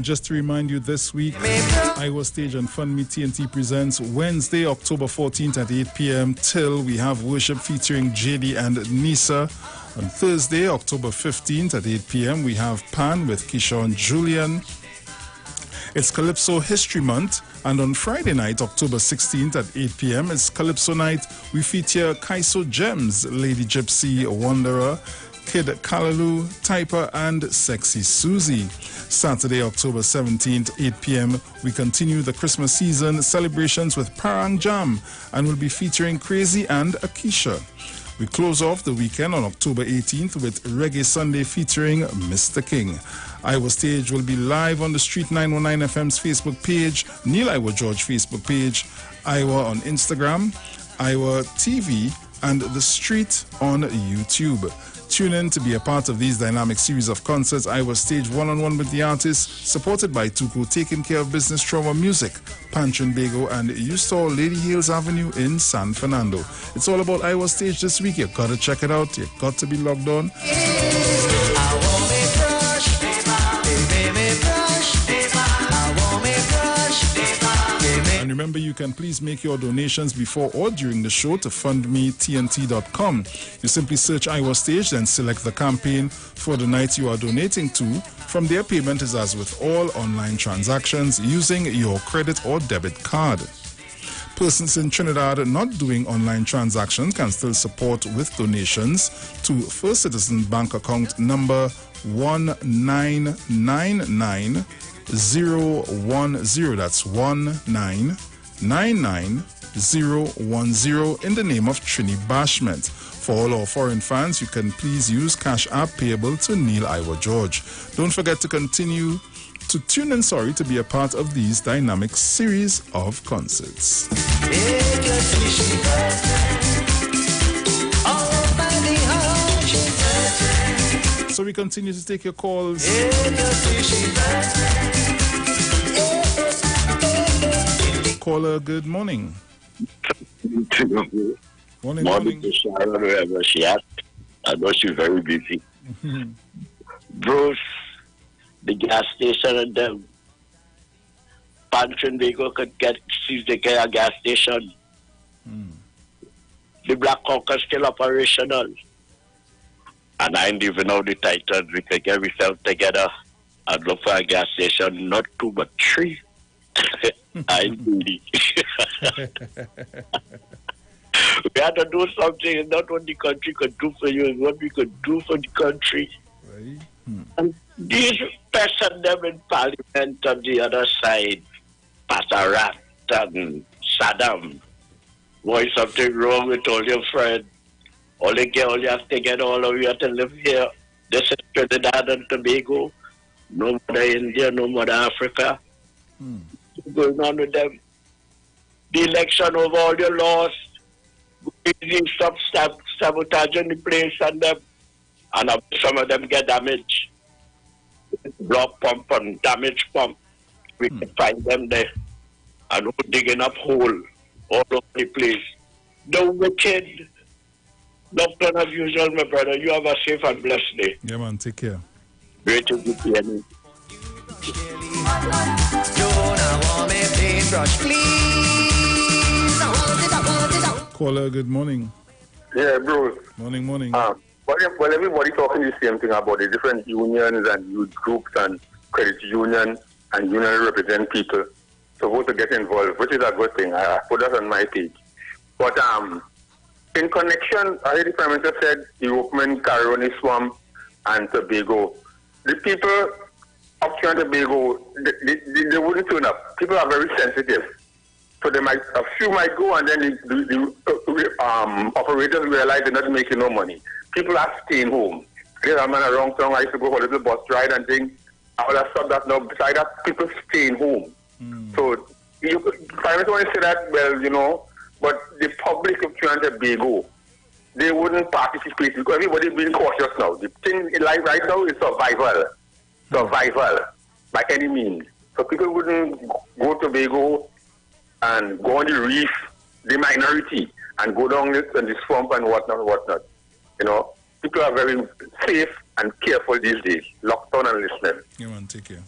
Just to remind you, this week, Iwer Stage and Fund Me TNT presents Wednesday, October 14th at 8 p.m. till we have worship featuring JD and Nisa. On Thursday, October 15th at 8 p.m. we have Pan with Kishon Julian. It's Calypso History Month, and on Friday night, October 16th at 8 p.m. it's Calypso Night. We feature Kaiso Gems, Lady Gypsy, Wanderer, Kid Kalalu, Typer, and Sexy Susie. Saturday, October 17th, 8 p.m. we continue the Christmas season celebrations with Parang Jam, and we'll be featuring Crazy and Akisha. We close off the weekend on October 18th with Reggae Sunday featuring Mr. King. Iwer Stage will be live on the Street 919 FM's Facebook page, Neil Iwer George Facebook page, Iwer on Instagram, Iwer TV, and The Street on YouTube. Tune in to be a part of these dynamic series of concerts. Iwer Stage one-on-one with the artists, supported by Tuco Taking Care of Business Trauma Music, Pantrin Bago, and U-Store Lady Hills Avenue in San Fernando. It's all about Iwer Stage this week. You gotta check it out. You got to be logged on. And remember, you can please make your donations before or during the show to fundmetnt.com. You simply search Iwer Stage, then select the campaign for the night you are donating to. From there, payment is as with all online transactions using your credit or debit card. Persons in Trinidad not doing online transactions can still support with donations to First Citizen Bank account number 1999010. That's 1999010 in the name of Trini Bashment. For all our foreign fans, you can please use Cash App payable to Neil Iwer George. Don't forget to continue to tune in, to be a part of these dynamic series of concerts. So we continue to take your calls. Caller, good morning. Morning to Sharon, wherever she at. I know she's very busy. Bruce, the gas station and them. Trinbago could seize the gas station. The Black Hawk is still operational. And I even know the Titans, we could get ourselves together and look for a gas station, not 2 but 3. I'm greedy. We had to do something, not what the country could do for you, it's what we could do for the country. Right. And these person them in parliament on the other side, Pasarat and Saddam, boy, something wrong with all your friends. All you have to get all of you to live here. This is Trinidad and Tobago. No more India, no more Africa. What's going on with them? The election over all your laws. We stop sabotaging the place and them. And some of them get damaged. Block pump and damage pump. We can find them there. And we're digging up hole all over the place. The wicked. Doctor, as usual, my brother, you have a safe and blessed day. Yeah, man, take care. Great to be here. Caller, good morning. Yeah, Bruce. Morning. Well, everybody talking the same thing about the different unions and youth groups and credit union and union represent people supposed to get involved, which is a good thing. I put that on my page. But in connection, I heard the Prime Minister said European Caroni Swamp and Tobago. The people of Trinidad and Tobago, they wouldn't turn up. People are very sensitive. So a few might go and then the operators realize they're not making no money. People are staying home. There's a man around town, I used to go for a little bus ride and things. I would have thought that now, beside that, people staying home. So, Prime Minister want to say that, well, but the public of Trinidad and Tobago, they wouldn't participate because everybody's being cautious now. The thing in life right now is survival. Survival, by any means. So people wouldn't go to Tobago and go on the reef, the minority, and go down this and the swamp and whatnot. People are very safe and careful these days. Locked on and listening. Yeah, man, take care.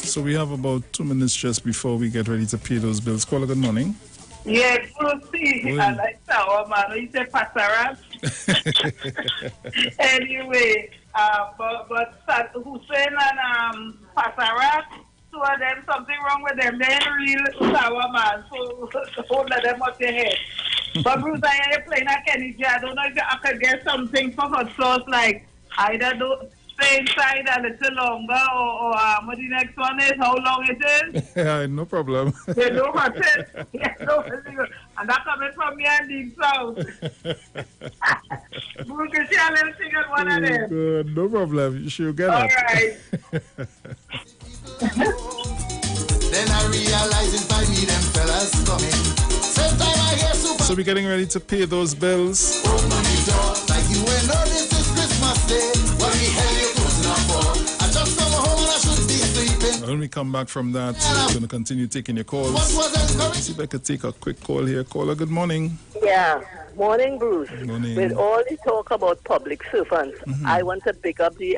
So we have about 2 minutes just before we get ready to pay those bills. Caller, good morning. Yeah, Brucey, I like sour man. You say Pasarat. Anyway, but Hussein and Pasarat, two of them, something wrong with them. They're real sour man. So hold them up your head. But Bruce, I am playing a Kenny J. I don't know if I could get something for hot sauce, like either stay inside a little longer or what the next one is, how long it is. Yeah, no problem. They know what it is. Yeah, no, and that's coming from me and Deep South. Bruce, you share a little thing on one of them. Good, no problem. You should get all it. Right. Then I realize it's by me, them fellas coming. So we're getting ready to pay those bills. Open the door like you ain't know this is Christmas Day. What the hell you closing up for? I just come home and I should be sleeping. When we come back from that, we're going to continue taking your calls. Let's see if I could take a quick call here. Caller, good morning. Yeah, morning, Bruce. Morning. With all the talk about public servants, I want to pick up the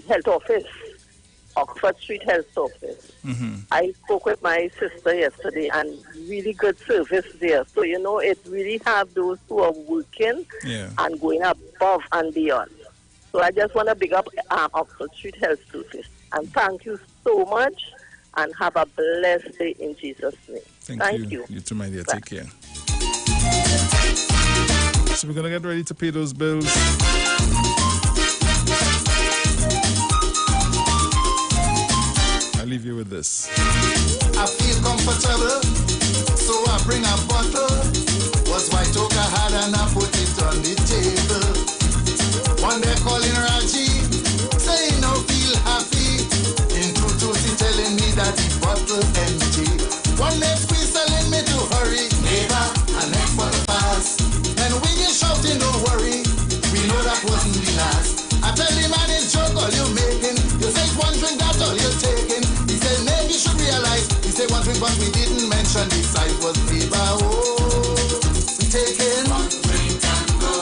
health office. Oxford Street Health Office. I spoke with my sister yesterday and really good service there. So, it really have those who are working and going above and beyond. So I just want to big up Oxford Street Health Service. And thank you so much, and have a blessed day in Jesus' name. Thank you. You too, my dear. Take care. So we're going to get ready to pay those bills. I'll leave you with this. I feel comfortable, so I bring a bottle. Was white oak I had and I put it on the table. One day calling Raji, saying I feel happy. In truth, he telling me that the bottle empty. One day squeeze telling me to hurry, neighbor, and next bottle pass. Then when you shouting, don't worry, we know that wasn't the last. I tell him, man, it's joke all you making. You say one drink, that's all you're taking. He said, Nate, you should realize. He said one drink, but we didn't mention the size was paper. Oh, we taking one drink and go.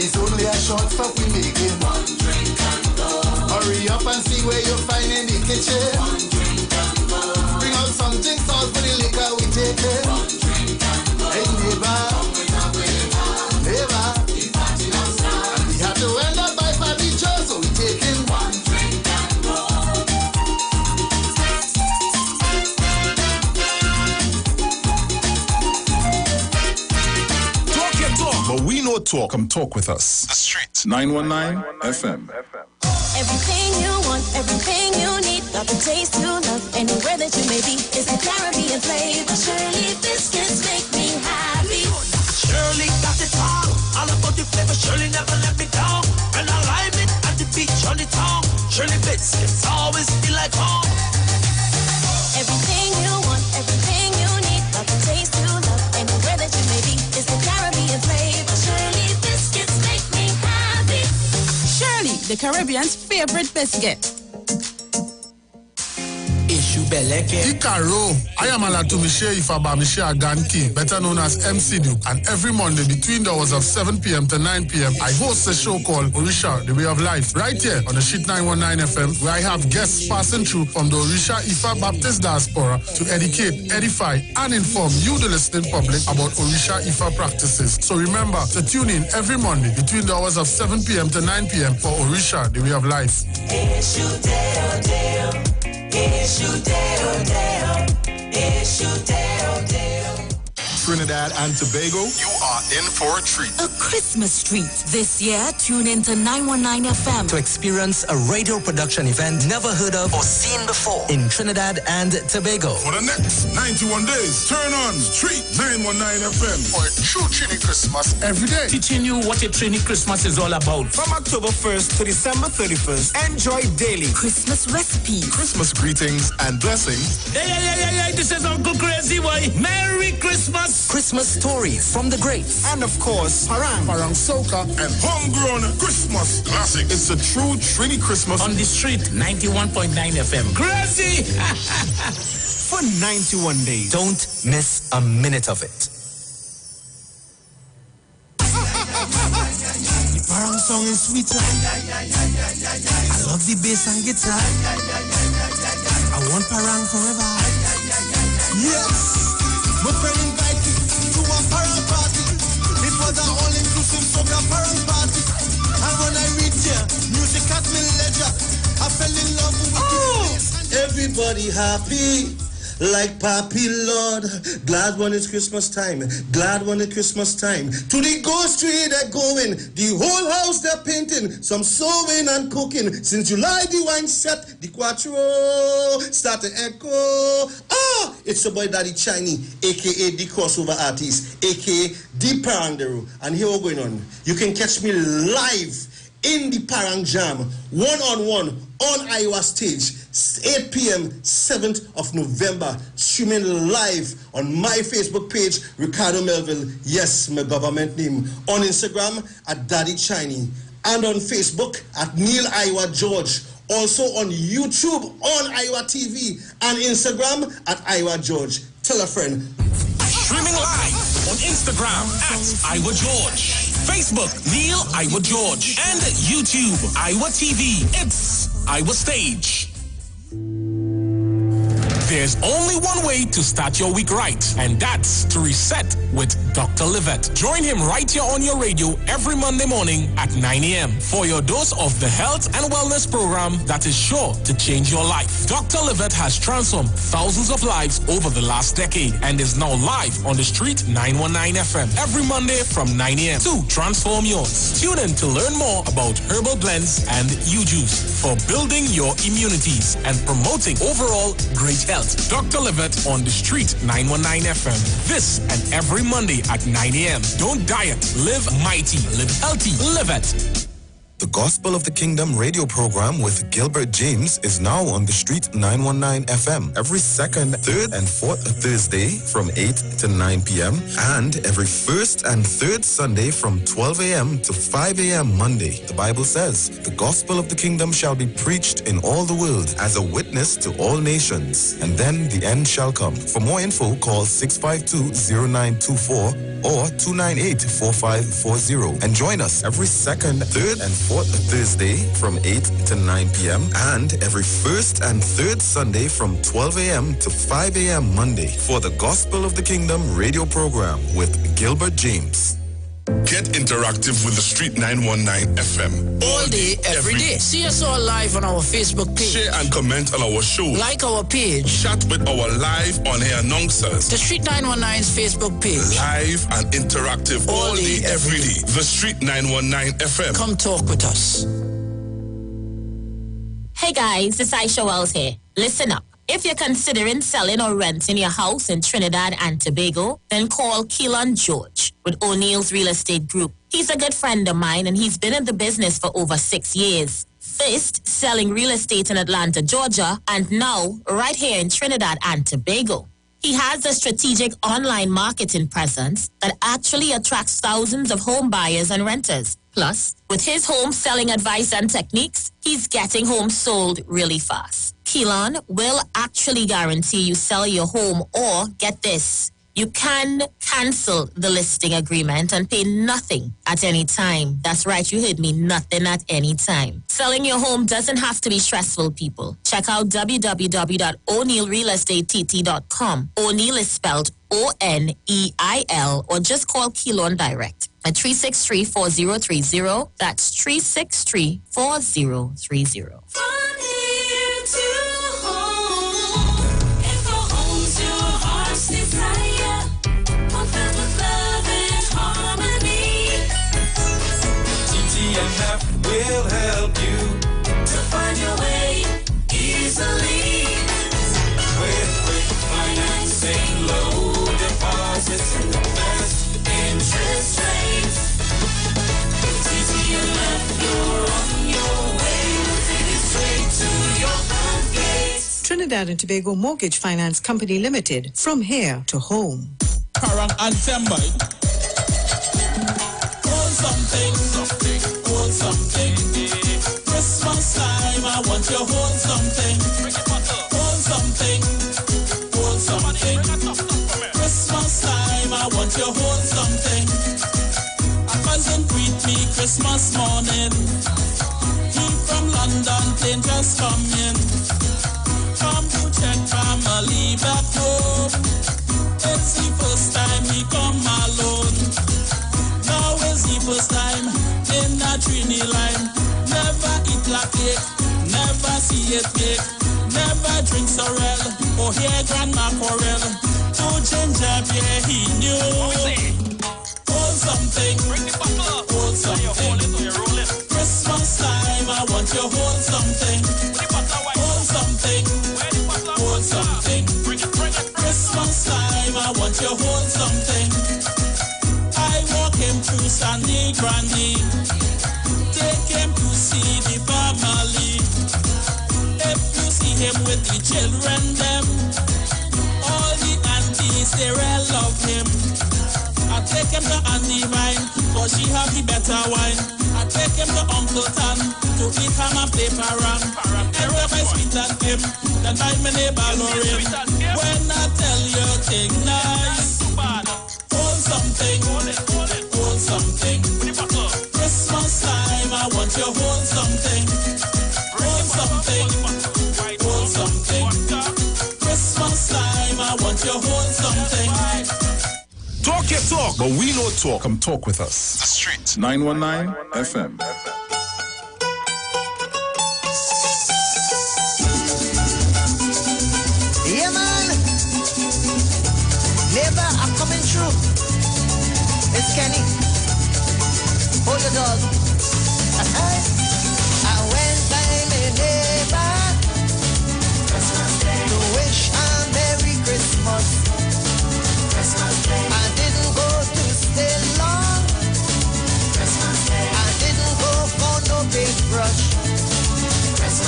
It's only a short stop we making. One drink and go. Hurry up and see where you find in the kitchen. One drink and go. Bring out something sauce for the liquor we taking. One drink and go. Hey, neighbor. Neighbor. And we have to end up by party just so we taking one drink and go. Talk your talk, but we know talk. Come talk with us. The Street 919 FM. Everything you want, everything you need, got the taste you love, anywhere that you may be. It's the Caribbean flavor. Shirley biscuits make me happy. Shirley got it all about the flavor. Shirley never let me down. And I lime it at the beach on the town. Shirley biscuits always feel like home. Everything you want, everything you need, got the taste you love, anywhere that you may be. It's the Caribbean flavor. Shirley biscuits make me happy. Shirley, the Caribbean's favorite biscuit. Ikaro, I am Alatumishe Ifabamishe Aganki, better known as MC Duke, and every Monday between the hours of 7 p.m. to 9 p.m. I host a show called Orisha, The Way of Life, right here on the Sheet 919 FM, where I have guests passing through from the Orisha Ifa Baptist Diaspora to educate, edify, and inform you, the listening public, about Orisha Ifa practices. So remember to tune in every Monday between the hours of 7 p.m. to 9 p.m. for Orisha, The Way of Life. Trinidad and Tobago, you are in for a treat. A Christmas treat. This year, tune in to 919 FM to experience a radio production event never heard of or seen before in Trinidad and Tobago. For the next 91 days, turn on Street 919 FM for a true Trini Christmas every day. Teaching you what a Trini Christmas is all about. From October 1st to December 31st, enjoy daily Christmas recipes, Christmas greetings and blessings. Hey, this is Uncle Crazy Boy. Merry Christmas. Christmas stories from the greats. And of course, Parang Soca, and homegrown Christmas classics. It's a true Trini Christmas on the Street 91.9 FM. Crazy! For 91 days. Don't miss a minute of it. The Parang song is sweeter. I love the bass and guitar. I want Parang forever. Yes! My friend invited me to a Parang party. It was an all-inclusive soca Parang party. And when I reached here, music at me leisure. I fell in love with the everybody happy. Like Papi Lord, glad when it's Christmas time, glad when it's Christmas time. To the ghost tree they're going, the whole house they're painting, some sewing and cooking. Since July the wine set, the quattro start to echo. It's the boy Daddy Chiny, aka the crossover artist, aka the Parangero. And here we're going on. You can catch me live in the Parang Jam, one-on-one on Iowa stage, 8 p.m., 7th of November, streaming live on my Facebook page, Ricardo Melville, yes, my government name, on Instagram at Daddy Chiny, and on Facebook at Neil Iowa George, also on YouTube on Iwer TV, and Instagram at Iowa George. Tell a friend. Streaming live on Instagram at Iwer George, Facebook Neil Iwer George, and YouTube Iwer TV. It's Iwer Stage. There's only one way to start your week right, and that's to reset with Dr. Livette. Join him right here on your radio every Monday morning at 9 a.m. for your dose of the health and wellness program that is sure to change your life. Dr. Livette has transformed thousands of lives over the last decade and is now live on the Street 919 FM every Monday from 9 a.m. to transform yours. Tune in to learn more about herbal blends and U-Juice for building your immunities and promoting overall great health. Dr. Livette on the Street 919 FM. This and every Monday at 9 a.m. Don't diet, live mighty, live healthy, live it. The Gospel of the Kingdom radio program with Gilbert James is now on the Street 919 FM every second, third, and fourth Thursday from 8 to 9 p.m. and every first and third Sunday from 12 a.m. to 5 a.m. Monday. The Bible says, the Gospel of the Kingdom shall be preached in all the world as a witness to all nations, and then the end shall come. For more info, call 652-0924 or 298-4540 and join us every second, third, and fourth Thursday from 8 to 9 p.m. and every first and third Sunday from 12 a.m. to 5 a.m. Monday for the Gospel of the Kingdom radio program with Gilbert James. Get interactive with the Street 919 FM. All day, every day. See us all live on our Facebook page. Share and comment on our show. Like our page. Chat with our live on-air announcers. The Street 919's Facebook page. Live and interactive all day, every day. The Street 919 FM. Come talk with us. Hey guys, it's Aisha Wells here. Listen up. If you're considering selling or renting your house in Trinidad and Tobago, then call Keelan George with O'Neill's Real Estate Group. He's a good friend of mine and he's been in the business for over 6 years. First, selling real estate in Atlanta, Georgia, and now right here in Trinidad and Tobago. He has a strategic online marketing presence that actually attracts thousands of home buyers and renters. Plus, with his home selling advice and techniques, he's getting homes sold really fast. Keelan will actually guarantee you sell your home, or get this, you can cancel the listing agreement and pay nothing at any time. That's right, you heard me, nothing at any time. Selling your home doesn't have to be stressful, people. Check out www.o'neillrealestateTT.com. O'Neill is spelled O-N-E-I-L, or just call Keelan direct at 363-4030. That's 363-4030. Will help you to find your way easily with quick financing, low deposits, and the best interest rates. TTMF, you're on your way. We'll take it straight to your front gate. Trinidad and Tobago Mortgage Finance Company Limited, from here to home. Parang and Sembai. Something, hold something. Christmas time, I want you hold something. Hold something, hold something. Christmas time, I want you hold something. A cousin greet me Christmas morning. He from London, plane just come in. Come to check family back home. It's the first time he come alone. Now is the first time in a Trini line. Never eat black cake, never see it bake, never drink sorrel or hear grandma quarrel. To ginger beer he knew. Hold something, hold something. Christmas time, I want you hold something. Hold something, hold something. Christmas time, I want you hold something. I walk him through Sandy Granny, take him to see the family. If you see him with the children, them, all the aunties, they all love him. I take him to Auntie Vine, cause she have the better wine. I take him to Uncle Tan, to eat ham and play parang. Everybody sweet and him, then buy me neighbor Lorraine. When I tell you thing nice, hold something, hold something. Christmas time, I want you hold something. Hold something, hold something. Christmas talk, but we no talk. Come talk with us. The Street 919 FM. Yeah, man. Never I'm coming through. It's Kenny. Hold your dog. I went by my neighbor to wish a Merry Christmas. I didn't go to stay long. I didn't go for no big brush. As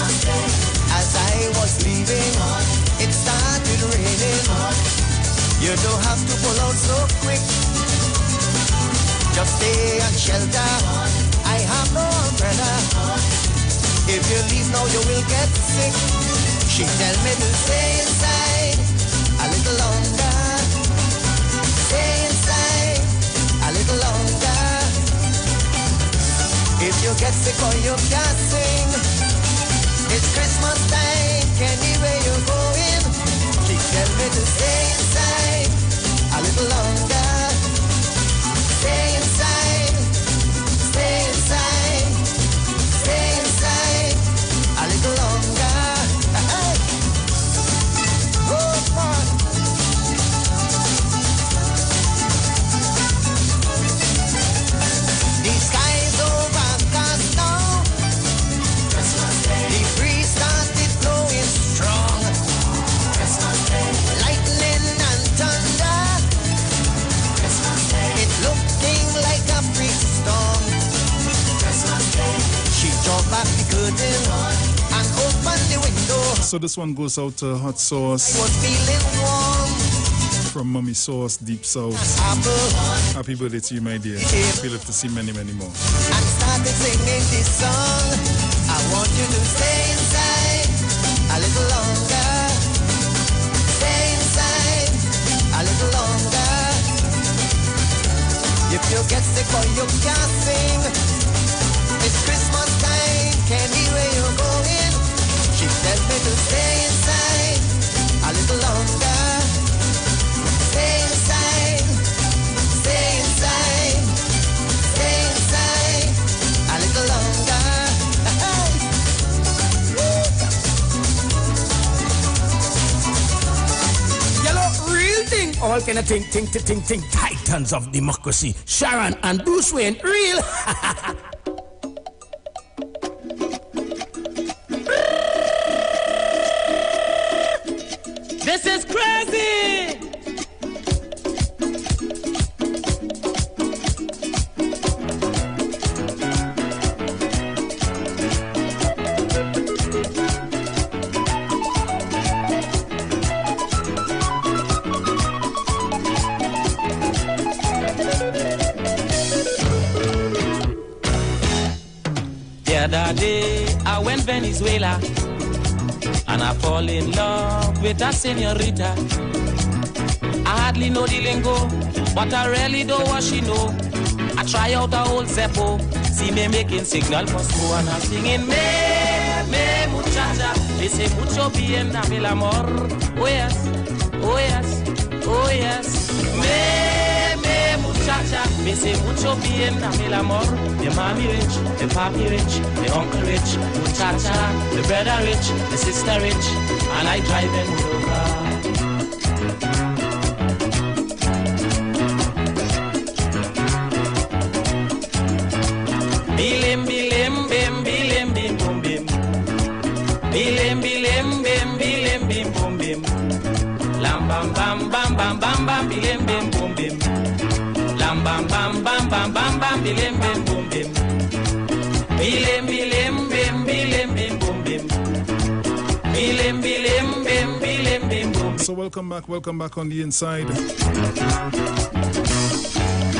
I was leaving, it started raining. You don't have to pull out so quick. Just stay and shelter. I have no umbrella. If you leave now, you will get sick. She tell me to stay inside a little longer. Stay inside a little longer. If you get sick or you can't sing, it's Christmas time. Anywhere you're going, she tell me to stay inside a little longer. Stay inside, stay inside, stay inside a little longer. Oh, boy. The sky's overcast now. The breeze started blowing strong. Lightning and thunder. It looking like a freak storm. She draw back the curtain and open the window. So this one goes out to Hot Sauce. Was feeling warm. From Mummy Sauce, Deep South. Happy birthday to you, my dear. We live to see many, many more. And started singing this song. I want you to stay inside a little longer. Stay inside a little longer. If you get sick or you can't sing, it's Christmas time. Anywhere you're going, she tells me to stay inside a little longer. Stay inside, stay inside, stay inside a little longer. Yellow, real thing. All kind of thing. Titans of democracy. Sharon and Bruce Wayne, real. This is crazy. The other day I went Venezuela and I fall in love with a señorita. I hardly know the lingo, but I really know what she know. I try out a old Zeppo, see me making signal for school and I'm singing me muchacha, dice mucho bien dame el amor. Oh yes, oh yes, oh yes. Me muchacha, me say mucho bien dame el amor. The mommy rich, the papi rich, the uncle rich, muchacha, the brother rich, the sister rich, and I drive them over. Bilim bilim bim bilim bim bum bim. Bilim bilim bim bilim bim bum bim. Lam bam bam bam bam bam bam bilim bim bum bim. Lam bam bam bam bam bam bam bilim bim bum bim. Bilim bilim bim bilim bim bum bim. Bilim bilim bim bilim bim bum. So welcome back on the inside.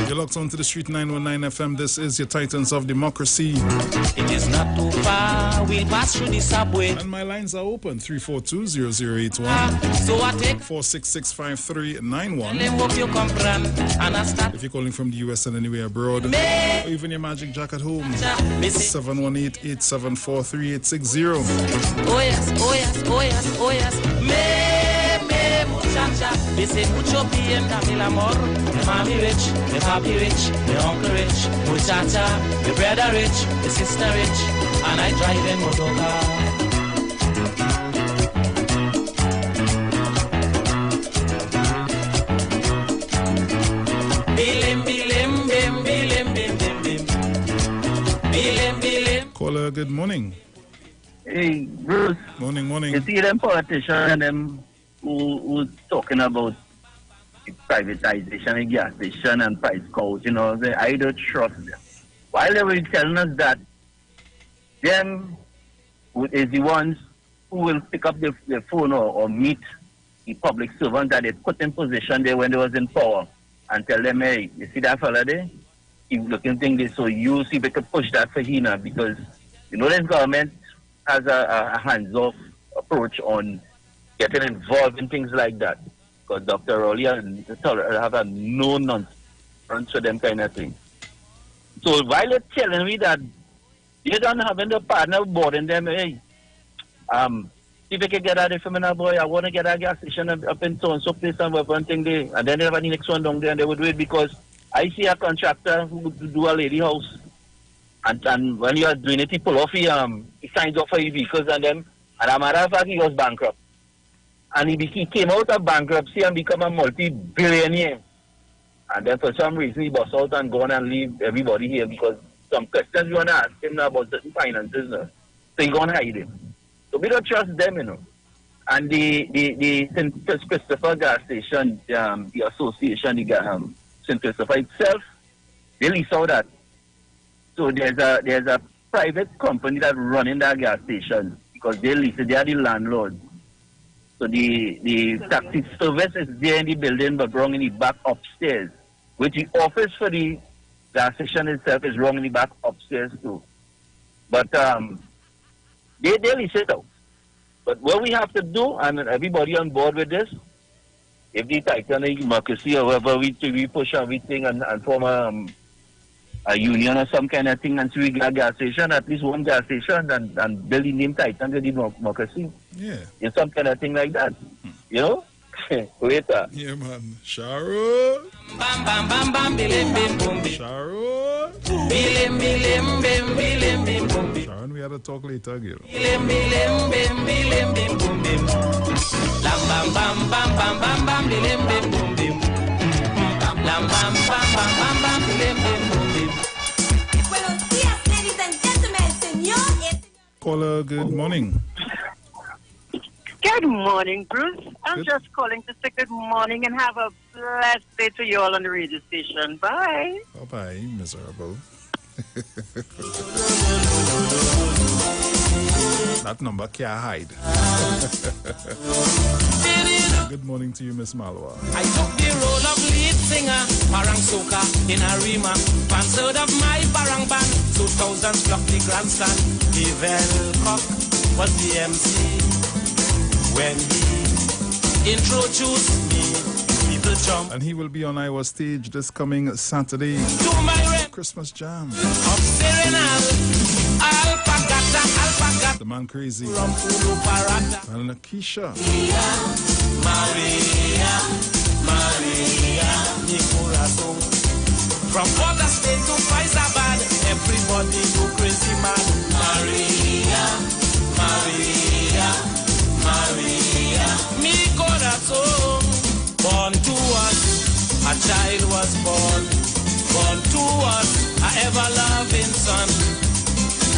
You're locked onto the Street 919 FM. This is your Titans of Democracy. It is not too far, we'll pass through the subway. And my lines are open, 342-0081, so I take 466-5391. If you're calling from the US and anywhere abroad, or even your magic jack at home, 718-874-3860. Oh yes, oh yes, oh yes, oh yes. Me muchacha, Me say mucho bien, Camille amor. Me mommy rich, me papi rich, me uncle rich, muchacha, me brother rich, me sister rich, and I drive in motor car. Bilim, bilim, bim, bilim, bim, bim, bim. Bilim, bilim. Caller, good morning. Hey, Bruce. Morning. You see them politicians and them who's talking about privatization of gas station and price codes, I don't trust them. While they were telling us that them is the ones who will pick up the phone or meet the public servants that they put in position there when they was in power and tell them, hey, you see that fella there? He's looking thing this, so you see if they can push that for him now, because this government has a hands-off approach on getting involved in things like that. Because Dr. Rowley have a no-nonsense for them kind of thing. So while they're telling me that you don't have the partner boarding them, hey, if you can get out of from now, boy, I want to get a gas station up in so place and one thing there, and then they have the next one down there, and they would do it because I see a contractor who would do a lady house, and when you are doing it, he pull off, he signs off for your vehicles and them, and as a matter of fact, he was bankrupt. And he came out of bankruptcy and become a multi-billionaire. And then for some reason, he bust out and gone and leave everybody here because some questions you want to ask him now about certain finances. So he gone hide him. So we don't trust them, And the St. Christopher gas station, the association, the St. Christopher itself, they lease out that. So there's a private company that running that gas station because they lease it, they are the landlords. So the taxi service is there in the building but wrong in the back upstairs, which the office for the gas station itself is wrong in the back upstairs too. But they lease it out. But what we have to do, and everybody on board with this, if the Titans of Democracy or whatever, we push everything and form a union or some kind of thing and so we get a gas station, at least one gas station and build the name Titans of Democracy. Yeah. In some kind of thing like that. Wait. Yeah, man. Sharon. Bam, bam, bam, bam, bilim, bim, boom, bim. Sharon. Bilim, bilim, bim, bilim, bim, boom, bim. Sharon, we had to talk later, girl. Bilim, bilim, bim, bilim, bim, boom, bim. Lam, bam, bam, bam, bam, bam, bam, bilim, bim, boom, bim. Lam, bam, bam, bam, bam, bam, bilim, bim, boom, bim. Buenos días, ladies and gentlemen, señor. Caller, good morning. Good morning, Bruce. I'm just calling to say good morning and have a blessed day to you all on the radio station. Bye. Bye-bye, miserable. That number can't hide. Good morning to you, Miss Malwa. I took the role of lead singer, Parang Soka in a Rima. Fans heard of my Parang band, 2000 flock the grandstand. Evel Cock was the MC. When he introduced me, people jump. And he will be on Iwer stage this coming Saturday. Christmas Jam. The man crazy. And Keisha. Maria, from Porter State to Faizabad, everybody go crazy mad. Maria, mi corazón. Born to us, a child was born. Born to us, a ever-loving son.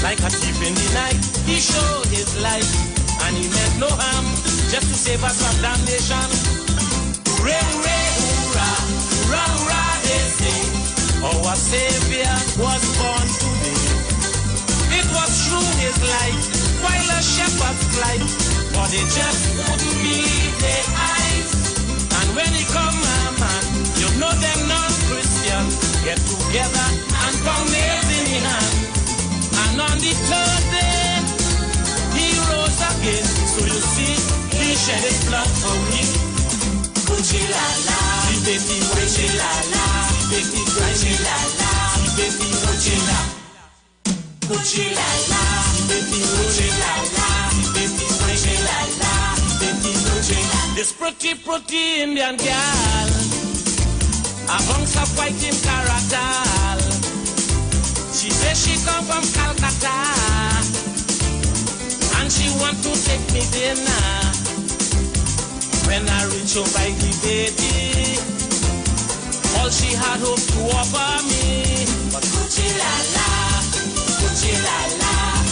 Like a thief in the night, he showed his life, and he meant no harm, just to save us from damnation. Hooray, hooray, hurrah, hurrah, hurrah, they say, our Savior was born today. It was through his life, while a shepherd's flight, but they just couldn't believe their eyes. And when he come, man, you know them non-Christian get together and pound nails in his hand. And on the third day, he rose again. So you see, he shed his blood for me. Kuchilala, baby, kuchilala, baby, kuchilala, baby, kuchilala, kuchilala, baby, kuchilala, baby, kuchilala, baby, kuchilala. This pretty, pretty Indian girl, a bunch of white in character. She says she come from Calcutta, and she want to take me dinner. When I reach home by the baby, all she had hope to offer me was Gucci la la, Gucci la la,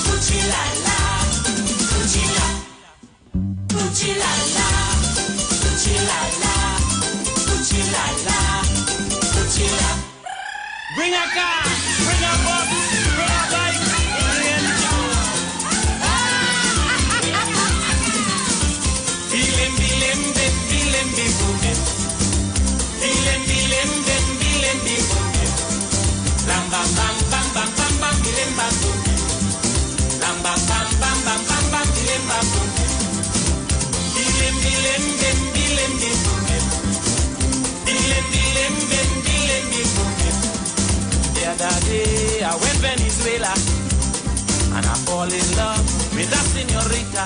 Gucci la la, Gucci la, Gucci la la, Gucci la la, Gucci la la, Gucci la. Bring a car, bring a boat, bring a bike, bring anything. Bilim, bilim, bim, bilim, bim, bim. Bilim, bilim, bim, bilim, bim, bim. Lam, bam, bam, bam, bam, bam, bam, bilim, bam, bim. Lam, bam, bam, bam, bam, bam, bam, bilim, bam, bim. Bilim, bilim, bim, bilim, bim, bim. Bilim, bilim, bim, bilim, bim, bim. The other day I went Venezuela and I fall in love with a señorita.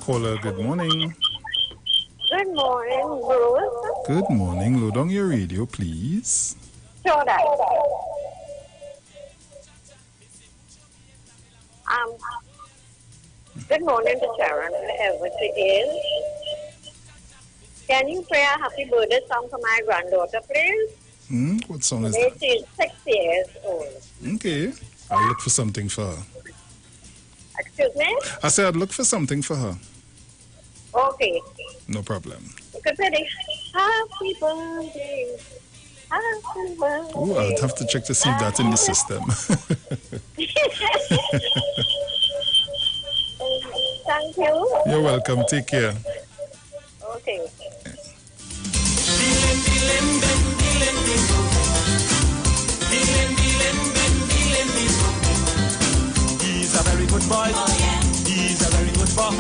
Caller, good morning. Good morning, Bruce. Good morning. Load on your radio, please. Sure, good morning to Sharon, wherever she is. Can you play a happy birthday song for my granddaughter, please? What song is Today that? she is 6 years old. Okay. I'll look for something for her. Excuse me? I said I'd look for something for her. Okay. No problem. You could say the happy birthday. Happy birthday. Oh, I'll have to check to see if that's in the system. Thank you. You're welcome. Take care. Okay. He's a very good boy. Oh, yeah. He's a very good boy.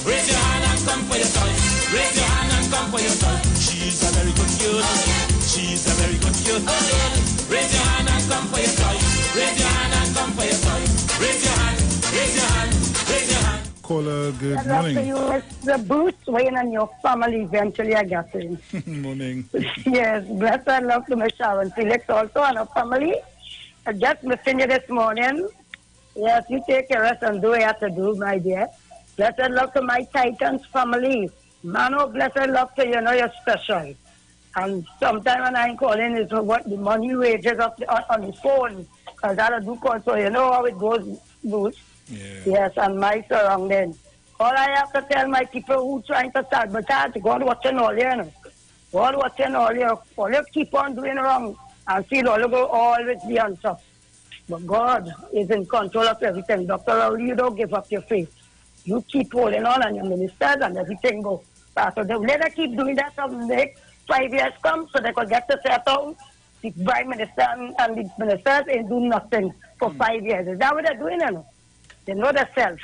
Raise your hand and come for your toy. Raise your hand and come for your toy. She's a very good girl. Oh, yeah. She's a very good girl. Oh, yeah. Raise your hand and come for your toy. Raise your hand and come for your toy. Raise your hand. Raise your hand. Raise your hand. Caller, good Hello morning. to you, Mr. Bruce Wayne, and your family. Eventually, I got in. Morning. Yes, blessed love to my Sharon Felix also and her family. I just missing you this morning. Yes, you take your rest and do what you have to do, my dear. Blessed love to my Titans family. Man, oh, blessed love to you, you know you're special. And sometimes when I'm calling, it's what the money wages on the phone. Because I do call, so you know how it goes, Bruce. Yeah. Yes, and my surrounding. All I have to tell my people who trying to sabotage, God watching all you, you know. God watching all you. All you keep on doing wrong and feel all you go always be on top. But God is in control of everything. Dr. Raul, you don't give up your faith. You keep holding on and your ministers and everything go. So they let her keep doing that till the next 5 years come so they could get to settle. The prime minister and the ministers ain't doing nothing for 5 years. Is that what they're doing, you know? They know themselves.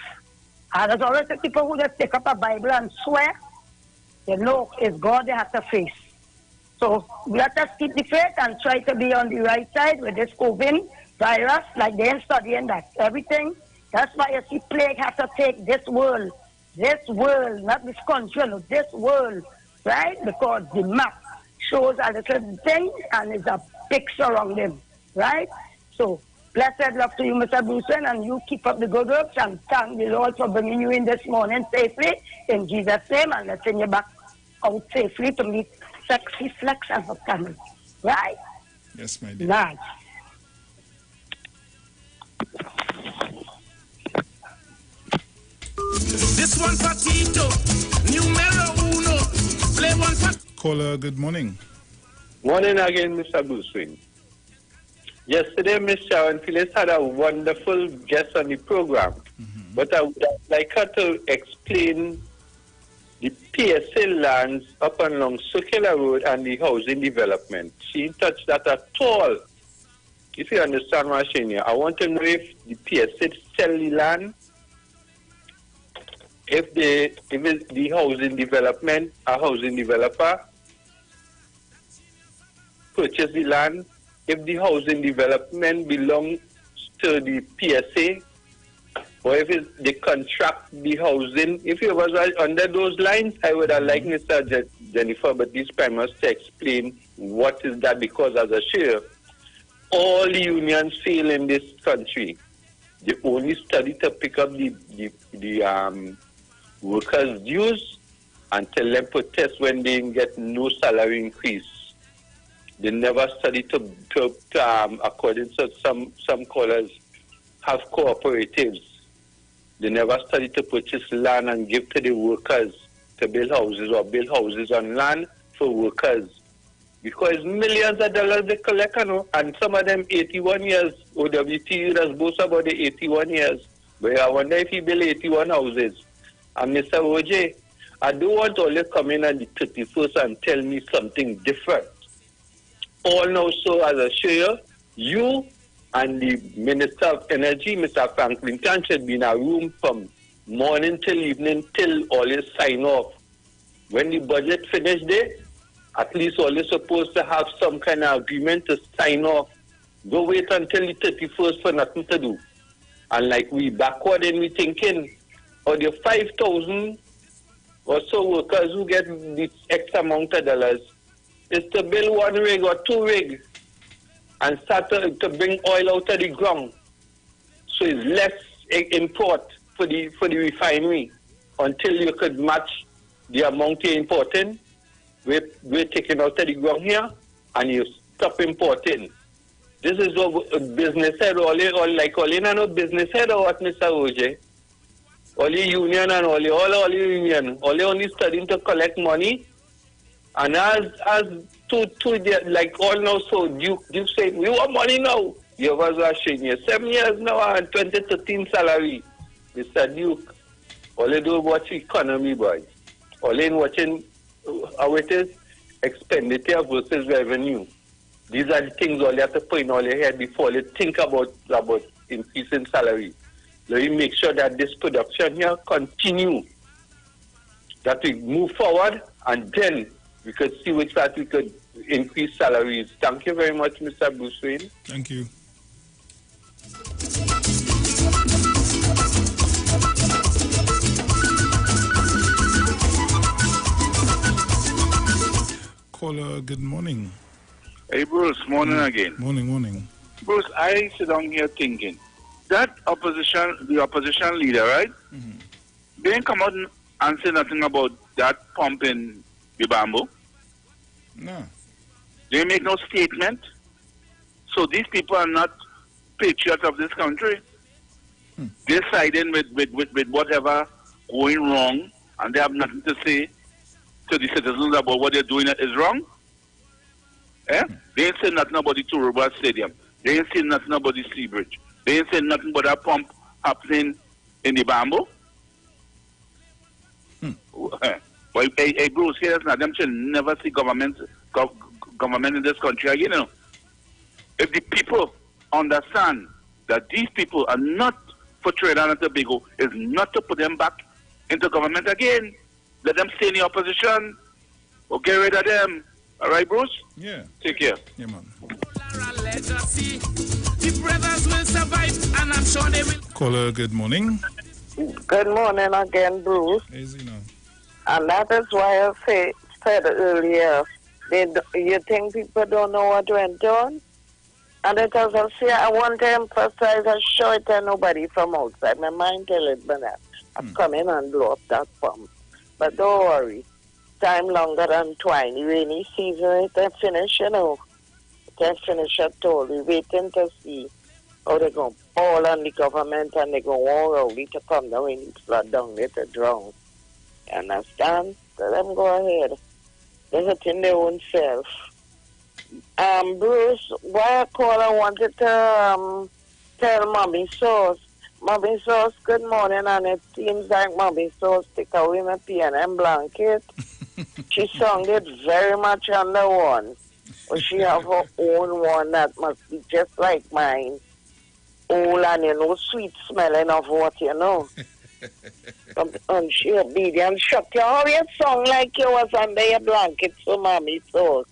And there's always the people who just take up a Bible and swear. They know it's God they have to face. So let us keep the faith and try to be on the right side with this COVID virus, like they're studying that. Everything. That's why you see plague has to take this world, not this country, no, this world, right? Because the map shows a little thing and it's a picture around them, right? So, blessed love to you, Mr. Bruce, and you keep up the good works and thank the Lord for bringing you in this morning safely in Jesus' name and let's send you back out safely to meet Sexy Flex and her family, right? Yes, my dear. Nice. This one for Tito, numero uno. Play one for. Caller, good morning. Morning again, Mr. Bruce Wayne. Yesterday, Miss Sharon Phillips had a wonderful guest on the program, but I would like her to explain the PSA lands up and along Circular Road and the housing development. She didn't touch that at all. If you understand what I'm saying here, I want to know if the PSA sell the land, if it's the housing development, a housing developer purchase the land, if the housing development belongs to the PSA, or if they contract the housing. If it was under those lines, I would have liked Mr. Jennifer, but this prime minister to explain what is that, because as a share, all the unions fail in this country. They only study to pick up the workers' dues and tell them protest when they get no salary increase. They never study to according to some callers, have cooperatives. They never study to purchase land and give to the workers to build houses, or build houses on land for workers. Because millions of dollars they collect, and some of them 81 years. OWT does boast about the 81 years. But I wonder if he built 81 houses. And Mr. OJ, I don't want all you come in on the 31st and tell me something different. All now, so as a share, you and the Minister of Energy, Mr. Franklin Tan, should be in a room from morning till evening till all you sign off. When the budget finished there, at least all you're supposed to have some kind of agreement to sign off. Go wait until the 31st for nothing to do. And like we backward in we thinking, or the 5,000 or so workers who get this X amount of dollars, is to build one rig or two rigs and start to bring oil out of the ground. So it's less import for the refinery until you could match the amount you're importing. We're taking out of the ground here and you stop importing. This is a business head, all you know business head or what, Mr. OJ? All the union and all the union, all you only studying to collect money. And as like all now, so you say, we want money now. You was rushing you 7 years now and 2013 salary. Mr. Duke, all you do watch economy, boy. All you watching how it is expenditure versus revenue. These are the things all you have to put in all your head before you think about increasing salary. So you make sure that this production here continue, that we move forward, and then we could see which that we could increase salaries. Thank you very much, Mr. Bruce Wayne. Thank you. Caller, good morning. Hey, Bruce, morning again. Morning. Bruce, I sit down here thinking, that the opposition leader, right? Mm-hmm. They didn't come out and say nothing about that pump in the bamboo. No. They make no statement. So these people are not patriots of this country. They're siding with whatever going wrong, and they have nothing to say to the citizens about what they're doing that is wrong. They ain't saying nothing about the Turuba Stadium. They ain't saying nothing about the Sea Bridge. They ain't saying nothing about that pump happening in the bamboo. But hey, Bruce, here's not them should never see government in this country again. You know, if the people understand that these people are not for Trinidad and Tobago, is not to put them back into government again. Let them stay in the opposition or get rid of them. All right, Bruce? Yeah. Take care. Yeah, man. The brothers will survive, and I'm sure they will. Caller, good morning. Good morning again, Bruce. Easy now. And that is why I said earlier, you think people don't know what went on? And it as I say, I want to emphasize and show it to nobody from outside. My mind tell it, but I've come in and blow up that pump. But don't worry, time longer than twine. The rainy season, it finish, you know. It finish at all. We're waiting to see how they're going to fall on the government and they're going to war Rowley to come down when it's flood down there to drown. You understand? So let them go ahead. They're hurting their own self. Bruce, why I call, I wanted to tell Mommy Sauce. Mommy Sauce, good morning, and it seems like Mommy Sauce take away my P&M blanket. She sounded very much on the one. But she have her own one that must be just like mine. Old and, you know, sweet smelling of what, you know. And she obedient shut you. How you sound like you was under your blanket, so Mommy Sauce.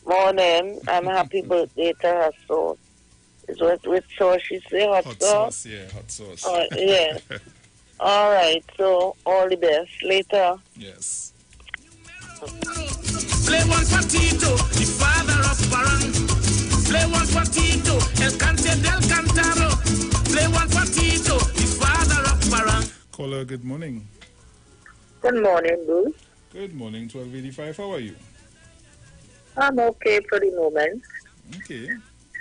Morning, and happy birthday to her, so. Is what with sauce she say? Hot sauce? Yeah, hot sauce. Yeah. All right, so all the best. Later. Yes. Play one for Tito, the father of Paran. Play one for Tito, El Cante del Cantaro. Play one for Tito, the father of Paran. Caller, good morning. Good morning, Bruce. Good morning, 1285. How are you? I'm okay for the moment. Okay.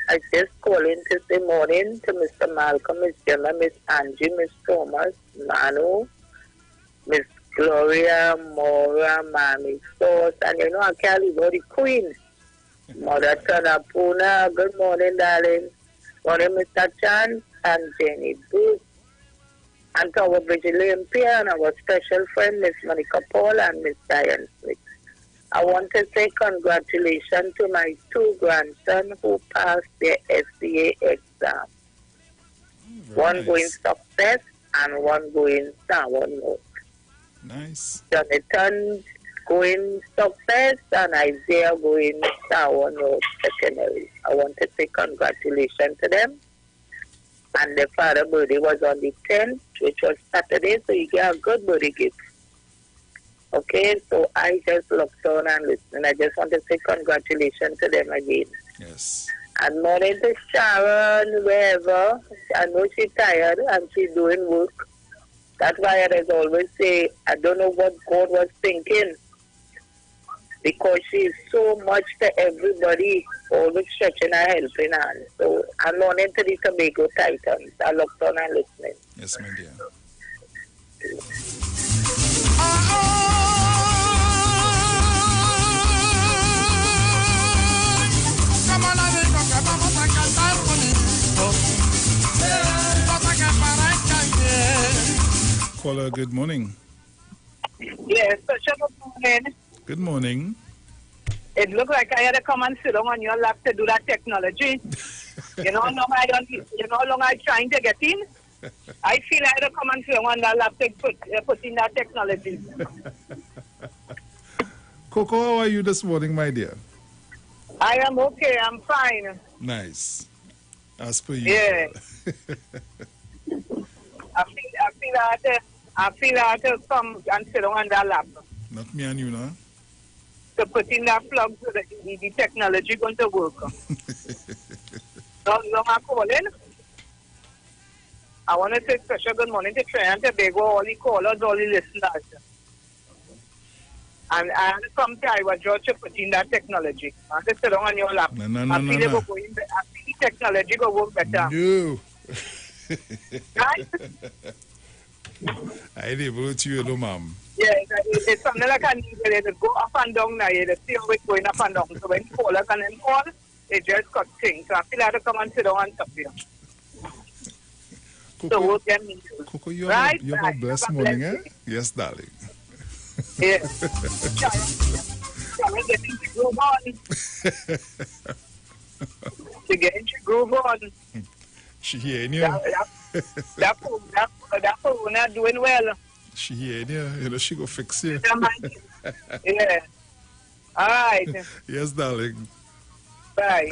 I just calling to say morning to Mr. Malcolm, Miss Gemma, Miss Angie, Miss Thomas, Manu, Miss Gloria, Mora, Mammy Sauce, and you know I can't leave out the Queen. Mother Tanapuna, good morning, darling. Morning, Mr. Chan and Jenny Booth. And to our Bridget Pierre and our special friend, Miss Monica Paul and Miss Diane Smith. I want to say congratulations to my two grandsons who passed their SCA exam. One going success and one going sour note. Nice. Jonathan going success and Isaiah going sour note secondary. I want to say congratulations to them. And their father's birthday was on the 10th, which was Saturday, so you get a good birthday gift. Okay, so I just looked on and listened. I just want to say congratulations to them again. Yes. And morning to Sharon, wherever. I know she's tired and she's doing work. That's why I always say, I don't know what God was thinking. Because she's so much to everybody, always stretching her helping hand. So I'm morning to the Tobago Titans. I looked on and listening. Yes, my dear. Caller, good morning. Yes, such a good morning. Good morning. It looked like I had to come and sit down on your lap to do that technology. You know how long I'm trying to get in? I feel I had to come and sit down on that lap to put in that technology. Coco, how are you this morning, my dear? I am okay. I'm fine. Nice. As per you. Yeah. I feel I had to come and sit down on that lap. Not me and you, no? To put in that plug so that the technology going to work. So I'm calling. I want to say special good morning to Trinidad and Tobago, all the callers, all the listeners. And I had to come to Iwer George to put in that technology. I have to sit down on your lap. I feel the technology go work better. No. Right? I didn't vote you, no, ma'am. Yeah, it's something like I need to go up and down now. You see how it's going up and down. So when callers and then call, they just cut things. So I feel I have to come and sit down on top of you. Coco, so we'll get me. Coco, you right? have a blessed morning, eh? Yes, darling. Yeah. Sharon getting to groove on. She getting to groove on. She hearing you. That phone not doing well. She hearing you. You know, she go fix you. Yeah. All right. Yes, darling. Bye.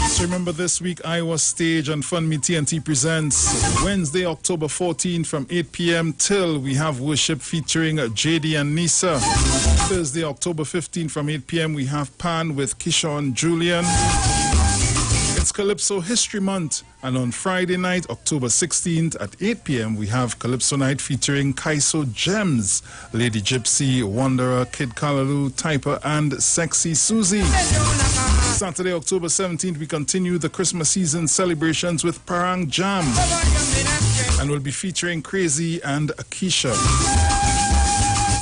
So remember this week, Iowa Stage and Fun Me TNT presents Wednesday, October 14th from 8 p.m. till we have worship featuring JD and Nisa. Thursday, October 15th from 8 p.m. we have Pan with Kishon Julian. It's Calypso History Month, and on Friday night, October 16th at 8 p.m. we have Calypso Night featuring Kaiso Gems, Lady Gypsy, Wanderer, Kid Kalalu, Typer, and Sexy Susie. Saturday, October 17th, we continue the Christmas season celebrations with Parang Jam, and we'll be featuring Crazy and Akisha.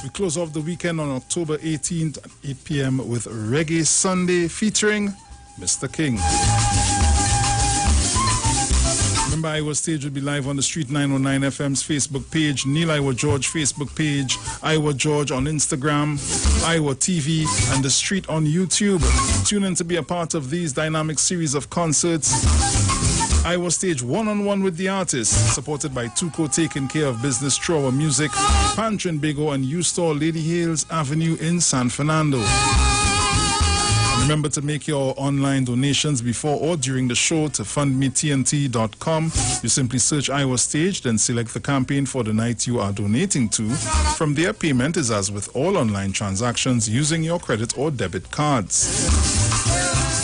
We close off the weekend on October 18th at 8 p.m. with Reggae Sunday featuring Mr. King. Remember, Iwer Stage will be live on the Street 919 FM's Facebook page, Neil Iwer George Facebook page, Iwer George on Instagram, Iwer TV, and the Street on YouTube. Tune in to be a part of these dynamic series of concerts. Iwer Stage one-on-one with the artist, supported by Tuco taking care of business, Trower Music, Pantry and Bigo, and U-Store Lady Hales Avenue in San Fernando. Remember to make your online donations before or during the show to fundmetnt.com. You simply search Iwer Stage, then select the campaign for the night you are donating to. From there, payment is as with all online transactions using your credit or debit cards.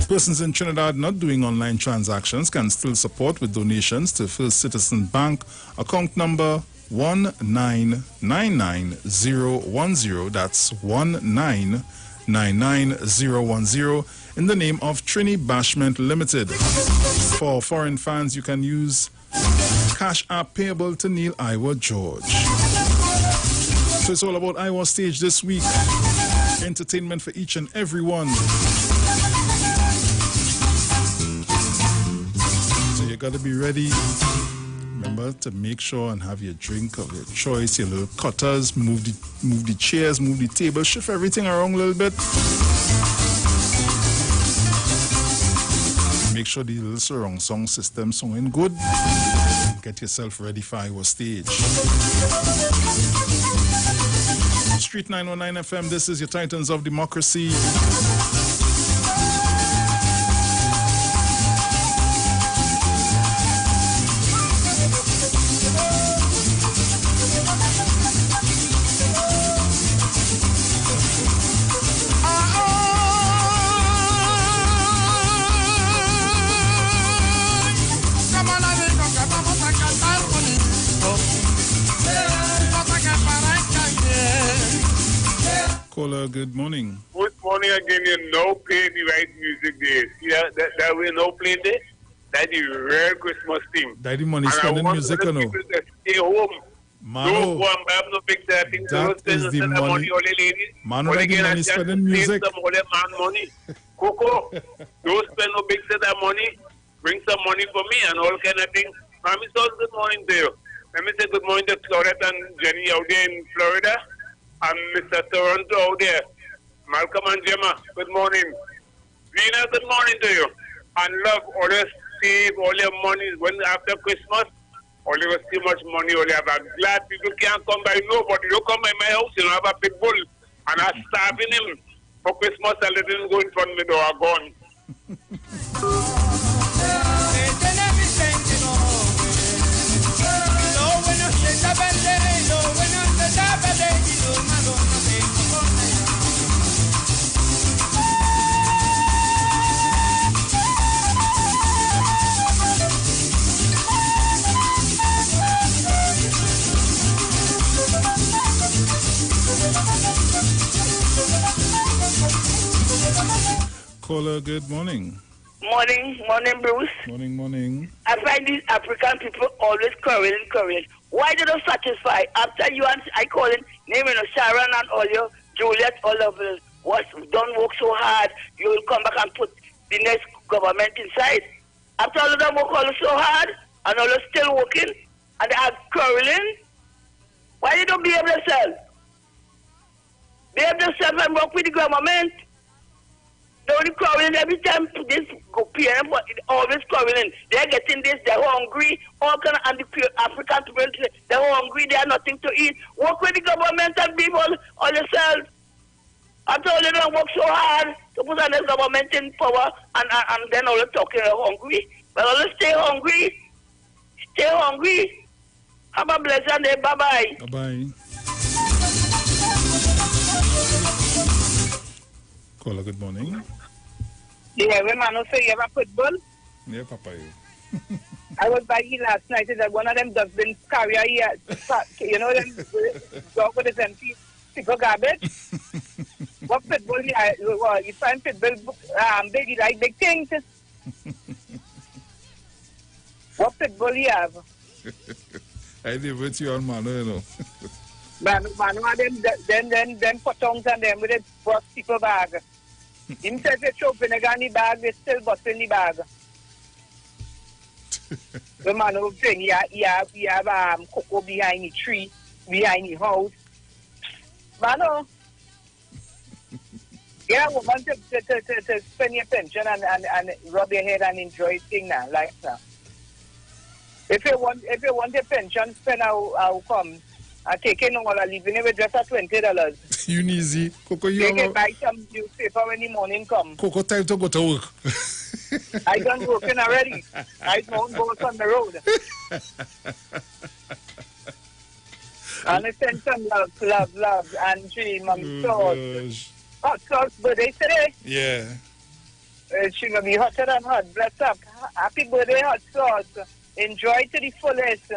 Persons in Trinidad not doing online transactions can still support with donations to First Citizen Bank, account number 1999010. That's 1999010 in the name of Trini Bashment Limited. For foreign fans, you can use Cash App payable to Neil Iwer George. So it's all about Iwer Stage this week. Entertainment for each and every one. So you got to be ready. Remember to make sure and have your drink of your choice, your little cutters, move the chairs, move the table, shift everything around a little bit. Make sure the little surround sound system sounding good. Get yourself ready for Iwer Stage. Street 919 FM, this is your Titans of Democracy. Caller, good morning. Good morning again. You know, play the right music there. Yeah, that we no play there. That's the rare Christmas thing. Daddy money spending music or no? Stay home. Mano, don't go and buy no big thing. That is the money. Mano, daddy money spending music. Some other man money. Coco, don't spend no big set of money. Bring some money for me and all kind of things. Mami says good morning to you. Let me say good morning to Claudette and Jenny out there in Florida. And Mr. Toronto out there. Malcolm and Gemma, good morning. Vina, good morning to you. And love, always save all your money. When after Christmas, always too much money. I'm glad people can't come by nobody. You come by my house, you know, have a pit bull. And I'm starving him for Christmas and let him go in front of me door, gone. Caller, good morning. Morning, Bruce. Morning. I find these African people always quarreling. Why they don't satisfy? After you and I call it, naming Sharon and all your Juliet, all of us, don't work so hard, you will come back and put the next government inside. After all of them work all so hard, and all still working, and they are quarreling, why you don't behave yourself? Behave yourself and work with the government. They only quarreling every time this go PM, but always quarreling. They're getting this, they're hungry, all kind of, and the African people, they're hungry, they have nothing to eat. Work with the government and people all yourself. I told you don't work so hard to put on the government in power and then all talking hungry. But all stay hungry. Stay hungry. Have a blessed day. Bye-bye. Bye-bye. Caller, good morning. Yeah, when man say you have a football? Yeah, Papa. I was by you last night that one of them dustbin carrier here. You know them dog with his empty pick garbage? What football you find football big like big things. What football you have? I live with you on Manu, you know. Manu them potons and them with a box people bag. Him says they show vinegar in the bag, they still bottle in the bag. The man who thing, he have cocoa behind the tree, behind the house. Mano, yeah, woman to spend your pension and rub your head and enjoy thing now, like that. If you want a pension, spend how come? I take it no more, leaving it with just $20. You easy. Coco, you can buy some newspaper when the morning come. Coco, time to go to work. I done working already. I don't go on the road. And I send some love, and dream, sauce. Hot sauce birthday today. Yeah. She will be hotter than hot. Bless up. Happy birthday, hot sauce. Enjoy to the fullest.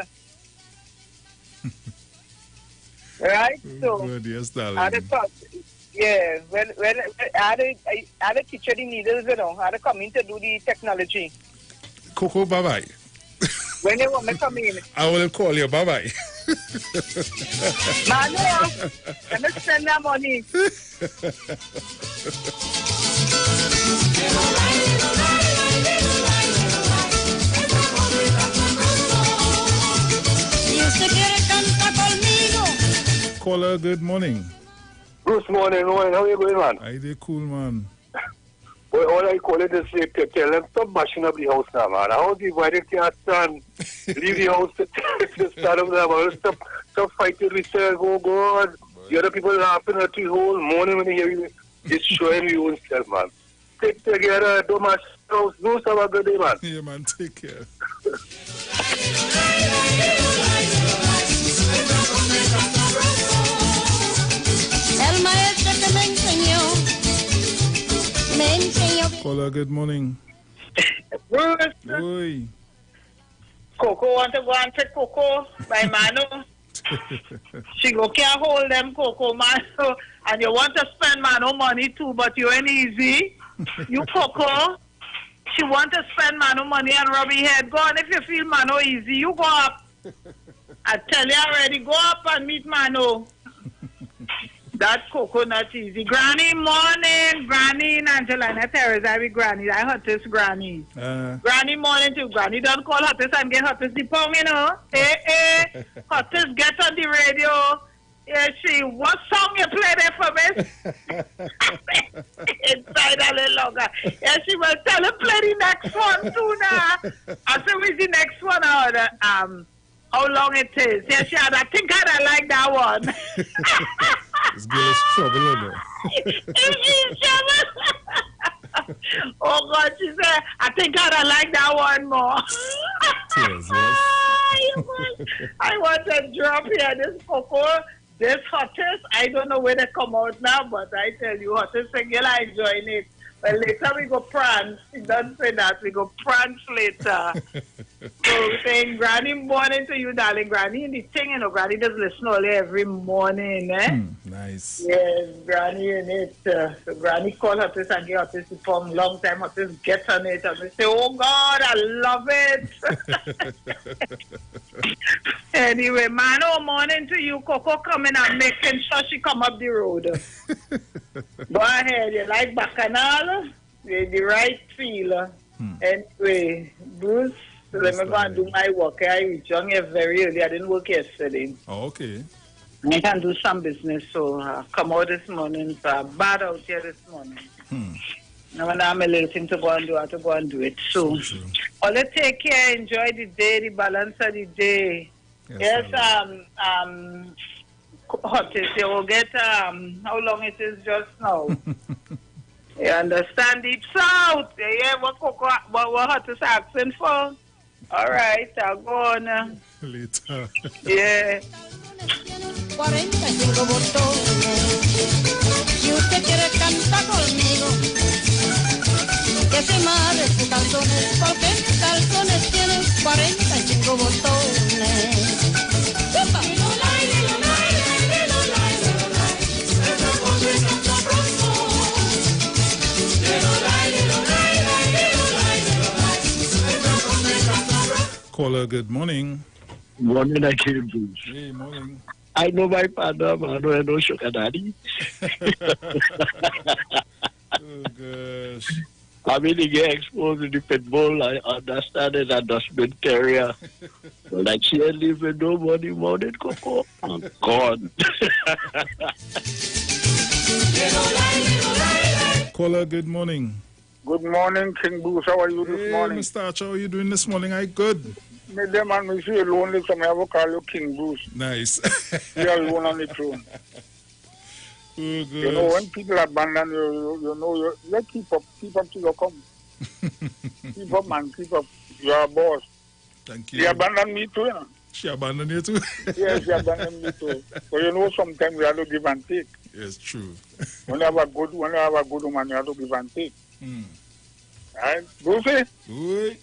Right? So, good, yes, darling. yeah, when I had to teach the needles, you know, I had to come in to do the technology. Coco, bye-bye. When they want me to come in. I will call you, bye-bye. Man, no, let me spend that money. Caller, good morning. Good morning, Rowan. How are you going, man? I did cool, man. Well, all I call it is to tell them stop bashing up the house now, man. How do you why they can't stand? Leave the house to start up there, stop fighting with her. Oh, God. The other people laughing at you whole morning when they hear you destroying your own self, man. Take together, don't mash house. Do some other day, man. Yeah, man. Take care. El maestro que me enseñó. Caller, good morning. Bruce. Oi. Coco want to go and take Coco by Mano. She go can't hold them Coco, Mano. And you want to spend Mano money too, but you ain't easy. You Coco. She want to spend Mano money and rub your head. Go on, if you feel Mano easy, you go up. I tell you already, go up and meet Mano. That Coco not easy. Granny, morning. Granny in Angelina Terrace. I be Granny. I hottest Granny. Granny morning too. Granny don't call hottest and get hottest the pong, you know. Hey. Hottest get on the radio. Yeah, she, what song you play there for me? Inside a little longer. Yeah, she will tell her play the next one too now. I said, what's the next one? How long it is? Yeah, she had, I think I like that one. This girl is trouble, isn't it? She's trouble. Oh, God, she said, I think I like that one more. Yes. I want to drop here this Coco. This hottest, I don't know where they come out now, but I tell you, hottest girl, I enjoying it. But later we go prance. She doesn't say that. We go prance later. So saying, Granny, morning to you, darling. Granny in the thing, you know, Granny does listen only every morning, eh? Nice. Yes, Granny in it. So Granny call hottest and get hottest for a long time. Hottest get on it. And we say, oh, God, I love it. Anyway, man, oh, morning to you. Coco coming and making sure she come up the road. Go ahead. You like Bacchanal? The right feel. Anyway, Bruce, so let me go and do my work. I reached on here very early. I didn't work yesterday. Oh, okay. I can do some business, so I come out this morning. So I'm bad out here this morning. Now when I'm a little thing to go and do, I have to go and do it. So, all take care, enjoy the day, the balance of the day. Yes, hottest, you will get, how long it is just now. You understand? Deep South. Yeah, what hottest accent for? All right, I'll go on. Later. Yeah. 45 botones. Si usted quiere cantar conmigo, que se amarre sus calzones, porque mis calzones tienen 45 botones. ¡Upa! Caller, good morning. Morning, I came, Bruce. Hey, morning. I know my partner, Mano, I know Sugar Daddy. Oh, gosh. I mean, he get exposed to the pit bull. I understand it, a dustbin carrier. But like she ain't leaving nobody morning, Coco. Oh, God. Caller, good morning. Good morning, King Bruce. How are you this morning? Mr. Archer, how are you doing this morning? I good. Me them and me see you lonely, so I will call you King Bruce. Nice. You're alone on the throne. Oh, You know, when people abandon you, you know, you keep up till you come. Keep up, man, keep up. You're a boss. Thank you. She abandoned me too, you know. She abandoned you too? Yes, she abandoned me too. But you know, sometimes we have to give and take. Yes, true. When you have a good woman, you have to give and take. Right? Brucey? Oui.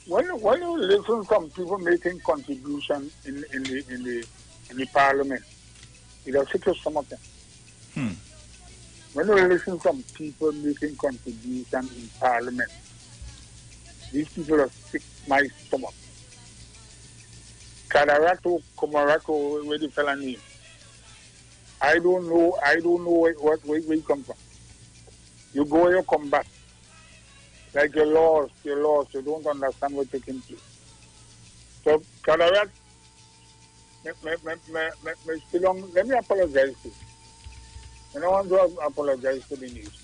When you listen from people making contribution in the parliament, it will sit with some of them. When you listen from people making contribution in parliament, these people will sick my stomach. Kadarato, Komarato, where the fella name. I don't know where you come from. You go, you come back. Like you're lost, you don't understand what's taking place. So, Kadarat, let me apologize to you. I don't want to apologize to the news.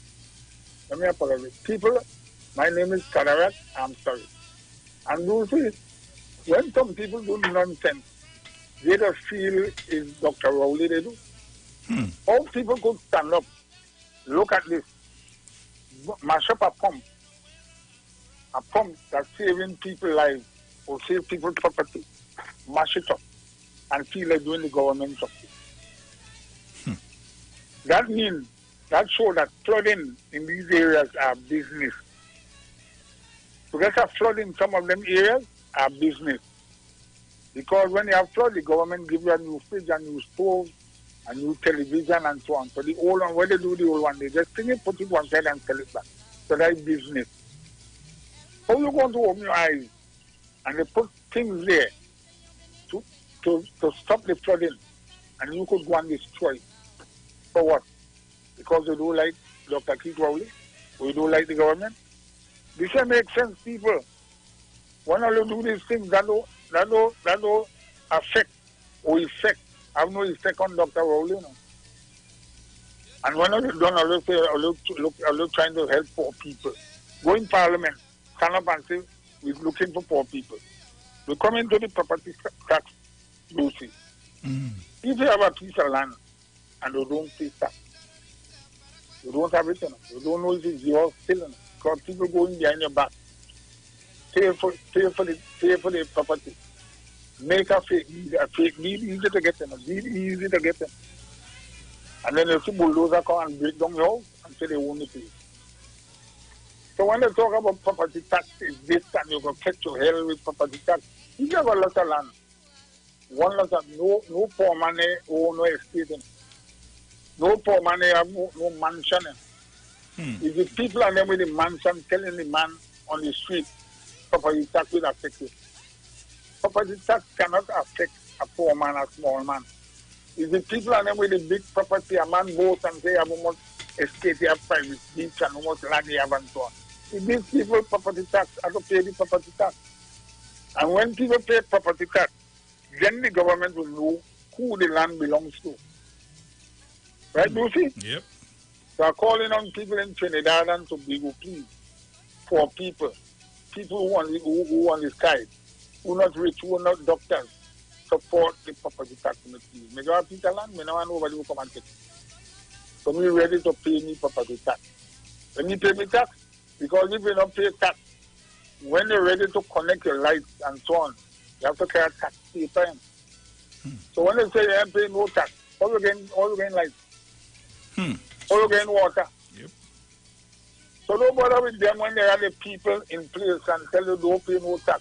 Let me apologize. People, my name is Kadarat, I'm sorry. And you see, when some people do nonsense, they just feel it's Dr. Rowley they do. All people could stand up, look at this, mash up a pump that's saving people's lives or save people's property, mash it up, and feel like doing the government something. That means, that shows that flooding in these areas are business. Because of flooding in some of them areas are business. Because when you have flood, the government gives you a new fridge, a new stove, a new television, and so on. So the old one, when they do the old one, they just think it, put it one side and sell it back. So that's business. How you going to open your eyes and they put things there to stop the flooding, and you could go and destroy it? For what? Because you don't like Dr. Keith Rowley? Or you don't like the government? This makes sense, people. When you do these things, that don't affect or effect. Have no effect on Dr. Rowley. No? And when you don't always say, always trying to help poor people. Go in parliament, stand up and say, we're looking for poor people. We come into the property tax, Lucy. If you have a piece of land and you don't pay tax, you don't have it, you don't know if it's yours still, because people go in behind your back, pay for the property. Make a fake deed easy to get them. Easy to get them. And then you see bulldozer come and break down your house and say they own the place. So when they talk about property tax, it's this and you can catch your hell with property tax. You have a lot of land. One lot of no poor money own no estate. No poor money have no mansion. If the people are there with the mansion telling the man on the street, property tax will affect you. Property tax cannot affect a poor man, a small man. If the people are there with the big property, a man goes and say, how much estate you have, private beach, and how much land you have, and so on. If these people property tax, have to pay the property tax. And when people pay property tax, then the government will know who the land belongs to. Right, Lucy? Yep. So I'm calling on people in Trinidad and Tobago, please, for people who on the side, who are not rich, who are not doctors, support the property tax committee. Me go have Peter land, me no want nobody who come and take it. So me ready to pay me property tax. When you pay me tax, because if you don't pay tax, when you're ready to connect your lights and so on, you have to carry tax paper. So when they say you have to pay no tax, all you gain lights. All you gain water. Yep. So don't bother with them when there are the people in place and tell you don't pay no tax.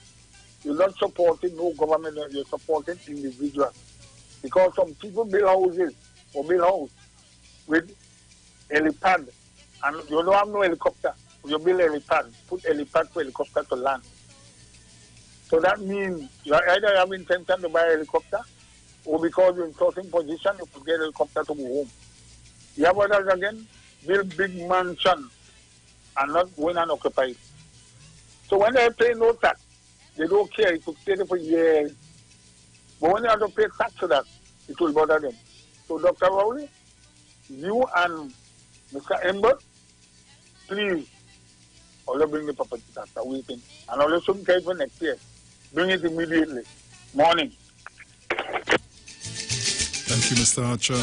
You're not supporting no government, you're supporting individuals. Because some people build houses or build house with helipad and you don't have no helicopter. You build a helipad, put helipad for helicopter to land. So that means you either have intention to buy a helicopter or because you're in certain position, you could get a helicopter to go home. You have others again, build big mansion and not going unoccupied. So when they pay no tax, they don't care. It could stay there for years. But when they have to pay tax for that, it will bother them. So Dr. Rowley, you and Mr. Ember, please, all bring the property tax. I'm waiting. And all shouldn't care for next year. Bring it immediately. Morning. Thank you, Mr. Archer.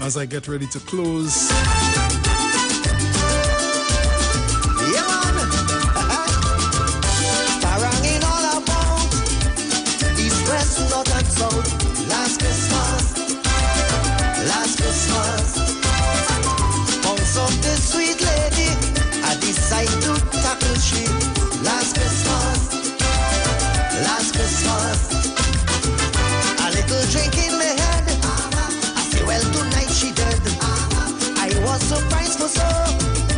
As I get ready to close, North and south. Last Christmas, bounce up this sweet lady. I decide to tackle she. Last Christmas, a little drink in my head. I say, well, tonight she dead. I was surprised for so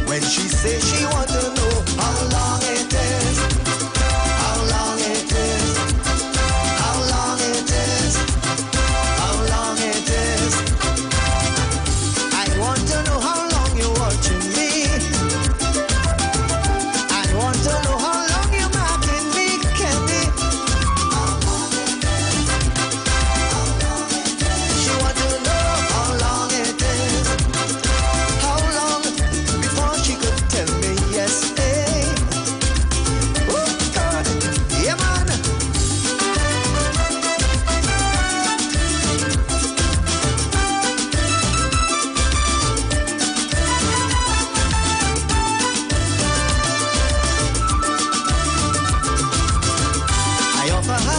when she said she want to know how long it is. How long it is. I want to know how long you're watching me. I want to know how long you're marking me, Candy. She want to know how long it is. How long before she could tell me yes, hey. Oh God, yeah man.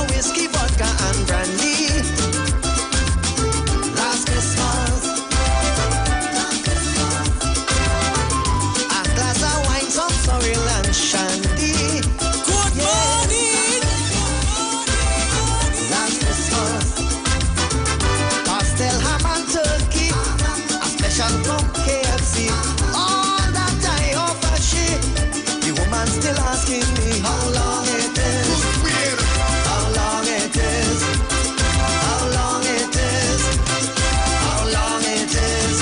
Whiskey, vodka, and brandy. Last Christmas, a glass of wine, some sorrel and shandy. Good morning. Last Christmas, pastel ham and turkey, a special from KFC. All that I offer she, the woman still asking me how long it is. How long it is, how long it is, how long it is.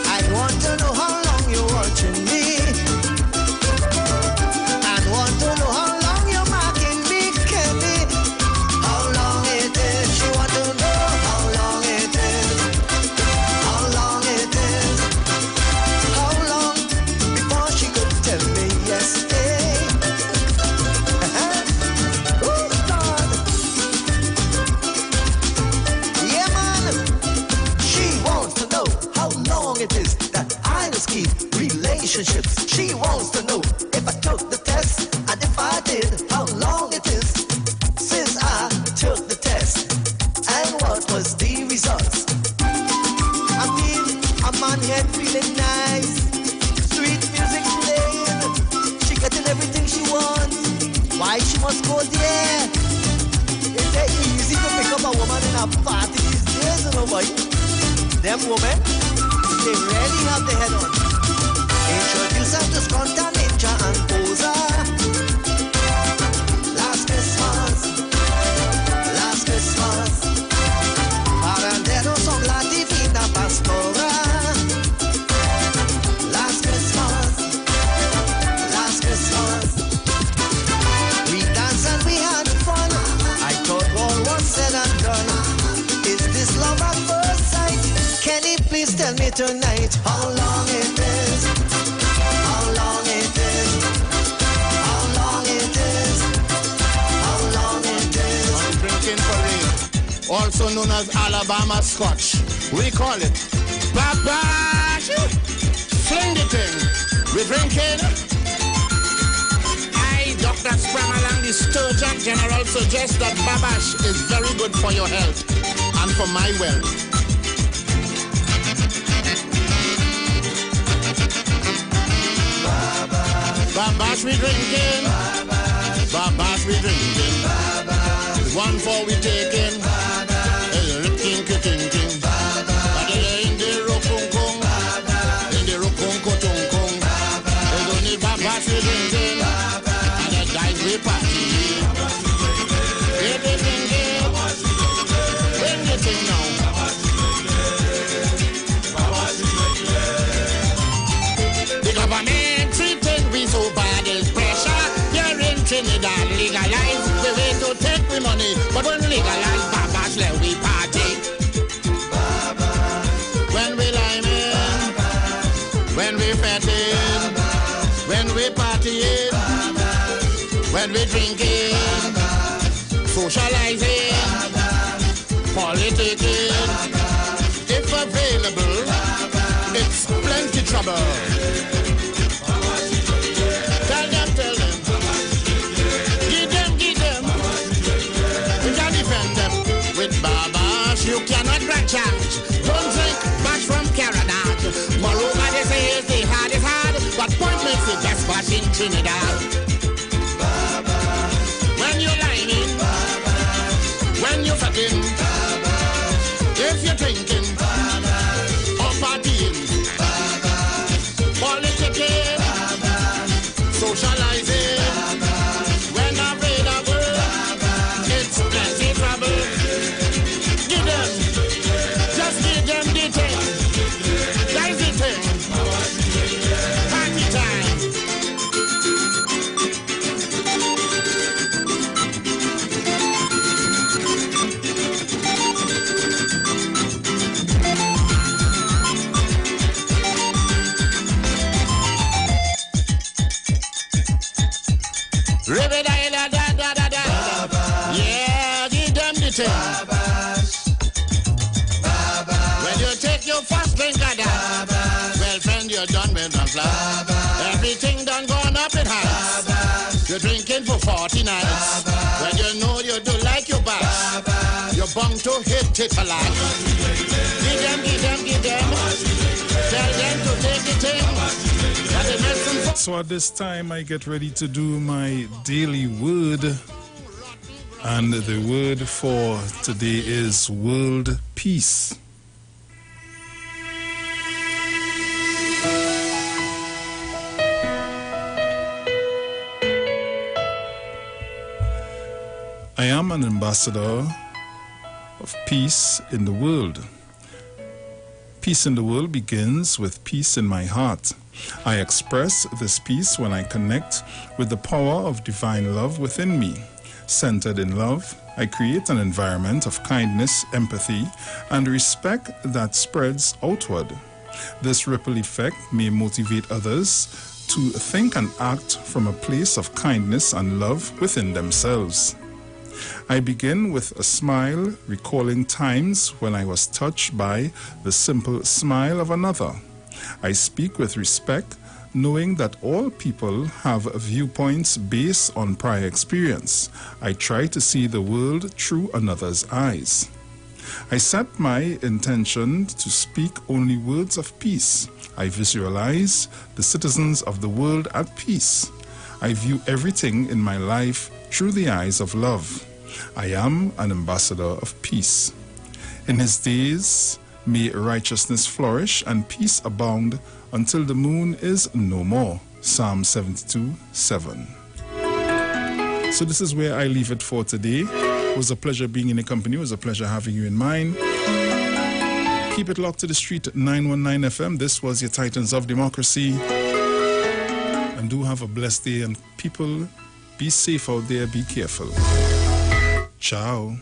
I want to know how long you're watching me, and want to know how long you're marking me, Kenny. How long it is, she want to know how long it is, how long it is, how long before she could tell me yes, hey. It is that I must keep relationships. She wants to know if I took the test, and if I did, how long it is since I took the test, and what was the results. I mean, a man head feeling nice, sweet music playing, she getting everything she wants. Why she must go there? Is it easy to pick up a woman in a party these days, you know, boy? Them women, they really have the head on. Introduce her to Sconta, Ninja, and Posa. Last Christmas, Parandero son la divina pastora. Last Christmas, we danced and we had fun. I thought all was said and done. Is this love at first sight? Can you please tell me tonight how long it is? How long it is? How long it is? How long it is? I'm drinking for rain, also known as Alabama Scotch. We call it Babash. Fling the thing. We drinking. Dr. Spramalang, the Surgeon General, suggests that Babash is very good for your health and for my wealth. Babash we drinking, Babash we drinking, one for we taking, rip king, king, king, in the rope, the money. But when we legalize babash, let we party. When we liming, when we fetting, when we partying, when we drinking, socializing, politicking, if available, it's plenty trouble. Tell them, give them, we can defend them. With babash, you cannot grant charge. Don't drink bash from Caradage. Moreover, they say it's the hard is hard, but point makes it best bash in Trinidad. When you're lining, when you're fucking, if you're drinking, or partying, politicking, socializing, when available, it's plenty trouble. Give them, just give them the thing. That's the thing. Party time. Yeah, give them the thing. When you take your first drink of that, well, friend, you're done with the fly. Everything done gone up in heights. You're drinking for 40 nights. When you know you do like your bash, you're bound to hit it a lot. Give them. Tell them to take the thing. So at this time, I get ready to do my daily word. And the word for today is world peace. I am an ambassador of peace in the world. Peace in the world begins with peace in my heart. I express this peace when I connect with the power of divine love within me. Centered in love, I create an environment of kindness, empathy, and respect that spreads outward. This ripple effect may motivate others to think and act from a place of kindness and love within themselves. I begin with a smile, recalling times when I was touched by the simple smile of another. I speak with respect, knowing that all people have viewpoints based on prior experience. I try to see the world through another's eyes. I set my intention to speak only words of peace. I visualize the citizens of the world at peace. I view everything in my life through the eyes of love. I am an ambassador of peace. In his days, may righteousness flourish and peace abound until the moon is no more. Psalm 72:7. So this is where I leave it for today. It was a pleasure being in your company. It was a pleasure having you in mind. Keep it locked to the street at 919 FM. This was your Titans of Democracy. And do have a blessed day. And people, be safe out there. Be careful. Ciao.